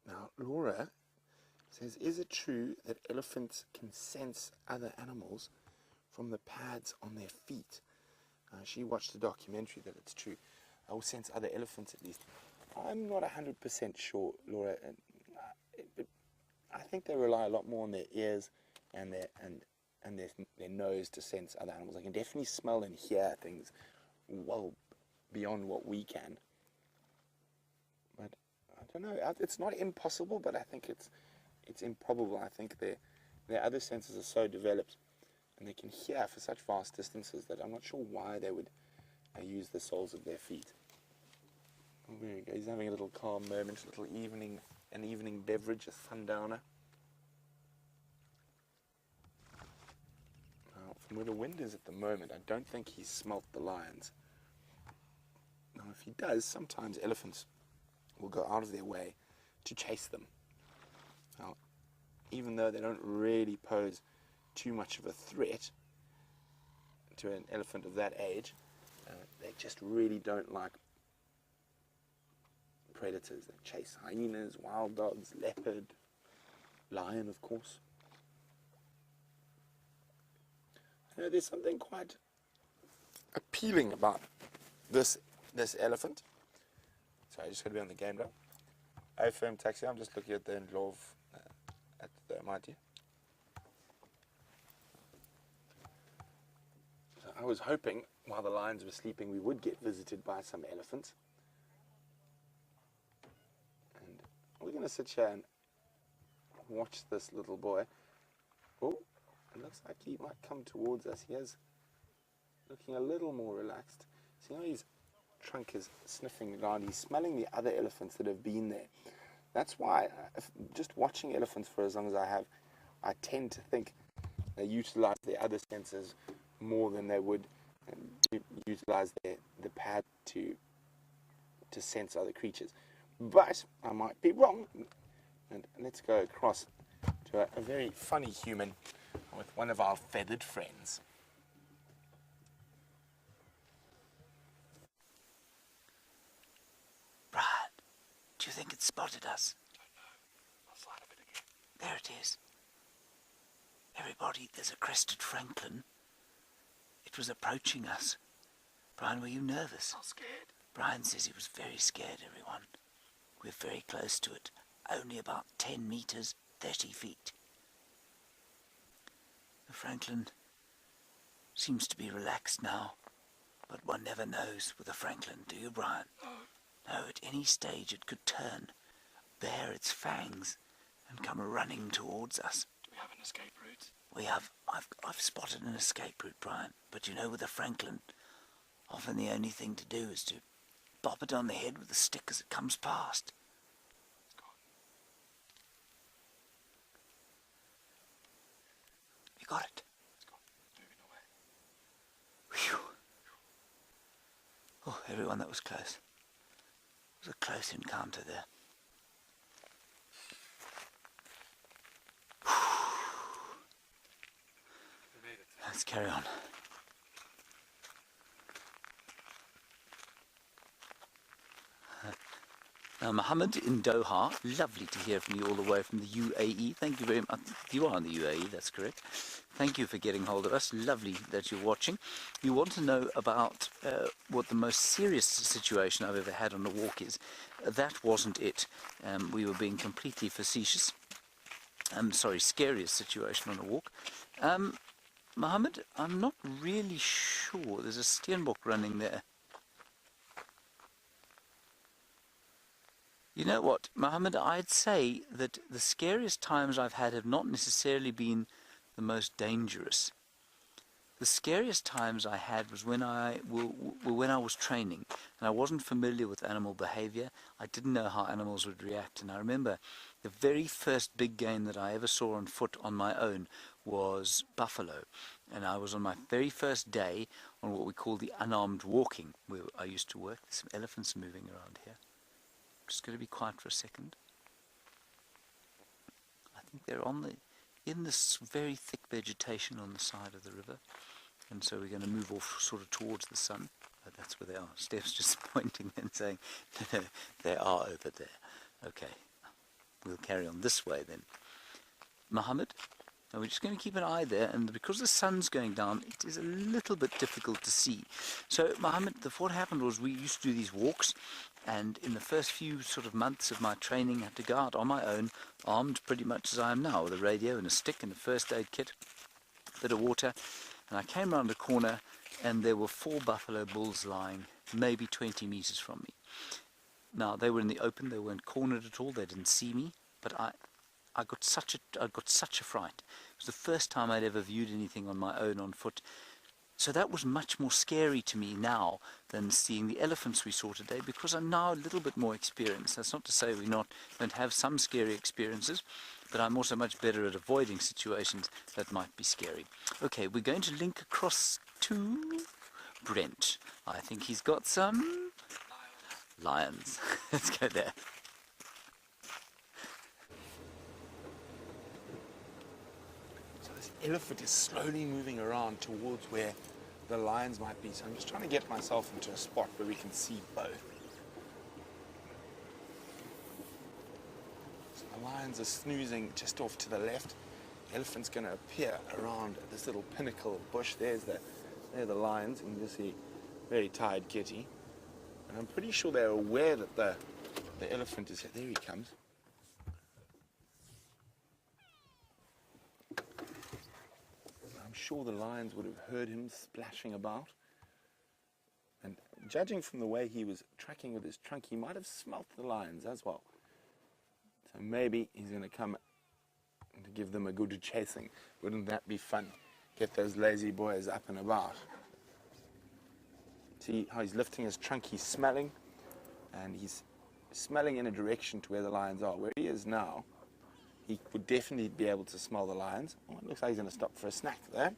Now, Laura says, is it true that elephants can sense other animals from the pads on their feet? She watched a documentary that it's true. Or sense other elephants at least. I'm not 100% sure, Laura. But I think they rely a lot more on their ears and their nose to sense other animals. They can definitely smell and hear things well beyond what we can. But I don't know. It's not impossible, but I think it's improbable. I think their other senses are so developed, and they can hear for such vast distances that I'm not sure why they would use the soles of their feet. Oh, there we go. He's having a little calm moment, an evening beverage, a sundowner. Now, from where the wind is at the moment, I don't think he's smelt the lions. Now, if he does, sometimes elephants will go out of their way to chase them. Now, even though they don't really pose too much of a threat to an elephant of that age, they just really don't like predators. They chase hyenas, wild dogs, leopard, lion, of course. You know, there's something quite appealing about this elephant. Sorry, I just got to be on the game now. Hey, firm taxi. I'm just looking at the Ndlovu at the MIT. So I was hoping while the lions were sleeping we would get visited by some elephants. And we're going to sit here and watch this little boy. Oh, it looks like he might come towards us. He is looking a little more relaxed. See how his trunk is sniffing around. He's smelling the other elephants that have been there. That's why, just watching elephants for as long as I have, I tend to think they utilize their other senses more than they would utilize the pad to sense other creatures. But I might be wrong. And let's go across to a very funny human with one of our feathered friends. Brian, do you think it spotted us? I don't know. I'll find a bit again. There it is. Everybody, there's a crested Franklin. It was approaching us. Brian, were you nervous? I'm scared. Brian says he was very scared, everyone. We're very close to it. Only about 10 meters, 30 feet. The Franklin seems to be relaxed now, but one never knows with a Franklin, do you, Brian? No, at any stage it could turn, bare its fangs, and come running towards us. Do we have an escape route? We have. I've spotted an escape route, Brian. But you know, with a Franklin, often the only thing to do is to bop it on the head with a stick as it comes past. It's gone. You got it? It's gone. It's moving away. Whew. Oh, everyone, that was close. It was a close encounter there. Let's carry on. Now, Mohammed in Doha, lovely to hear from you all the way from the UAE. Thank you very much. You are in the UAE, that's correct. Thank you for getting hold of us. Lovely that you're watching. You want to know about what the most serious situation I've ever had on a walk is. That wasn't it. We were being completely facetious. Scariest situation on a walk. Mohammed, I'm not really sure. There's a steenbok running there. You know what, Mohammed, I'd say that the scariest times I've had have not necessarily been the most dangerous. The scariest times I had was when I was training and I wasn't familiar with animal behavior. I didn't know how animals would react. And I remember the very first big game that I ever saw on foot on my own was buffalo. And I was on my very first day on what we call the unarmed walking, where I used to work. There's some elephants moving around here. Just going to be quiet for a second. I think they're in this very thick vegetation on the side of the river, and so we're going to move off sort of towards the sun. Oh, that's where they are. Steph's just pointing and saying, no, they are over there. Okay, we'll carry on this way then. Mohammed, now we're just going to keep an eye there, and because the sun's going down, it is a little bit difficult to see. So, Mohammed, what happened was we used to do these walks, and in the first few sort of months of my training, I had to go out on my own, armed pretty much as I am now, with a radio and a stick and a first aid kit, a bit of water, and I came round a corner, and there were 4 buffalo bulls lying maybe 20 meters from me. Now, they were in the open, they weren't cornered at all, they didn't see me, but I got such a fright. It was the first time I'd ever viewed anything on my own on foot. So that was much more scary to me now than seeing the elephants we saw today, because I'm now a little bit more experienced. That's not to say we don't have some scary experiences, but I'm also much better at avoiding situations that might be scary. Okay, we're going to link across to Brent. I think he's got some lions. Let's go there. Elephant is slowly moving around towards where the lions might be. So I'm just trying to get myself into a spot where we can see both. So the lions are snoozing just off to the left. The elephant's going to appear around this little pinnacle of bush. There are the lions, and you can see very tired kitty. And I'm pretty sure they're aware that the elephant is here. There he comes. I'm sure the lions would have heard him splashing about, and judging from the way he was tracking with his trunk, he might have smelt the lions as well. So maybe he's going to come to give them a good chasing. Wouldn't that be fun? Get those lazy boys up and about. See how he's lifting his trunk, he's smelling, and he's smelling in a direction to where the lions are. Where he is now, he would definitely be able to smell the lions. Oh, it looks like he's going to stop for a snack there.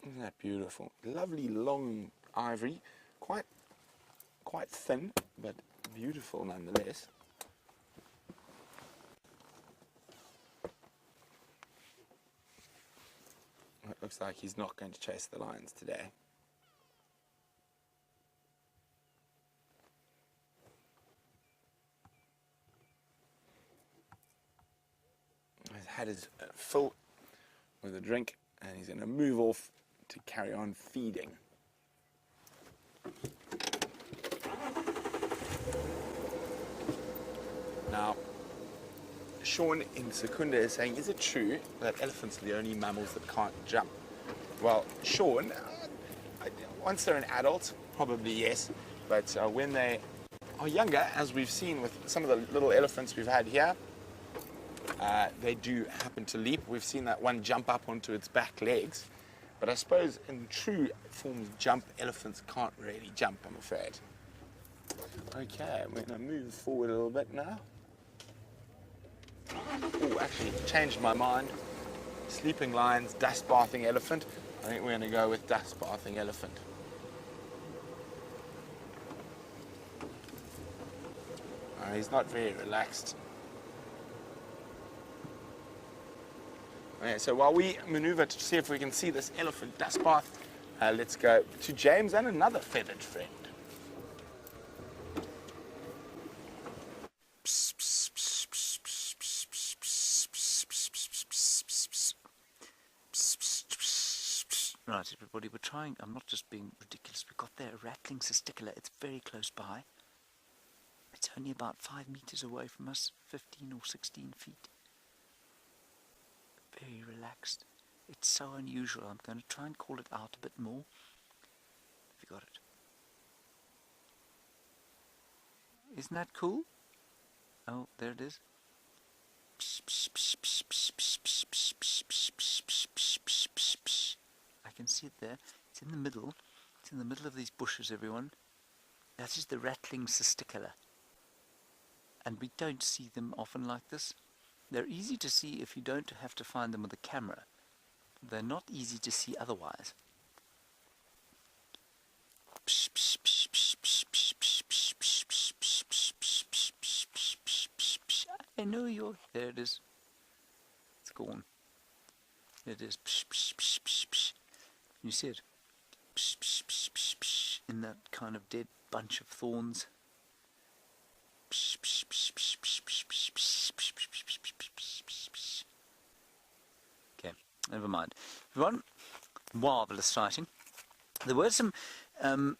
Isn't that beautiful? Lovely long ivory, quite thin, but beautiful nonetheless. It looks like he's not going to chase the lions today. He's had his fill with a drink, and he's going to move off to carry on feeding. Now, Sean in Secunda is saying, is it true that elephants are the only mammals that can't jump? Well, Sean, once they're an adult, probably yes, but when they are younger, as we've seen with some of the little elephants we've had here, they do happen to leap. We've seen that one jump up onto its back legs, but I suppose in true forms of jump, elephants can't really jump, I'm afraid. Okay, I'm going to move forward a little bit now. Oh, actually changed my mind. Sleeping lions, dust bathing elephant. I think we're going to go with dust bathing elephant. He's not very relaxed. Okay, so while we maneuver to see if we can see this elephant dust bath, let's go to James and another feathered friend. Right, everybody, we're trying. I'm not just being ridiculous. We've got there a rattling cisticola. It's very close by. It's only about 5 meters away from us, 15 or 16 feet. Very relaxed. It's so unusual. I'm going to try and call it out a bit more. Have you got it? Isn't that cool? Oh, there it is. I can see it there. It's in the middle. It's in the middle of these bushes, everyone. That is the rattling cisticola. And we don't see them often like this. They're easy to see if you don't have to find them with a camera. They're not easy to see otherwise. I know you're... There it is. It's gone. There it is. You see it? In that kind of dead bunch of thorns. Okay, never mind. Everyone, marvellous sighting. There were some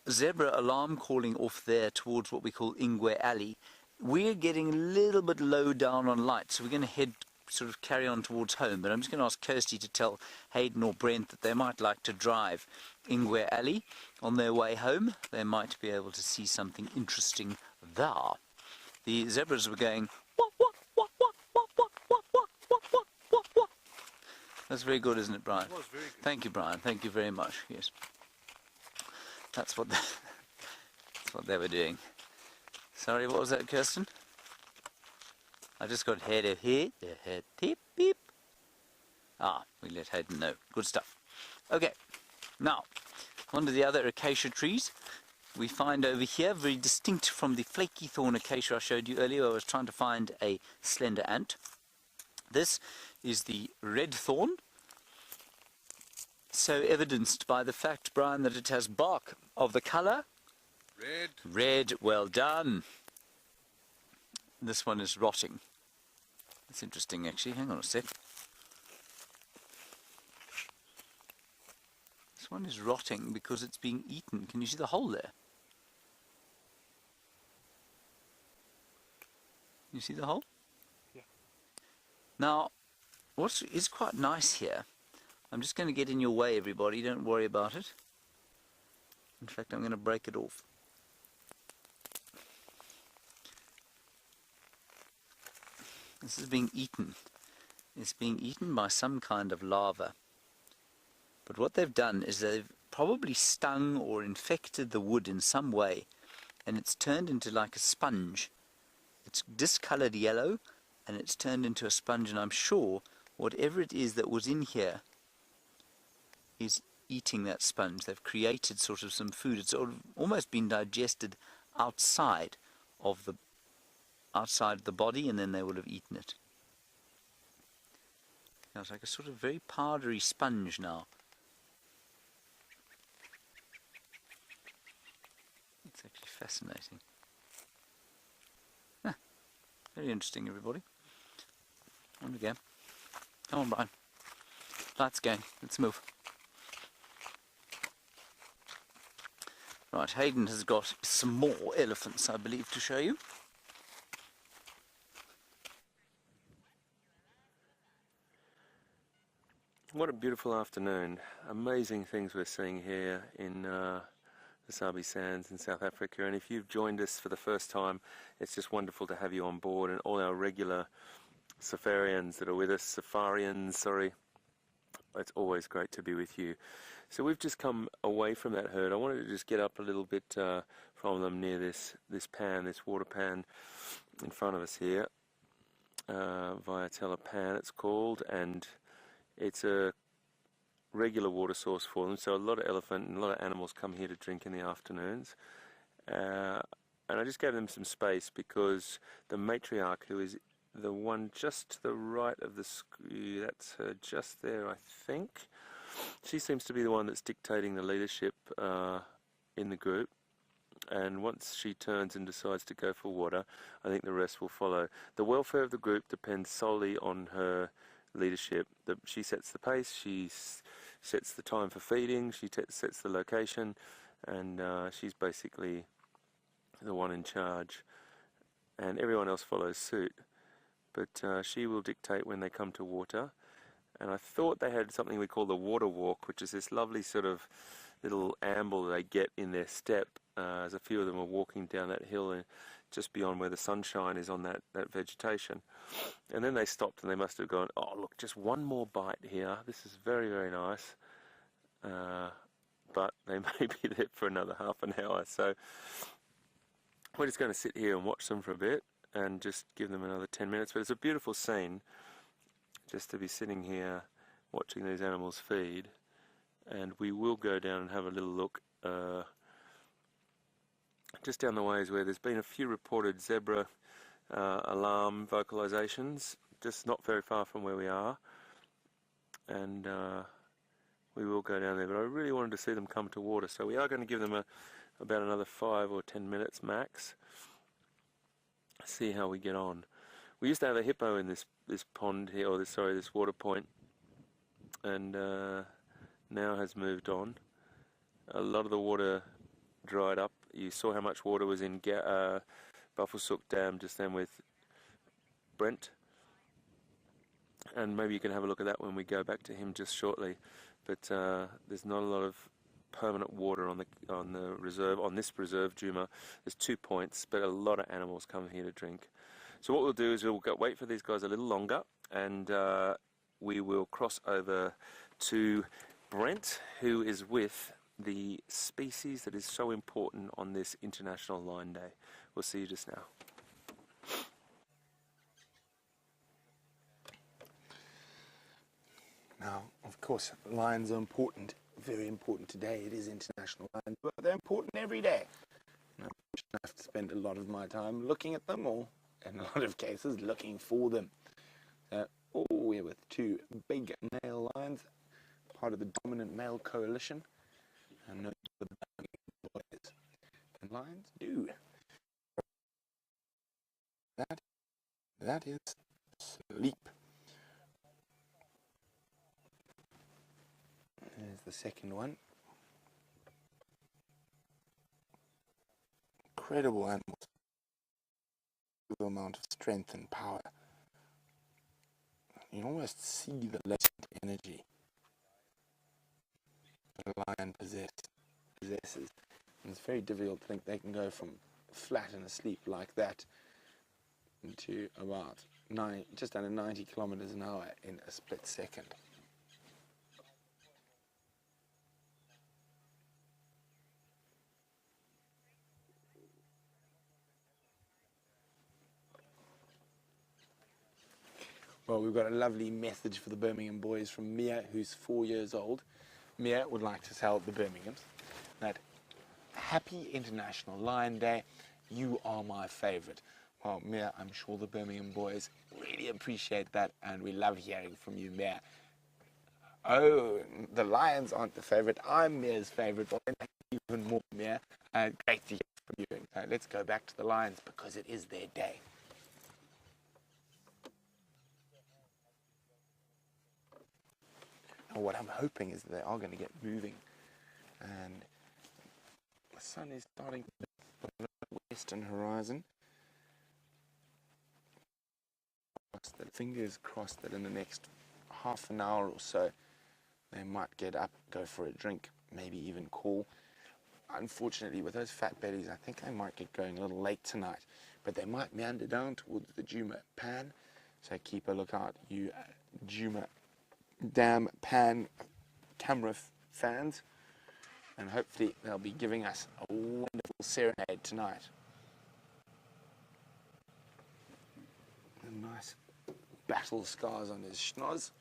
zebra alarm calling off there towards what we call Ingwe Alley. We're getting a little bit low down on light, so we're going to sort of carry on towards home. But I'm just going to ask Kirsty to tell Hayden or Brent that they might like to drive Ingwe Alley on their way home. They might be able to see something interesting there. The zebras were going, wah, wah, wah, wah, wah, wah, wah, wah, wah, wah, wah, wah. That's very good, isn't it, Brian? It was very good. Thank you, Brian. Thank you very much. Yes. That's what they were doing. Sorry, what was that, Kirsten? I just got head of here, head tip, beep. Ah, we let Hayden know. Good stuff. Okay, now, on to the other acacia trees. We find over here, very distinct from the flaky thorn acacia I showed you earlier. I was trying to find a slender ant. This is the red thorn. So evidenced by the fact, Brian, that it has bark of the colour. Red. Red, well done. This one is rotting. That's interesting, actually. Hang on a sec. This one is rotting because it's being eaten. Can you see the hole there? You see the hole? Yeah. Now, what is quite nice here, I'm just going to get in your way, everybody. Don't worry about it. In fact, I'm going to break it off. This is being eaten. It's being eaten by some kind of larva. But what they've done is they've probably stung or infected the wood in some way, and it's turned into like a sponge. It's discolored yellow, and it's turned into a sponge, and I'm sure whatever it is that was in here is eating that sponge. They've created sort of some food. It's almost been digested outside of the body, and then they will have eaten it. Now it's like a sort of very powdery sponge now. It's actually fascinating. Ah, very interesting, everybody. On we go. Come on, Brian. Lights going. Let's move. Right, Hayden has got some more elephants, I believe, to show you. What a beautiful afternoon. Amazing things we're seeing here in the Sabi Sands in South Africa. And if you've joined us for the first time, it's just wonderful to have you on board, and all our regular safarians that are with us, sorry. It's always great to be with you. So we've just come away from that herd. I wanted to just get up a little bit from them near this pan, this water pan in front of us here. Viatella pan it's called, and it's a regular water source for them. So a lot of elephant and a lot of animals come here to drink in the afternoons. And And I just gave them some space because the matriarch, who is the one just to the right of the screen, that's her just there, I think. She seems to be the one that's dictating the leadership in the group. And once she turns and decides to go for water, I think the rest will follow. The welfare of the group depends solely on her leadership. She sets the pace, she sets the time for feeding, she sets the location, and she's basically the one in charge. And everyone else follows suit. But she will dictate when they come to water. And I thought they had something we call the water walk, which is this lovely sort of little amble they get in their step as a few of them are walking down that hill just beyond where the sunshine is on that vegetation. And then they stopped and they must have gone, oh look, just one more bite here, this is very, very nice. But they may be there for another half an hour, so we're just going to sit here and watch them for a bit and just give them another 10 minutes. But it's a beautiful scene just to be sitting here watching these animals feed. And we will go down and have a little look just down the ways where there's been a few reported zebra alarm vocalizations, just not very far from where we are. And we will go down there, but I really wanted to see them come to water, so we are going to give them about another 5 or 10 minutes max. See how we get on. We used to have a hippo in this pond here, or this water point, and now has moved on. A lot of the water dried up. You saw how much water was in Buffelshoek Dam just then with Brent, and maybe you can have a look at that when we go back to him just shortly. But there's not a lot of permanent water on the reserve, on this reserve, Djuma. There's 2 points, but a lot of animals come here to drink. So what we'll do is we'll wait for these guys a little longer, and we will cross over to Brent, who is with the species that is so important on this International Lion Day. We'll see you just now. Now, of course, lions are important, very important today. It is International Lion Day, but they're important every day. I have to spend a lot of my time looking at them, or in a lot of cases, looking for them. We're with 2 big male lions, part of the dominant male coalition, and known for the Birmingham boys. And lions do. That is sleep. There's the second one. Incredible animals. The amount of strength and power. You can almost see the latent energy that a lion possesses. And it's very difficult to think they can go from flat and asleep like that into about just under 90 kilometers an hour in a split second. Well, we've got a lovely message for the Birmingham boys from Mia, who's 4 years old. Mia would like to tell the Birminghams that happy International Lion Day, you are my favorite. Well, Mia, I'm sure the Birmingham boys really appreciate that, and we love hearing from you, Mia. Oh, the lions aren't the favorite. I'm Mia's favorite. Well, then even more, Mia. Great to hear from you. Let's go back to the lions because it is their day. What I'm hoping is that they are going to get moving, and the sun is starting to on the western horizon. Fingers crossed that in the next half an hour or so they might get up, go for a drink, maybe even call. Unfortunately, with those fat bellies, I think they might get going a little late tonight, but they might meander down towards the Djuma Pan, so keep a lookout, you Djuma Dam Pan camera fans, and hopefully they'll be giving us a wonderful serenade tonight. And nice battle scars on his schnoz.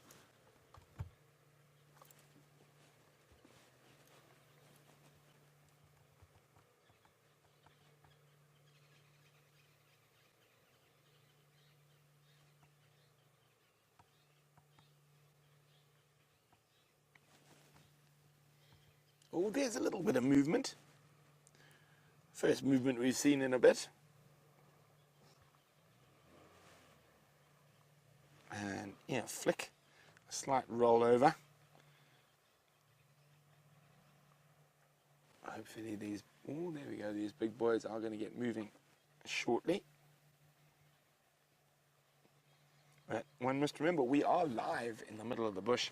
Oh, there's a little bit of movement. First movement we've seen in a bit. And yeah, flick, a slight roll over. Hopefully these, oh, there we go, these big boys are going to get moving shortly. But one must remember, we are live in the middle of the bush.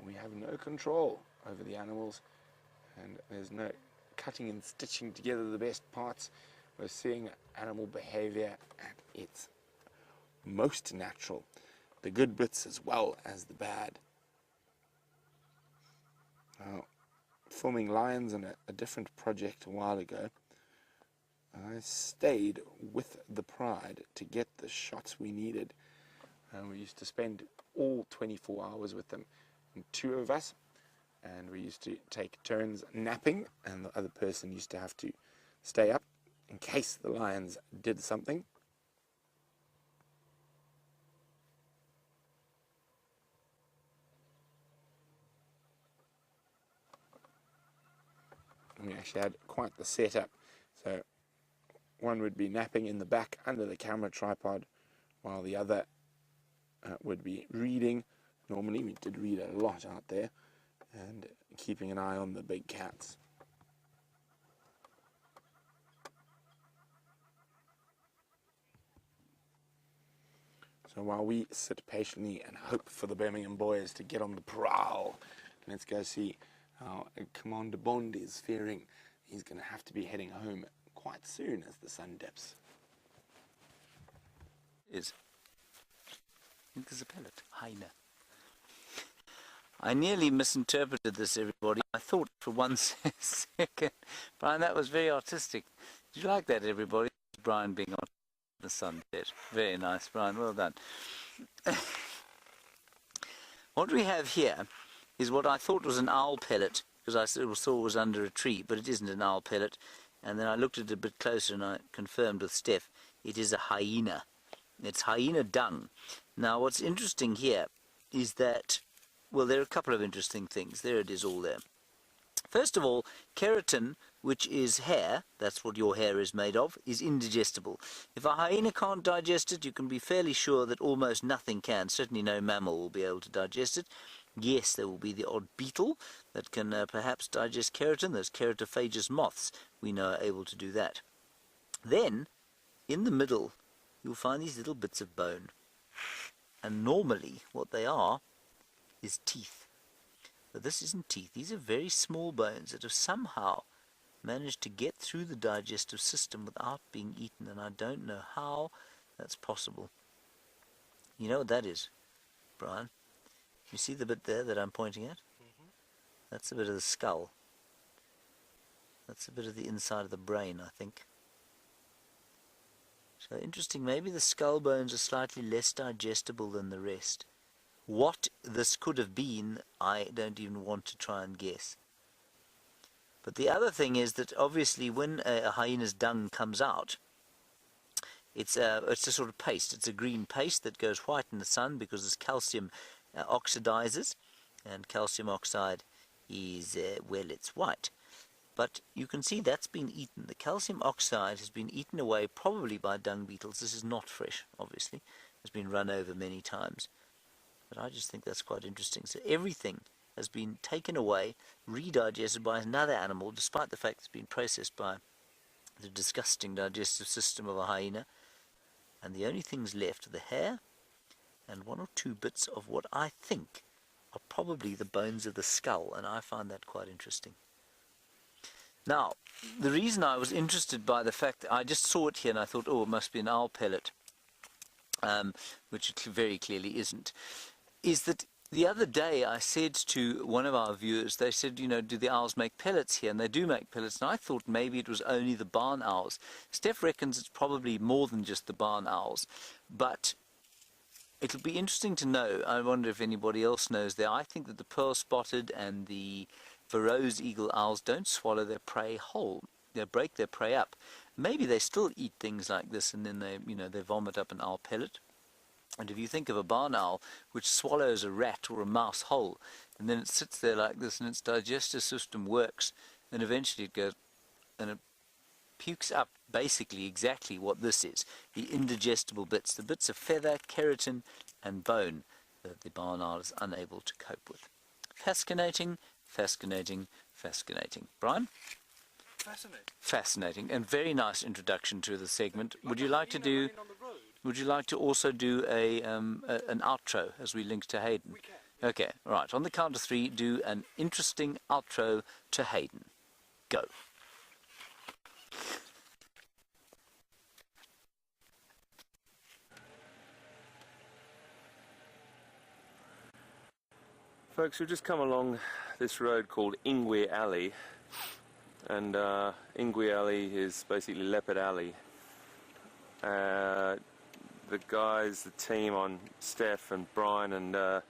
We have no control over the animals, and there's no cutting and stitching together the best parts. We're seeing animal behavior at its most natural, the good bits as well as the bad. Now, filming lions in a different project a while ago, I stayed with the Pride to get the shots we needed. We used to spend all 24 hours with them, and 2 of us, and we used to take turns napping, and the other person used to have to stay up in case the lions did something. We actually had quite the setup. So one would be napping in the back under the camera tripod, while the other would be reading. Normally we did read a lot out there, and keeping an eye on the big cats. So while we sit patiently and hope for the Birmingham boys to get on the prowl, let's go see how Commander Bond is faring. He's going to have to be heading home quite soon as the sun dips. I think there's a pellet. Hyena. I nearly misinterpreted this, everybody. I thought for one second, Brian, that was very artistic. Did you like that, everybody? Brian being on the sunset. Very nice, Brian. Well done. What we have here is what I thought was an owl pellet, because I saw it was under a tree, but it isn't an owl pellet. And then I looked at it a bit closer and I confirmed with Steph, it is a hyena. It's hyena dung. Now, what's interesting here is that, well, there are a couple of interesting things. There it is all there. First of all, keratin, which is hair, that's what your hair is made of, is indigestible. If a hyena can't digest it, you can be fairly sure that almost nothing can. Certainly no mammal will be able to digest it. Yes, there will be the odd beetle that can perhaps digest keratin. Those keratophagous moths, we know, are able to do that. Then, in the middle, you'll find these little bits of bone. And normally, what they are is teeth. But this isn't teeth. These are very small bones that have somehow managed to get through the digestive system without being eaten. And I don't know how that's possible. You know what that is, Brian? You see the bit there that I'm pointing at? Mm-hmm. That's a bit of the skull. That's a bit of the inside of the brain, I think. So interesting, maybe the skull bones are slightly less digestible than the rest. What this could have been, I don't even want to try and guess. But the other thing is that obviously when a hyena's dung comes out, it's a sort of paste. It's a green paste that goes white in the sun because this calcium oxidizes, and calcium oxide is, well, it's white. But you can see that's been eaten. The calcium oxide has been eaten away probably by dung beetles. This is not fresh, obviously. It's been run over many times. But I just think that's quite interesting. So everything has been taken away, redigested by another animal, despite the fact it's been processed by the disgusting digestive system of a hyena. And the only things left are the hair and 1 or 2 bits of what I think are probably the bones of the skull. And I find that quite interesting. Now, the reason I was interested by the fact that I just saw it here and I thought, oh, it must be an owl pellet, which it very clearly isn't, is that the other day I said to one of our viewers, they said, you know, do the owls make pellets here? And they do make pellets, and I thought maybe it was only the barn owls. Steph reckons it's probably more than just the barn owls, but it'll be interesting to know. I wonder if anybody else knows there. I think that the pearl-spotted and the Faroese eagle owls don't swallow their prey whole. They break their prey up. Maybe they still eat things like this and then they, you know, they vomit up an owl pellet. And if you think of a barn owl which swallows a rat or a mouse whole, and then it sits there like this and its digestive system works, and eventually it goes and it pukes up basically exactly what this is, the indigestible bits, the bits of feather, keratin and bone that the barn owl is unable to cope with. Fascinating, fascinating, fascinating. Brian? Fascinating. Fascinating, and very nice introduction to the segment. Would you like to do? On the road. Would you like to also do an outro as we link to Hayden? We can. Okay, right. On the count of three, do an interesting outro to Hayden. Go. Folks, we've just come along this road called Ingwe Alley, and Ingwe Alley is basically Leopard Alley. The guys, the team on Steph and Brian and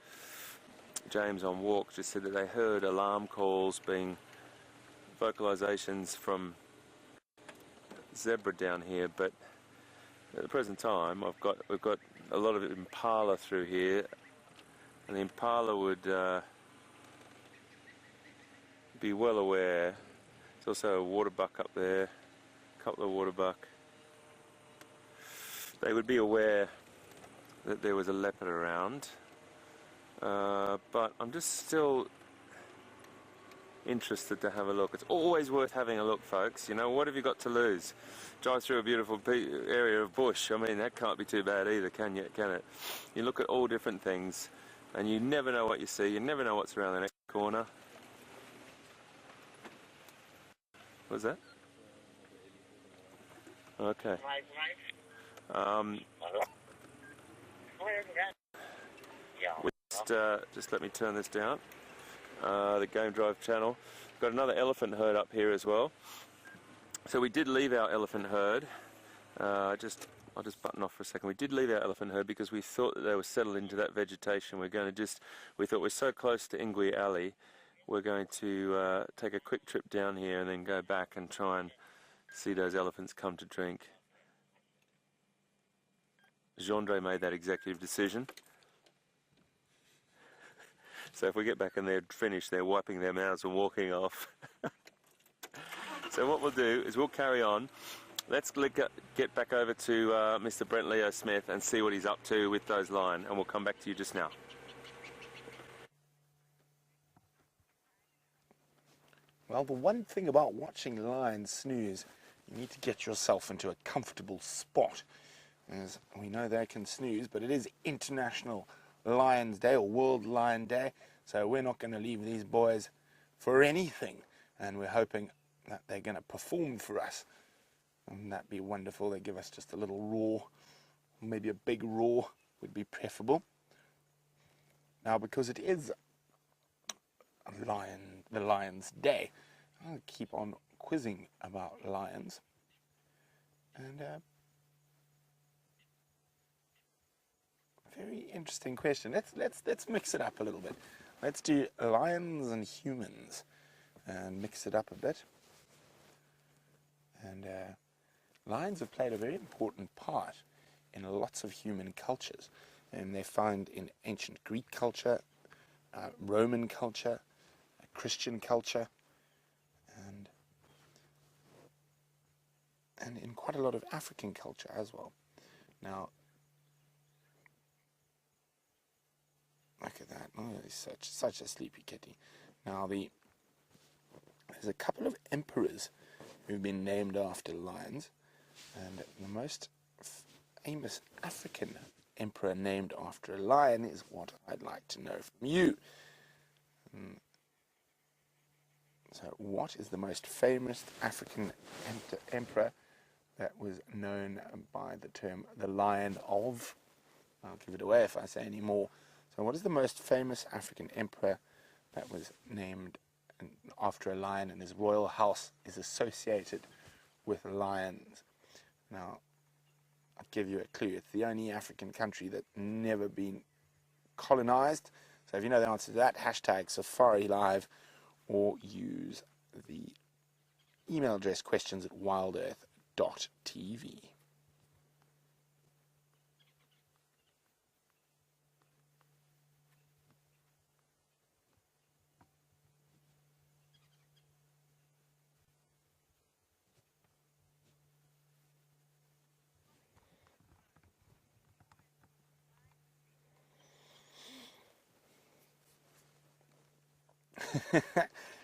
James on walk just said that they heard alarm calls being vocalizations from zebra down here, but at the present time we've got a lot of impala through here, and the impala would be well aware. There's also a waterbuck up there, a couple of waterbuck. They would be aware that there was a leopard around, but I'm just still interested to have a look. It's always worth having a look, folks. You know, what have you got to lose? Drive through a beautiful area of bush. I mean, that can't be too bad either, can it? You look at all different things, and you never know what you see. You never know what's around the next corner. What's that? Okay. Just let me turn this down. The Game Drive channel. Got another elephant herd up here as well. So we did leave our elephant herd. I'll just button off for a second. We did leave our elephant herd because we thought that they were settled into that vegetation. We thought we're so close to Ingwe Alley, we're going to take a quick trip down here and then go back and try and see those elephants come to drink. Gendre made that executive decision. So if we get back and they're finished, they're wiping their mouths and walking off. So what we'll do is we'll carry on. Let's get back over to Mr. Brent Leo Smith and see what he's up to with those lion, and we'll come back to you just now. Well, the one thing about watching lions snooze, you need to get yourself into a comfortable spot. As we know they can snooze, but it is International Lions Day, or World Lion Day, so we're not going to leave these boys for anything, and we're hoping that they're going to perform for us. Wouldn't that be wonderful? They give us just a little roar, maybe a big roar would be preferable. Now, because it is the Lions Day, I'll keep on quizzing about lions, and very interesting question. Let's mix it up a little bit. Let's do lions and humans, and mix it up a bit. And lions have played a very important part in lots of human cultures, and they're found in ancient Greek culture, Roman culture, Christian culture, and in quite a lot of African culture as well. Now, look at that. Oh, he's such a sleepy kitty. Now, there's a couple of emperors who've been named after lions, and the most famous African emperor named after a lion is what I'd like to know from you. So, what is the most famous African emperor that was known by the term the Lion of? I'll give it away if I say any more. So, what is the most famous African emperor that was named after a lion, and his royal house is associated with lions? Now, I'll give you a clue. It's the only African country that's never been colonized. So if you know the answer to that, hashtag Safari Live, or use the email address questions@wildearth.tv.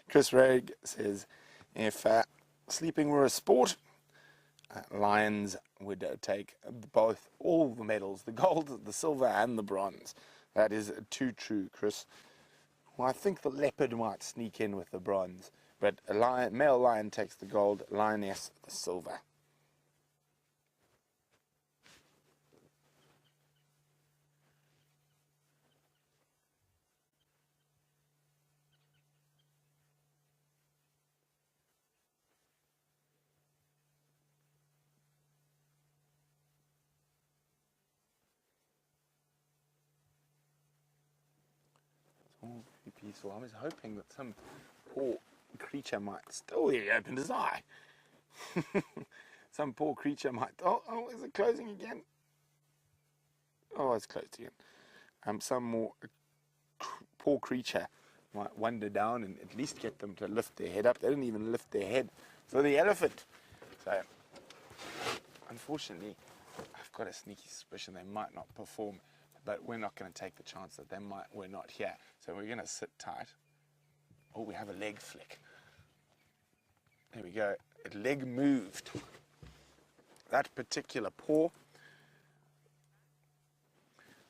Chris Raig says, if sleeping were a sport, lions would take all the medals, the gold, the silver, and the bronze. That is too true, Chris. Well, I think the leopard might sneak in with the bronze, but a male lion takes the gold, lioness the silver. All very peaceful. I was hoping that some poor creature might still. He opened his eye. Some poor creature might. Oh, is it closing again? Oh, it's closed again. Some more poor creature might wander down and at least get them to lift their head up. They didn't even lift their head for the elephant. So, unfortunately, I've got a sneaky suspicion they might not perform. But we're not going to take the chance that we're not here. So we're going to sit tight. Oh, we have a leg flick. There we go. A leg moved. That particular paw.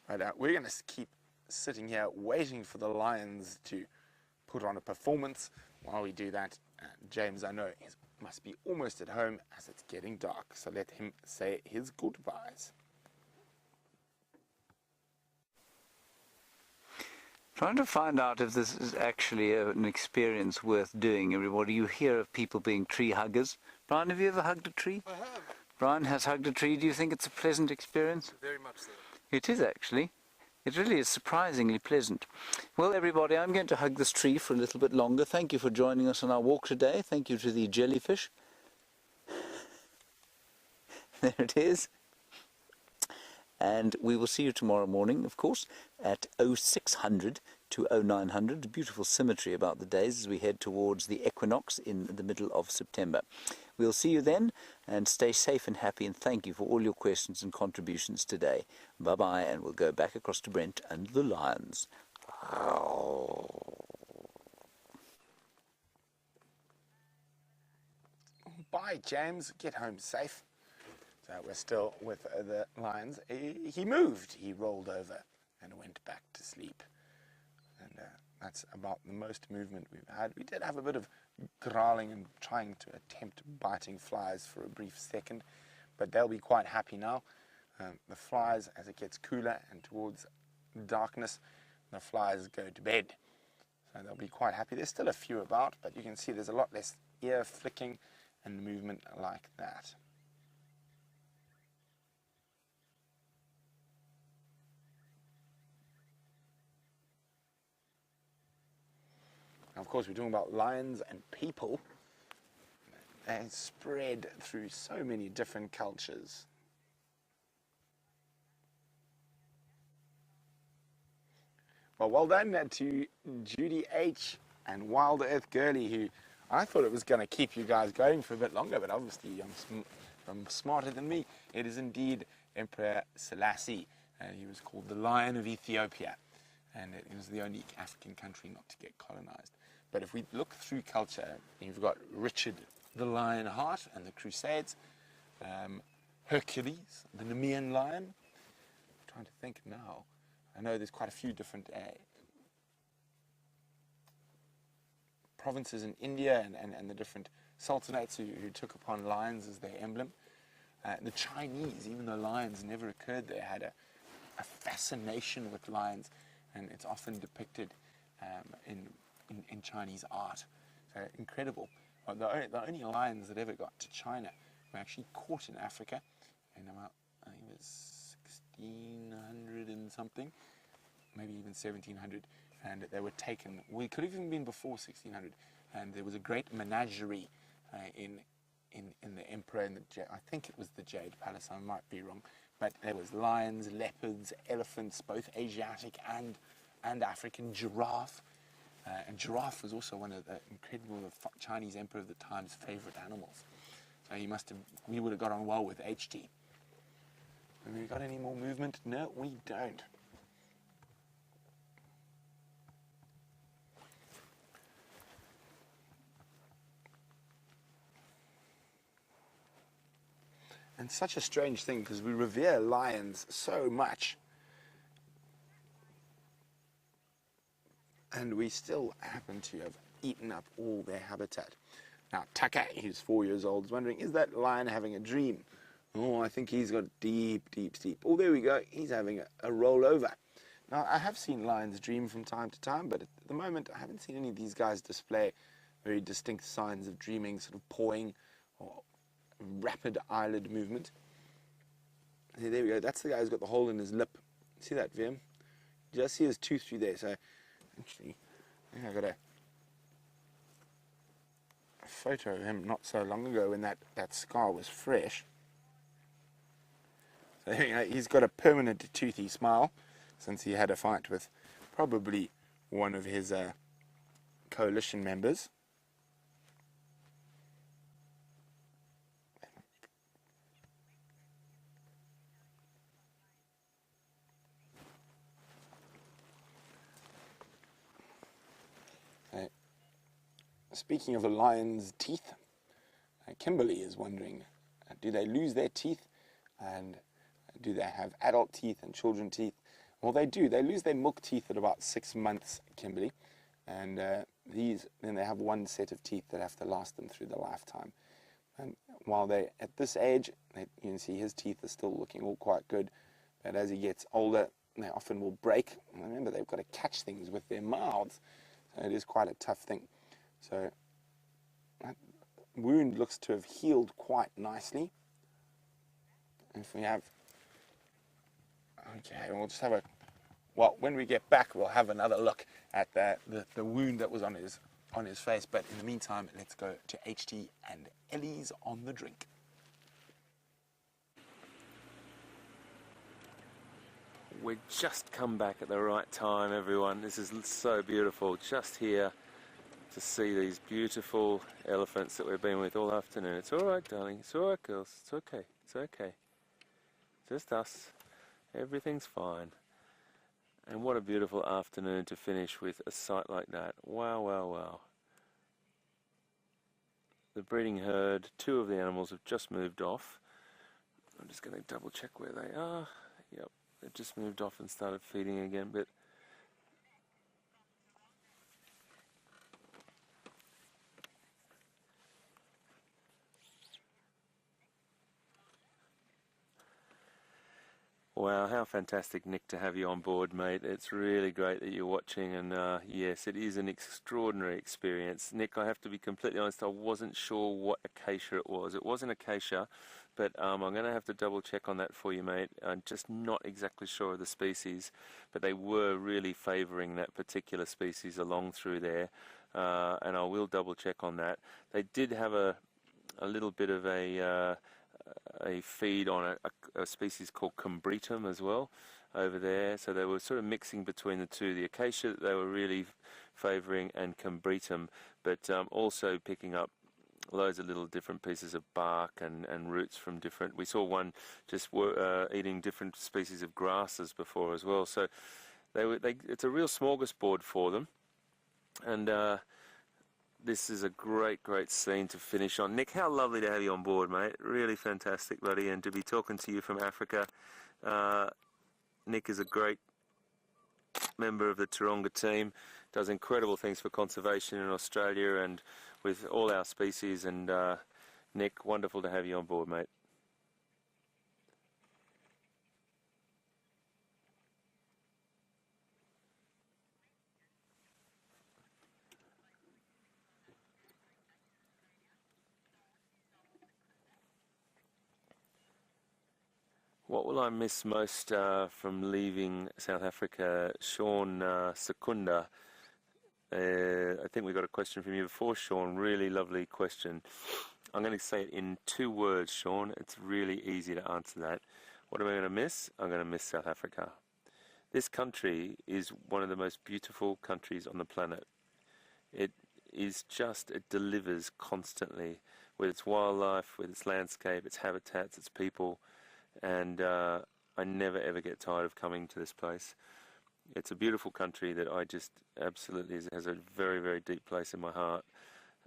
Right, we're going to keep sitting here waiting for the lions to put on a performance. While we do that, James, I know, must be almost at home as it's getting dark. So let him say his goodbyes. Trying to find out if this is actually an experience worth doing, everybody. You hear of people being tree huggers. Brian, have you ever hugged a tree? I have. Brian has hugged a tree. Do you think it's a pleasant experience? Very much so. It is actually. It really is surprisingly pleasant. Well, everybody, I'm going to hug this tree for a little bit longer. Thank you for joining us on our walk today. Thank you to the jellyfish. There it is. And we will see you tomorrow morning, of course, at 0600 to 0900. Beautiful symmetry about the days as we head towards the equinox in the middle of September. We'll see you then, and stay safe and happy, and thank you for all your questions and contributions today. Bye-bye, and we'll go back across to Brent and the lions. Bye, James. Get home safe. So we're still with the lions. He moved. He rolled over and went back to sleep. And that's about the most movement we've had. We did have a bit of growling and trying to attempt biting flies for a brief second, but they'll be quite happy now. The flies, as it gets cooler and towards darkness, the flies go to bed. So they'll be quite happy. There's still a few about, but you can see there's a lot less ear flicking and movement like that. Of course, we're talking about lions and people. They spread through so many different cultures. Well done to Judy H. and Wild Earth Girly, who I thought it was going to keep you guys going for a bit longer, but obviously I'm smarter than me. It is indeed Emperor Selassie, and he was called the Lion of Ethiopia, and it was the only African country not to get colonized. But if we look through culture, you've got Richard the Lionheart and the Crusades, Hercules, the Nemean lion. I'm trying to think now. I know there's quite a few different provinces in India and the different sultanates who took upon lions as their emblem. The Chinese, even though lions never occurred there, had a fascination with lions, and it's often depicted in Chinese art. So incredible. The only lions that ever got to China were actually caught in Africa in about, I think it was 1600 and something, maybe even 1700, and they were taken. We could have even been before 1600, and there was a great menagerie in the emperor, I think it was the Jade Palace, I might be wrong, but there was lions, leopards, elephants, both Asiatic and African, giraffe. And giraffe was also one of the incredible Chinese emperor of the time's favorite animals. So we would have got on well with HT. Have we got any more movement? No, we don't. And such a strange thing because we revere lions so much. And we still happen to have eaten up all their habitat. Now, Tucker, who's 4 years old, is wondering, is that lion having a dream? Oh, I think he's got deep, deep sleep. Oh, there we go. He's having a rollover. Now, I have seen lions dream from time to time, but at the moment, I haven't seen any of these guys display very distinct signs of dreaming, sort of pawing or rapid eyelid movement. There we go. That's the guy who's got the hole in his lip. See that, Vim? You just see his tooth through there. So, actually, I think I got a photo of him not so long ago when that scar was fresh. So he's got a permanent toothy smile since he had a fight with probably one of his coalition members. Speaking of a lion's teeth, Kimberly is wondering, do they lose their teeth, and do they have adult teeth and children teeth? Well, they do. They lose their milk teeth at about 6 months, Kimberly, and then they have one set of teeth that have to last them through the lifetime. And while they're at this age, you can see his teeth are still looking all quite good, but as he gets older, they often will break. And remember, they've got to catch things with their mouths, so it is quite a tough thing. So that wound looks to have healed quite nicely. If we have, okay, we'll just have well, when we get back, we'll have another look at the wound that was on his face. But in the meantime, let's go to HT and Ellie's on the drink. We just come back at the right time, everyone. This is so beautiful. Just here to see these beautiful elephants that we've been with all afternoon. It's all right, darling. It's all right, girls. It's okay. It's okay. Just us. Everything's fine. And what a beautiful afternoon to finish with a sight like that. Wow, wow, wow. The breeding herd, 2 of the animals have just moved off. I'm just going to double check where they are. Yep, they've just moved off and started feeding again, but wow, how fantastic, Nick, to have you on board, mate. It's really great that you're watching, and yes, it is an extraordinary experience. Nick, I have to be completely honest, I wasn't sure what acacia it was. It wasn't acacia, but I'm going to have to double check on that for you, mate. I'm just not exactly sure of the species, but they were really favouring that particular species along through there, and I will double check on that. They did have a little bit of a feed on a species called Combretum as well over there, so they were sort of mixing between the two, the acacia that they were really favouring and Combretum, but also picking up loads of little different pieces of bark and roots from different, we saw one just eating different species of grasses before as well, so it's a real smorgasbord for them, and this is a great, great scene to finish on. Nick, how lovely to have you on board, mate. Really fantastic, buddy, and to be talking to you from Africa. Nick is a great member of the Taronga team, does incredible things for conservation in Australia and with all our species, and Nick, wonderful to have you on board, mate. What will I miss most from leaving South Africa? Sean Secunda. I think we got a question from you before, Sean. Really lovely question. I'm going to say it in 2 words, Sean. It's really easy to answer that. What am I going to miss? I'm going to miss South Africa. This country is one of the most beautiful countries on the planet. It delivers constantly with its wildlife, with its landscape, its habitats, its people. And I never ever get tired of coming to this place. It's a beautiful country that I just absolutely has a very, very deep place in my heart.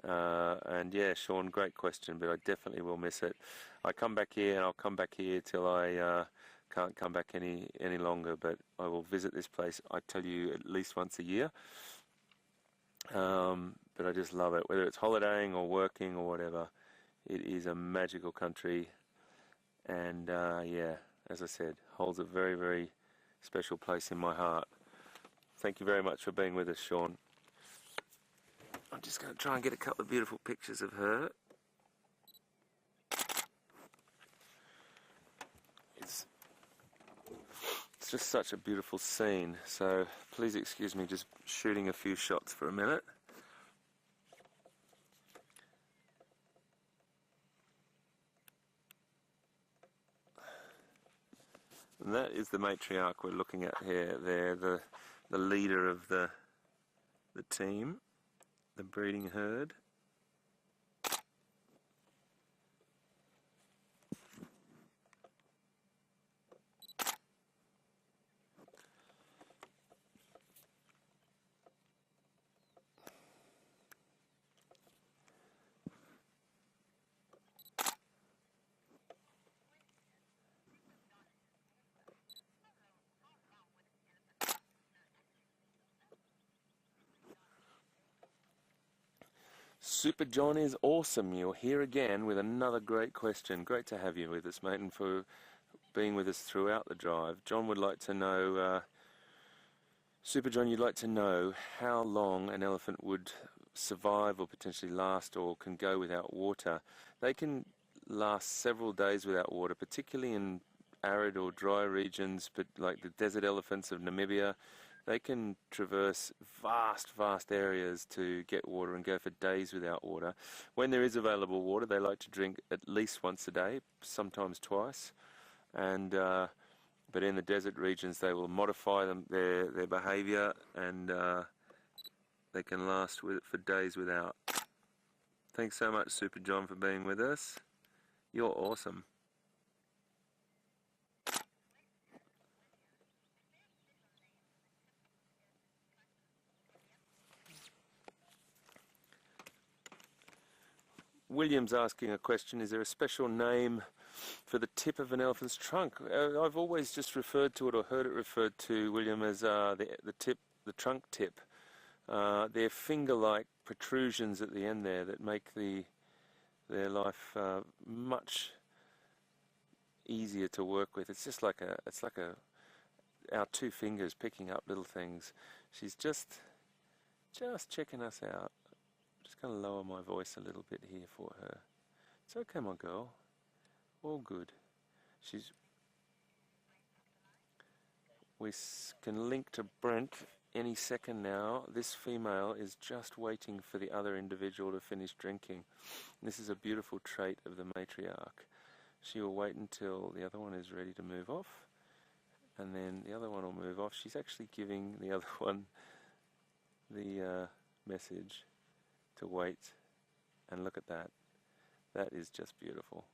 And yeah, Sean, great question, but I definitely will miss it. I come back here, and I'll come back here till I can't come back any longer, but I will visit this place, I tell you, at least once a year. But I just love it, whether it's holidaying or working or whatever. It is a magical country, and yeah, as I said, holds a very, very special place in my heart. Thank you very much for being with us, Sean. I'm just going to try and get a couple of beautiful pictures of her. It's just such a beautiful scene, so please excuse me just shooting a few shots for a minute. And that is the matriarch we're looking at here. They're the leader of the team, the breeding herd. Super John is awesome. You're here again with another great question. Great to have you with us, mate, and for being with us throughout the drive. John would like to know, Super John, you'd like to know how long an elephant would survive or potentially last or can go without water. They can last several days without water, particularly in arid or dry regions, but like the desert elephants of Namibia. They can traverse vast areas to get water and go for days without water. When there is available water, they like to drink at least once a day, sometimes twice. And but in the desert regions, they will modify their behaviour, and they can last for days without. Thanks so much, Super John, for being with us. You're awesome. William's asking a question, is there a special name for the tip of an elephant's trunk? I've always just referred to it or heard it referred to, William, as the trunk tip. They're finger-like protrusions at the end there that make their life much easier to work with. It's just like our two fingers picking up little things. She's just checking us out. Just going to lower my voice a little bit here for her. It's okay, my girl. All good. We can link to Brent any second now. This female is just waiting for the other individual to finish drinking. This is a beautiful trait of the matriarch. She will wait until the other one is ready to move off, and then the other one will move off. She's actually giving the other one the message to wait, and look at that. That is just beautiful.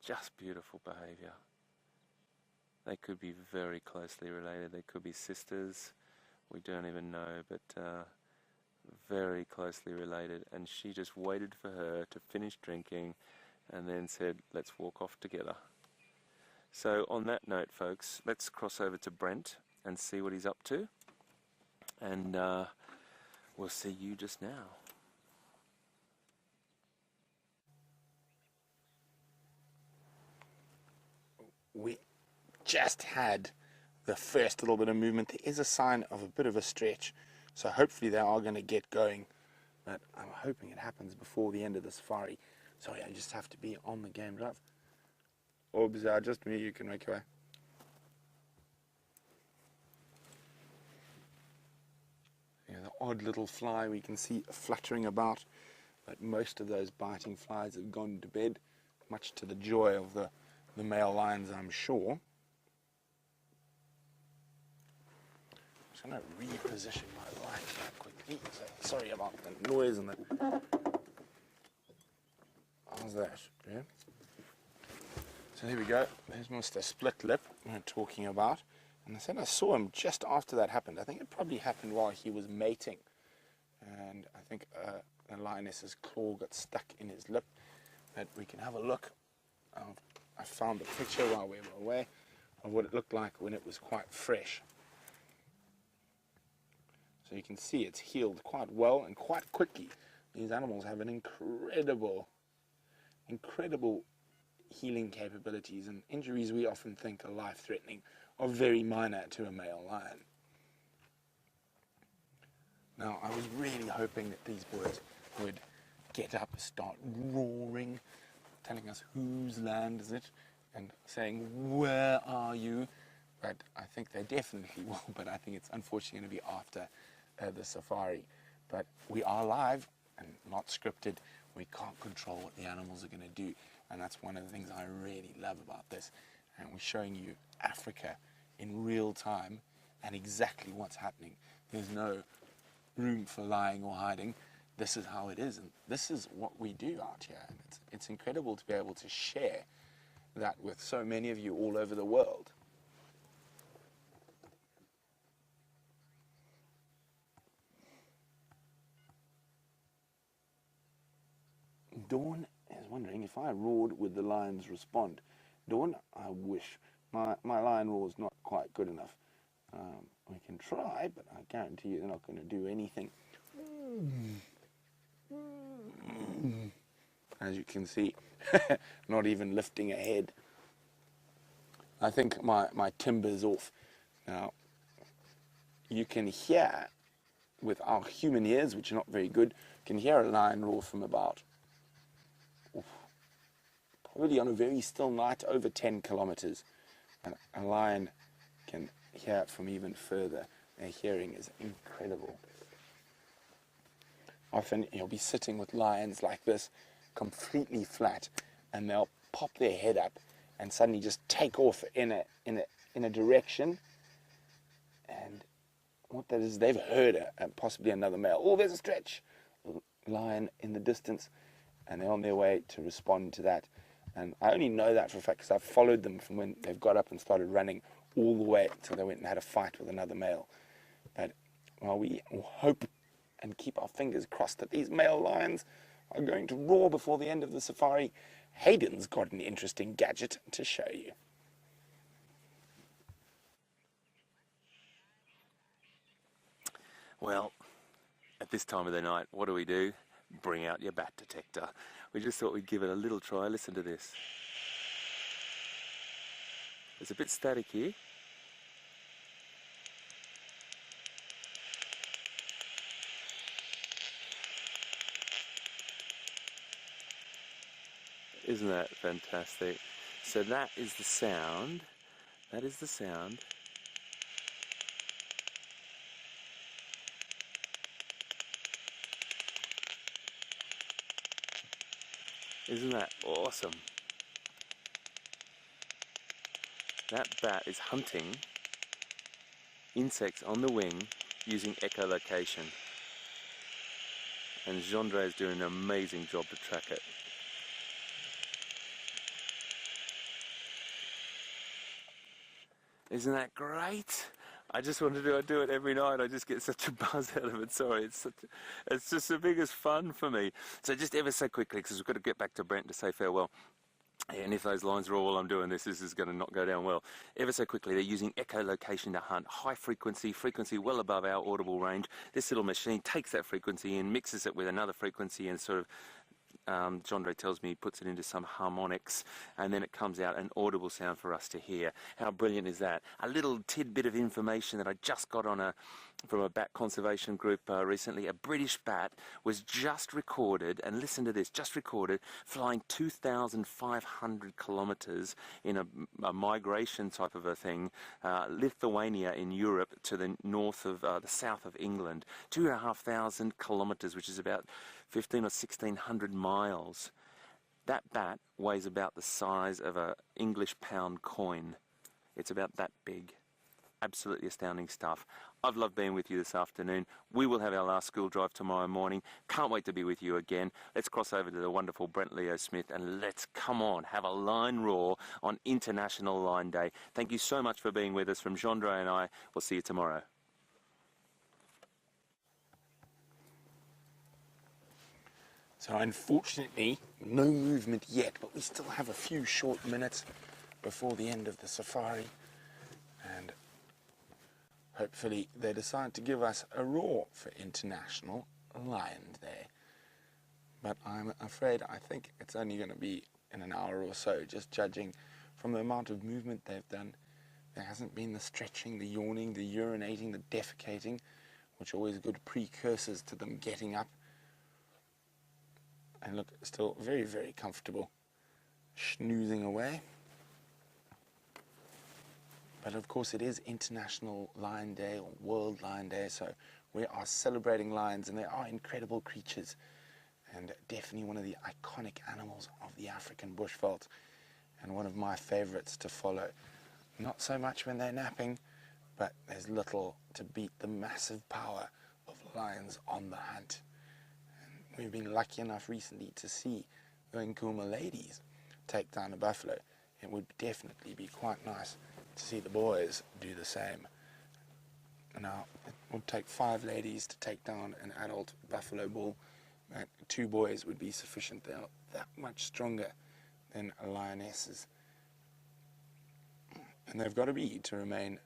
Just beautiful behaviour. They could be very closely related. They could be sisters. We don't even know, but very closely related. And she just waited for her to finish drinking and then said, let's walk off together. So on that note, folks, let's cross over to Brent and see what he's up to. And we'll see you just now. We just had the first little bit of movement. There is a sign of a bit of a stretch, so hopefully they are going to get going, but I'm hoping it happens before the end of the safari. Sorry, I just have to be on the game drive. Oops, just me, you can make your way. Yeah, the odd little fly we can see fluttering about, but most of those biting flies have gone to bed, much to the joy of the male lions, I'm sure. I'm going to reposition my light here quickly. So, sorry about the noise and the... How's that? Yeah. So there we go. There's Mr. Split Lip we're talking about. And I said I saw him just after that happened. I think it probably happened while he was mating. And and I think the lioness's claw got stuck in his lip. But we can have a look. I found a picture while we were away of what it looked like when it was quite fresh. So you can see it's healed quite well and quite quickly. These animals have an incredible healing capabilities, and injuries we often think are life-threatening are very minor to a male lion. Now, I was really hoping that these birds would get up, start roaring, telling us whose land is it, and saying, where are you? But I think they definitely will, but I think it's unfortunately going to be after the safari. But we are live and not scripted. We can't control what the animals are going to do, and that's one of the things I really love about this. And we're showing you Africa in real time and exactly what's happening. There's no room for lying or hiding. This is how it is, and this is what we do out here. And it's incredible to be able to share that with so many of you all over the world. Dawn is wondering, if I roared, would the lions respond? Dawn, I wish. My lion roar is not quite good enough. We can try, but I guarantee you they're not going to do anything. As you can see, not even lifting a head. I think my timber's off. Now, you can hear, with our human ears, which are not very good, you can hear a lion roar from about, probably on a very still night, over 10 kilometers. And a lion can hear it from even further. Their hearing is incredible. Often you'll be sitting with lions like this, completely flat, and they'll pop their head up and suddenly just take off in a direction. And what that is, they've heard possibly another male. Oh, there's a stretch lion in the distance, and they're on their way to respond to that. And I only know that for a fact because I've followed them from when they've got up and started running all the way until they went and had a fight with another male. But while we hope and keep our fingers crossed that these male lions are going to roar before the end of the safari, Hayden's got an interesting gadget to show you. Well, at this time of the night, what do? Bring out your bat detector. We just thought we'd give it a little try. Listen to this. It's a bit static here. Isn't that fantastic? So that is the sound. That is the sound. Isn't that awesome? That bat is hunting insects on the wing using echolocation. And Gendre is doing an amazing job to track it. Isn't that great? I just wanted to do it every night. I just get such a buzz out of it. Sorry, it's just the biggest fun for me. So just ever so quickly, because we've got to get back to Brent to say farewell. And if those lines are all while I'm doing this is going to not go down well. Ever so quickly, they're using echolocation to hunt high frequency well above our audible range. This little machine takes that frequency and mixes it with another frequency and sort of Gendre tells me he puts it into some harmonics, and then it comes out an audible sound for us to hear. How brilliant is that? A little tidbit of information that I just got from a bat conservation group recently. A British bat was just recorded, and listen to this, just recorded flying 2,500 kilometers in a migration type of a thing, Lithuania in Europe to the north of the south of England. 2,500 kilometers, which is about 1,500 or 1,600 miles. That bat weighs about the size of an English pound coin. It's about that big. Absolutely astounding stuff. I've loved being with you this afternoon. We will have our last school drive tomorrow morning. Can't wait to be with you again. Let's cross over to the wonderful Brent Leo Smith and let's, come on, have a line roar on International Line Day. Thank you so much for being with us. From Gendre and I, we'll see you tomorrow. So unfortunately, no movement yet, but we still have a few short minutes before the end of the safari. And hopefully they decide to give us a roar for International Lion Day. But I'm afraid I think it's only going to be in an hour or so, just judging from the amount of movement they've done. There hasn't been the stretching, the yawning, the urinating, the defecating, which are always good precursors to them getting up. And look, still very, very comfortable, schnoozing away. But of course it is International Lion Day or World Lion Day, so we are celebrating lions, and they are incredible creatures and definitely one of the iconic animals of the African bushveld and one of my favorites to follow. Not so much when they're napping, but there's little to beat the massive power of lions on the hunt. And we've been lucky enough recently to see the Nkuhuma ladies take down a buffalo. It would definitely be quite nice to see the boys do the same. Now, it would take 5 ladies to take down an adult buffalo bull. 2 boys would be sufficient. They are that much stronger than lionesses. And they've got to be to remain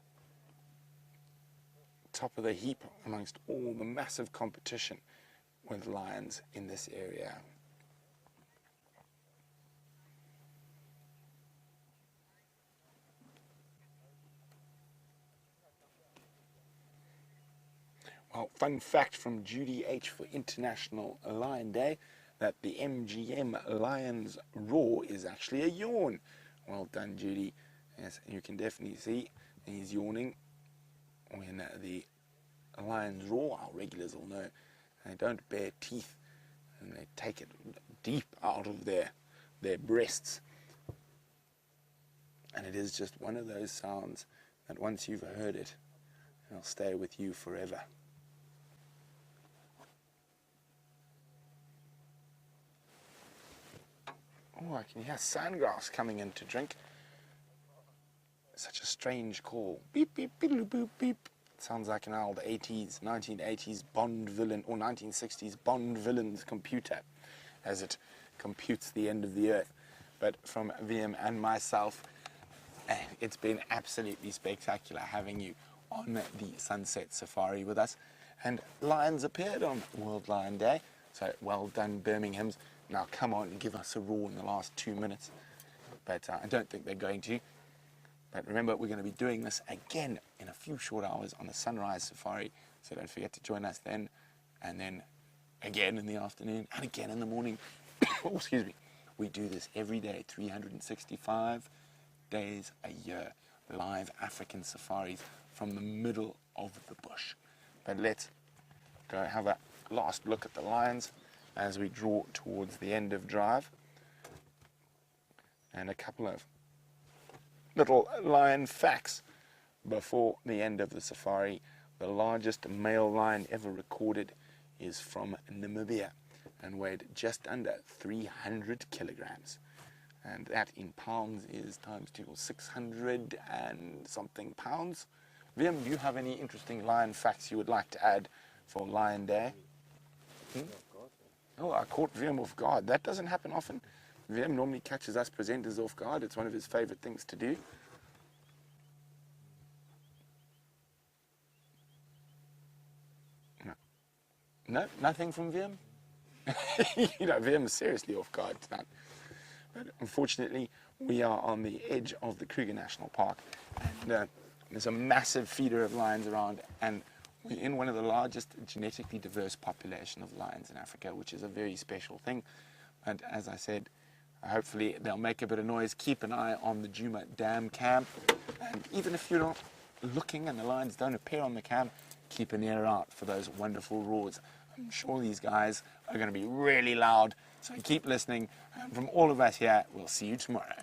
top of the heap amongst all the massive competition with lions in this area. Well, fun fact from Judy H for International Lion Day, that the MGM Lion's roar is actually a yawn. Well done, Judy. Yes, you can definitely see he's yawning when the lions roar. Our regulars will know they don't bare teeth, and they take it deep out of their breasts. And it is just one of those sounds that once you've heard it, it'll stay with you forever. Oh, I can hear sandgrouse coming in to drink. Such a strange call. Beep, beep, beep, boop, beep. Sounds like an old 1980s Bond villain, or 1960s Bond villain's computer, as it computes the end of the earth. But from VM and myself, it's been absolutely spectacular having you on the Sunset Safari with us. And lions appeared on World Lion Day, so well done, Birminghams. Now come on and give us a roar in the last 2 minutes. But I don't think they're going to. But remember, we're going to be doing this again in a few short hours on the Sunrise Safari. So don't forget to join us then. And then again in the afternoon and again in the morning. Oh, excuse me. We do this every day, 365 days a year. Live African safaris from the middle of the bush. But let's go have a last look at the lions as we draw towards the end of drive. And a couple of little lion facts before the end of the safari. The largest male lion ever recorded is from Namibia and weighed just under 300 kilograms. And that in pounds is times 2, 600 and something pounds. Liam, do you have any interesting lion facts you would like to add for Lion Day? Oh, I caught Liam off guard. That doesn't happen often. Liam normally catches us presenters off guard. It's one of his favorite things to do. No, nothing from Liam? You know, Liam is seriously off guard tonight. But unfortunately, we are on the edge of the Kruger National Park. And there's a massive feeder of lions around, and we're in one of the largest genetically diverse population of lions in Africa, which is a very special thing. And as I said, hopefully they'll make a bit of noise. Keep an eye on the Djuma Dam cam. And even if you're not looking and the lions don't appear on the cam, keep an ear out for those wonderful roars. I'm sure these guys are going to be really loud. So keep listening. And from all of us here, we'll see you tomorrow.